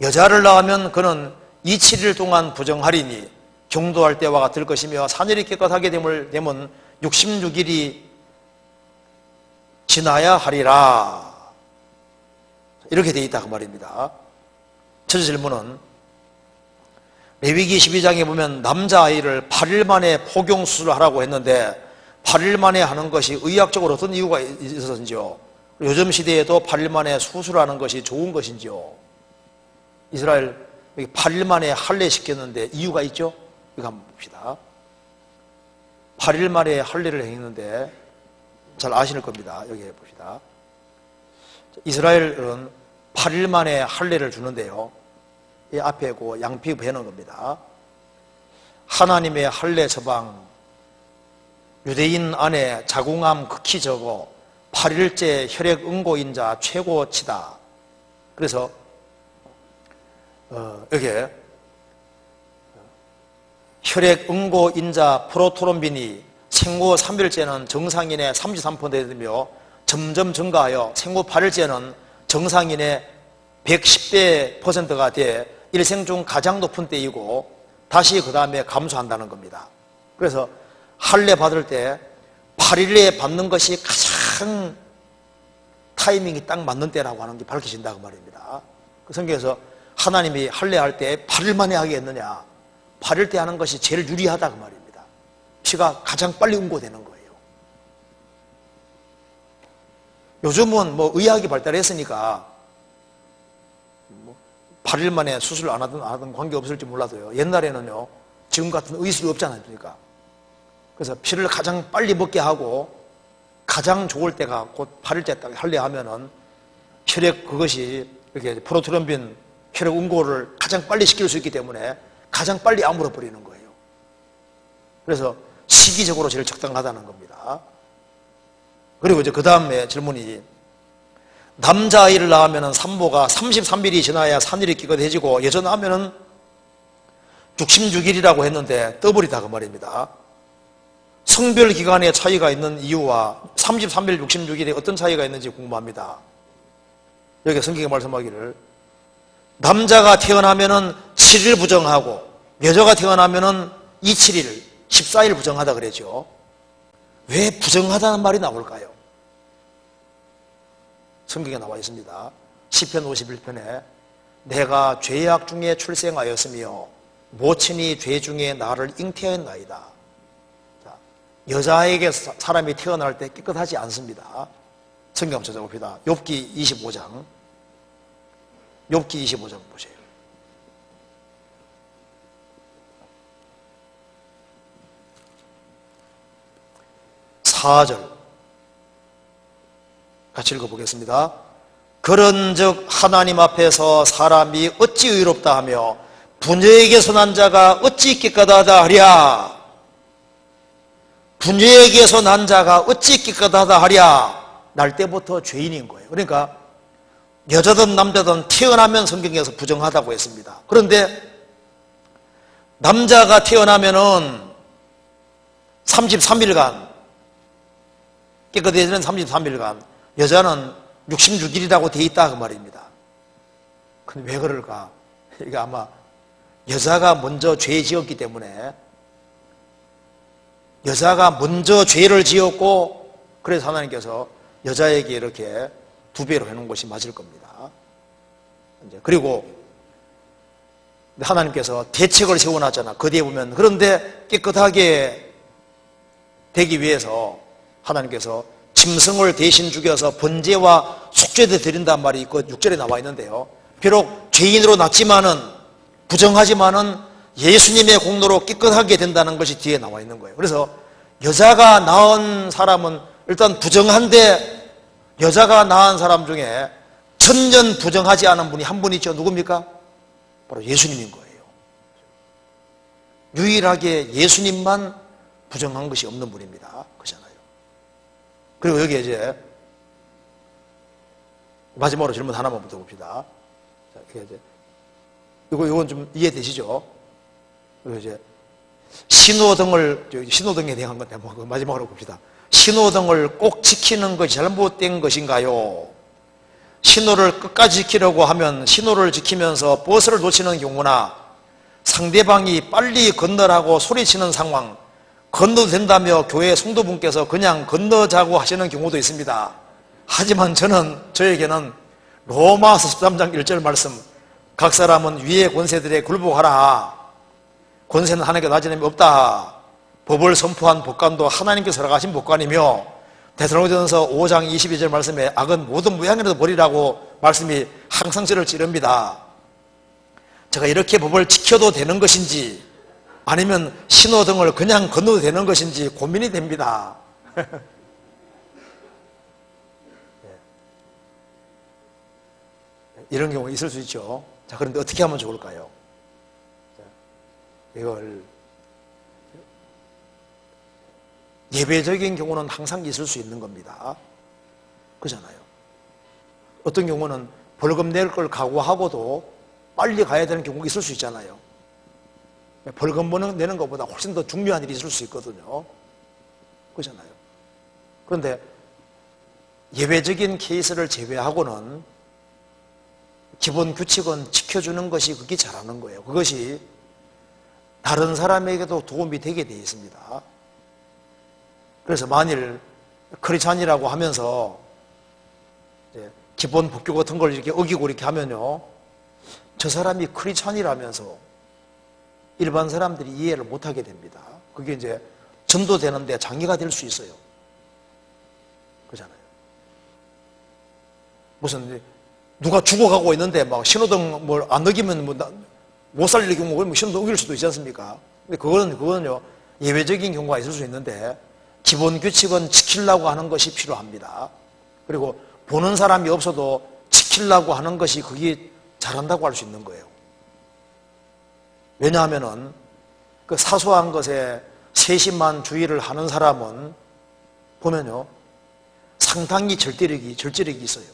여자를 낳으면 그는 27일 동안 부정하리니 경도할 때와 같을 것이며 사늘이 깨끗하게 되면 66일이 지나야 하리라. 이렇게 되어 있다 그 말입니다. 첫째 질문은 레위기 12장에 보면 남자아이를 8일 만에 포경수술을 하라고 했는데 8일 만에 하는 것이 의학적으로 어떤 이유가 있었는지요. 요즘 시대에도 8일 만에 수술하는 것이 좋은 것인지요? 이스라엘 8일 만에 할례 시켰는데 이유가 있죠? 이거 한번 봅시다. 8일 만에 할례를 행했는데 잘 아실 겁니다. 여기 봅시다. 이스라엘은 8일 만에 할례를 주는데요. 이 앞에 그 양피 베는 겁니다. 하나님의 할례 처방, 유대인 안에 자궁암 극히 적어 8일째 혈액 응고인자 최고치다. 그래서 여기에 혈액 응고인자 프로토론빈이 생후 3일째는 정상인의 33% 되며 점점 증가하여 생후 8일째는 정상인의 110%가 돼 일생 중 가장 높은 때이고 다시 그 다음에 감소한다는 겁니다. 그래서 할례 받을 때 8일에 받는 것이 가장 타이밍이 딱 맞는 때라고 하는 게 밝혀진다고 말입니다. 그 성경에서 하나님이 할례할 때 8일 만에 하겠느냐, 8일 때 하는 것이 제일 유리하다고 말입니다. 피가 가장 빨리 응고되는 거예요. 요즘은 뭐 의학이 발달했으니까 8일 만에 수술 안 하든 관계없을지 몰라도요. 옛날에는요, 지금 같은 의술이 없지 않습니까? 그래서 피를 가장 빨리 먹게 하고 가장 좋을 때가 곧 8일째 딱 할례하면은 혈액 그것이 이렇게 프로트럼빈 혈액 응고를 가장 빨리 시킬 수 있기 때문에 가장 빨리 아물어 버리는 거예요. 그래서 시기적으로 제일 적당하다는 겁니다. 그리고 이제 그 다음에 질문이 남자아이를 낳으면 산모가 33일이 지나야 산일이 기껏해지고 여전하면은 66일이라고 했는데 더블이다 그 말입니다. 성별 기간에 차이가 있는 이유와 33일, 66일에 어떤 차이가 있는지 궁금합니다. 여기 성경에 말씀하기를 남자가 태어나면은 7일 부정하고 여자가 태어나면은 27일, 14일 부정하다 그랬죠. 왜 부정하다는 말이 나올까요? 성경에 나와 있습니다. 시편 51편에 내가 죄악 중에 출생하였으며 모친이 죄 중에 나를 잉태하였나이다. 자, 여자에게 사람이 태어날 때 깨끗하지 않습니다. 성경 한번 찾아봅시다. 욥기 25장. 욥기 25장 보세요. 4절 같이 읽어보겠습니다. 그런즉 하나님 앞에서 사람이 어찌 의롭다 하며 부녀에게서 난 자가 어찌 깨끗하다 하랴. 부녀에게서 난 자가 어찌 깨끗하다 하랴. 날 때부터 죄인인 거예요. 그러니까 여자든 남자든 태어나면 성경에서 부정하다고 했습니다. 그런데 남자가 태어나면은 33일간 깨끗해지는 33일간, 여자는 66일이라고 되어 있다 그 말입니다. 근데 왜 그럴까? 이게 아마 여자가 먼저 죄 지었기 때문에, 여자가 먼저 죄를 지었고 그래서 하나님께서 여자에게 이렇게 2배로 해놓은 것이 맞을 겁니다. 그리고 하나님께서 대책을 세워놨잖아. 그 뒤에 보면. 그런데 깨끗하게 되기 위해서 하나님께서 짐승을 대신 죽여서 번제와 속죄도 드린단 말이 그 6절에 나와 있는데요. 비록 죄인으로 났지만은, 부정하지만은 예수님의 공로로 깨끗하게 된다는 것이 뒤에 나와 있는 거예요. 그래서 여자가 낳은 사람은 일단 부정한데, 여자가 낳은 사람 중에 천년 부정하지 않은 분이 한 분 있죠. 누굽니까? 바로 예수님인 거예요. 유일하게 예수님만 부정한 것이 없는 분입니다. 그렇잖아요. 그리고 여기 이제 마지막으로 질문 하나만 붙어봅시다. 자, 이제 이건 좀 이해되시죠? 그리고 이제 신호등에 대한 건데 마지막으로 봅시다. 신호등을 꼭 지키는 것이 잘못된 것인가요? 신호를 끝까지 지키려고 하면 신호를 지키면서 버스를 놓치는 경우나 상대방이 빨리 건너라고 소리치는 상황, 건너도 된다며 교회 성도분께서 그냥 건너자고 하시는 경우도 있습니다. 하지만 저에게는 로마서 13장 1절 말씀, 각 사람은 위의 권세들에 굴복하라. 권세는 하나님께 낮은 힘이 없다. 법을 선포한 법관도 하나님께서 허락하신 법관이며 데살로니가전서 5장 22절 말씀에 악은 모든 무양이라도 버리라고 말씀이 항상 저를 찌릅니다. 제가 이렇게 법을 지켜도 되는 것인지 아니면 신호등을 그냥 건너도 되는 것인지 고민이 됩니다. 이런 경우가 있을 수 있죠. 자, 그런데 어떻게 하면 좋을까요? 이걸 예배적인 경우는 항상 있을 수 있는 겁니다. 그렇잖아요. 어떤 경우는 벌금 낼 걸 각오하고도 빨리 가야 되는 경우가 있을 수 있잖아요. 벌금 내는 것보다 훨씬 더 중요한 일이 있을 수 있거든요. 그렇잖아요. 그런데 예외적인 케이스를 제외하고는 기본 규칙은 지켜주는 것이 그게 잘하는 거예요. 그것이 다른 사람에게도 도움이 되게 되어 있습니다. 그래서 만일 크리스찬이라고 하면서 기본 법규 같은 걸 이렇게 어기고 이렇게 하면요, 저 사람이 크리스찬이라면서 일반 사람들이 이해를 못하게 됩니다. 그게 이제 전도되는데 장애가 될 수 있어요. 그렇잖아요. 무슨 누가 죽어가고 있는데 막 신호등 뭘 안 어기면 못 살릴 경우 신호등 어길 수도 있지 않습니까? 근데 그거는요 예외적인 경우가 있을 수 있는데 기본 규칙은 지키려고 하는 것이 필요합니다. 그리고 보는 사람이 없어도 지키려고 하는 것이 그게 잘한다고 할 수 있는 거예요. 왜냐하면은 그 사소한 것에 세심한 주의를 하는 사람은 보면요 상당히 절제력이 있어요.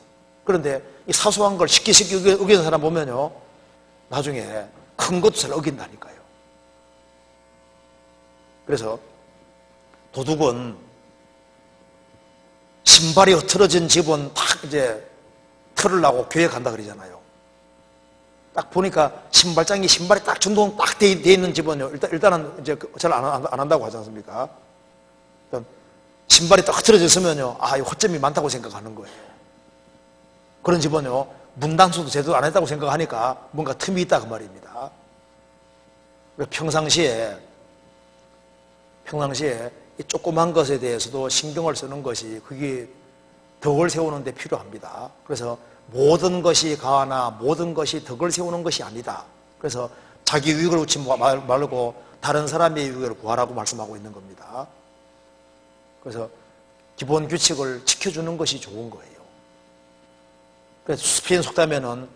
그런데 이 사소한 걸 쉽게 어기는 사람 보면요 나중에 큰 것도 잘 어긴다니까요. 그래서 도둑은 신발이 흐트러진 집은 딱 이제 털으려고 교회 간다 그러잖아요. 딱 보니까 신발이 딱 전동 딱 돼 있는 집은요 일단은 이제 잘 안 한다고 하지 않습니까? 신발이 딱 흐트러져 있으면요 이 허점이 많다고 생각하는 거예요. 그런 집은요 문단수도 제대로 안 했다고 생각하니까 뭔가 틈이 있다 그 말입니다. 평상시에 이 조그만 것에 대해서도 신경을 쓰는 것이 그게 덕을 세우는 데 필요합니다. 그래서 모든 것이 가하나 모든 것이 덕을 세우는 것이 아니다. 그래서 자기 유익을 구치 말고 다른 사람의 유익을 구하라고 말씀하고 있는 겁니다. 그래서 기본 규칙을 지켜주는 것이 좋은 거예요. 그래서 스페인 속담에는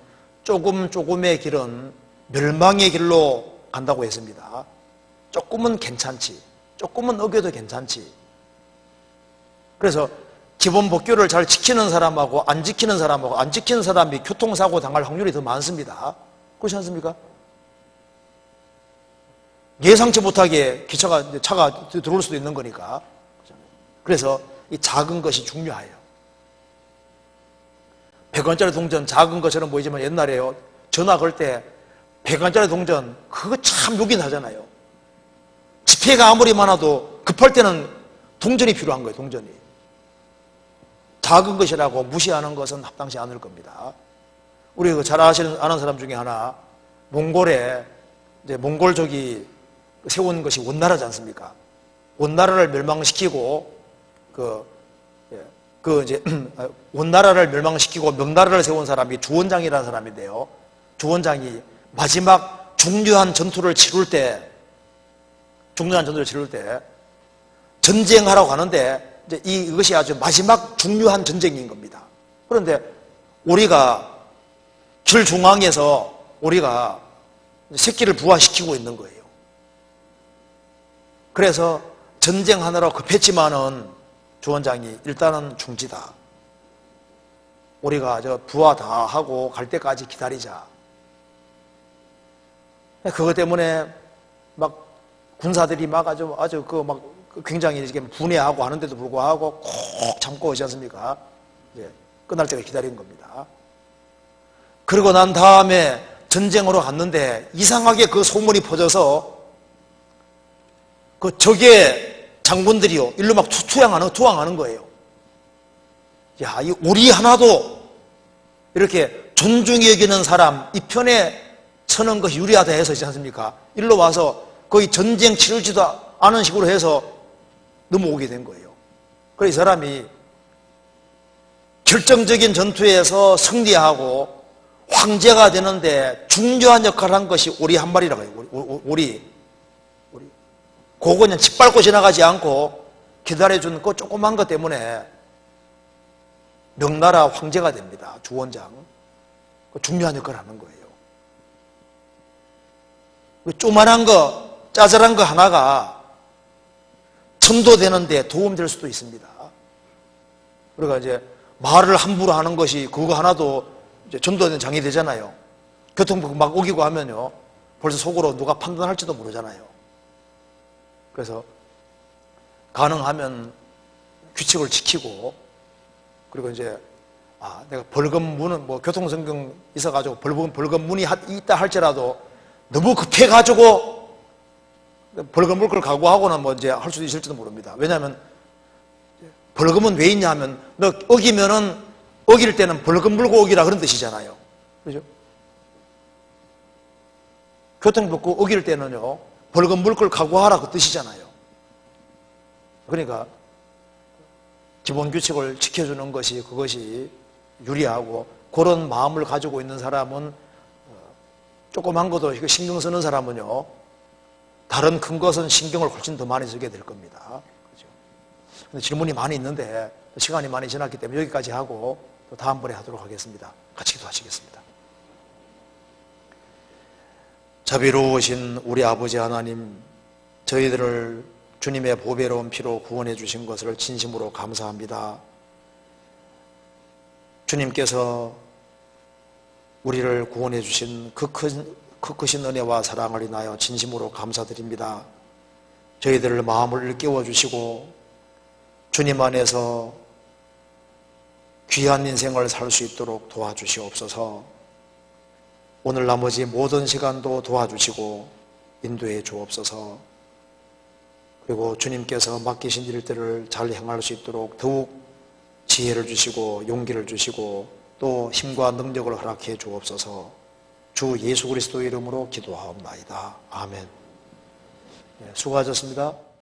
조금의 길은 멸망의 길로 간다고 했습니다. 조금은 괜찮지. 조금은 어겨도 괜찮지. 그래서 기본 법규를 잘 지키는 사람하고 안 지키는 사람이 교통사고 당할 확률이 더 많습니다. 그렇지 않습니까? 예상치 못하게 차가 들어올 수도 있는 거니까. 그래서 이 작은 것이 중요해요. 100원짜리 동전 작은 것처럼 보이지만 옛날에요 전화 걸 때 100원짜리 동전 그거 참 요긴 하잖아요. 지폐가 아무리 많아도 급할 때는 동전이 필요한 거예요. 동전이. 작은 것이라고 무시하는 것은 합당치 않을 겁니다. 우리 잘 아는 사람 중에 하나 몽골에 이제 몽골족이 세운 것이 원나라지 않습니까? 원나라를 멸망시키고 원나라를 멸망시키고 명나라를 세운 사람이 주원장이라는 사람인데요. 주원장이 마지막 중요한 전투를 치룰 때 전쟁하라고 하는데 이것이 아주 마지막 중요한 전쟁인 겁니다. 그런데 우리가 길 중앙에서 우리가 새끼를 부화시키고 있는 거예요. 그래서 전쟁하느라 급했지만은 주원장이 일단은 중지다. 우리가 부화 다 하고 갈 때까지 기다리자. 그것 때문에 막 군사들이 막 아주 굉장히 이렇게 분해하고 하는데도 불구하고 꼭 참고 오지 않습니까? 이제 끝날 때까지 기다린 겁니다. 그러고 난 다음에 전쟁으로 갔는데 이상하게 그 소문이 퍼져서 그 적의 장군들이요 일로 막 투항하는 거예요. 야, 이 우리 하나도 이렇게 존중히 여기는 사람 이 편에 서는 것이 유리하다 해서 있지 않습니까? 일로 와서 거의 전쟁 치르지도 않은 식으로 해서 넘어오게 된 거예요. 그래서 이 사람이 결정적인 전투에서 승리하고 황제가 되는데 중요한 역할을 한 것이 오리 한 마리라고 해요. 오리. 그거 그냥 짓밟고 지나가지 않고 기다려준 그 조그만 것 때문에 명나라 황제가 됩니다. 주원장. 중요한 역할을 하는 거예요. 조만한 거, 짜잘한 거 하나가 전도되는데 도움될 수도 있습니다. 그러니까 이제 말을 함부로 하는 것이 그거 하나도 이제 전도되는 장이 되잖아요. 교통법 막 우기고 하면요. 벌써 속으로 누가 판단할지도 모르잖아요. 그래서 가능하면 규칙을 지키고 그리고 이제 내가 벌금문은 뭐 교통성경 있어가지고 벌금문이 있다 할지라도 너무 급해가지고 벌금 물 걸 각오하고는 뭐 이제 할 수도 있을지도 모릅니다. 왜냐하면 벌금은 왜 있냐 하면 너 어기면은 어길 때는 벌금 물고 어기라 그런 뜻이잖아요. 그죠? 교통법규 어길 때는요 벌금 물 걸 각오하라 그 뜻이잖아요. 그러니까 기본 규칙을 지켜주는 것이 그것이 유리하고 그런 마음을 가지고 있는 사람은 조그만 것도 신경 쓰는 사람은요 다른 큰 것은 신경을 훨씬 더 많이 쓰게 될 겁니다. 그렇죠? 근데 질문이 많이 있는데 시간이 많이 지났기 때문에 여기까지 하고 또 다음번에 하도록 하겠습니다. 같이 기도하시겠습니다. 자비로우신 우리 아버지 하나님, 저희들을 주님의 보배로운 피로 구원해 주신 것을 진심으로 감사합니다. 주님께서 우리를 구원해 주신 그 크신 은혜와 사랑을 인하여 진심으로 감사드립니다. 저희들을 마음을 일깨워 주시고 주님 안에서 귀한 인생을 살 수 있도록 도와주시옵소서. 오늘 나머지 모든 시간도 도와주시고 인도해 주옵소서. 그리고 주님께서 맡기신 일들을 잘 행할 수 있도록 더욱 지혜를 주시고 용기를 주시고 또 힘과 능력을 허락해 주옵소서. 주 예수 그리스도의 이름으로 기도하옵나이다. 아멘. 수고하셨습니다.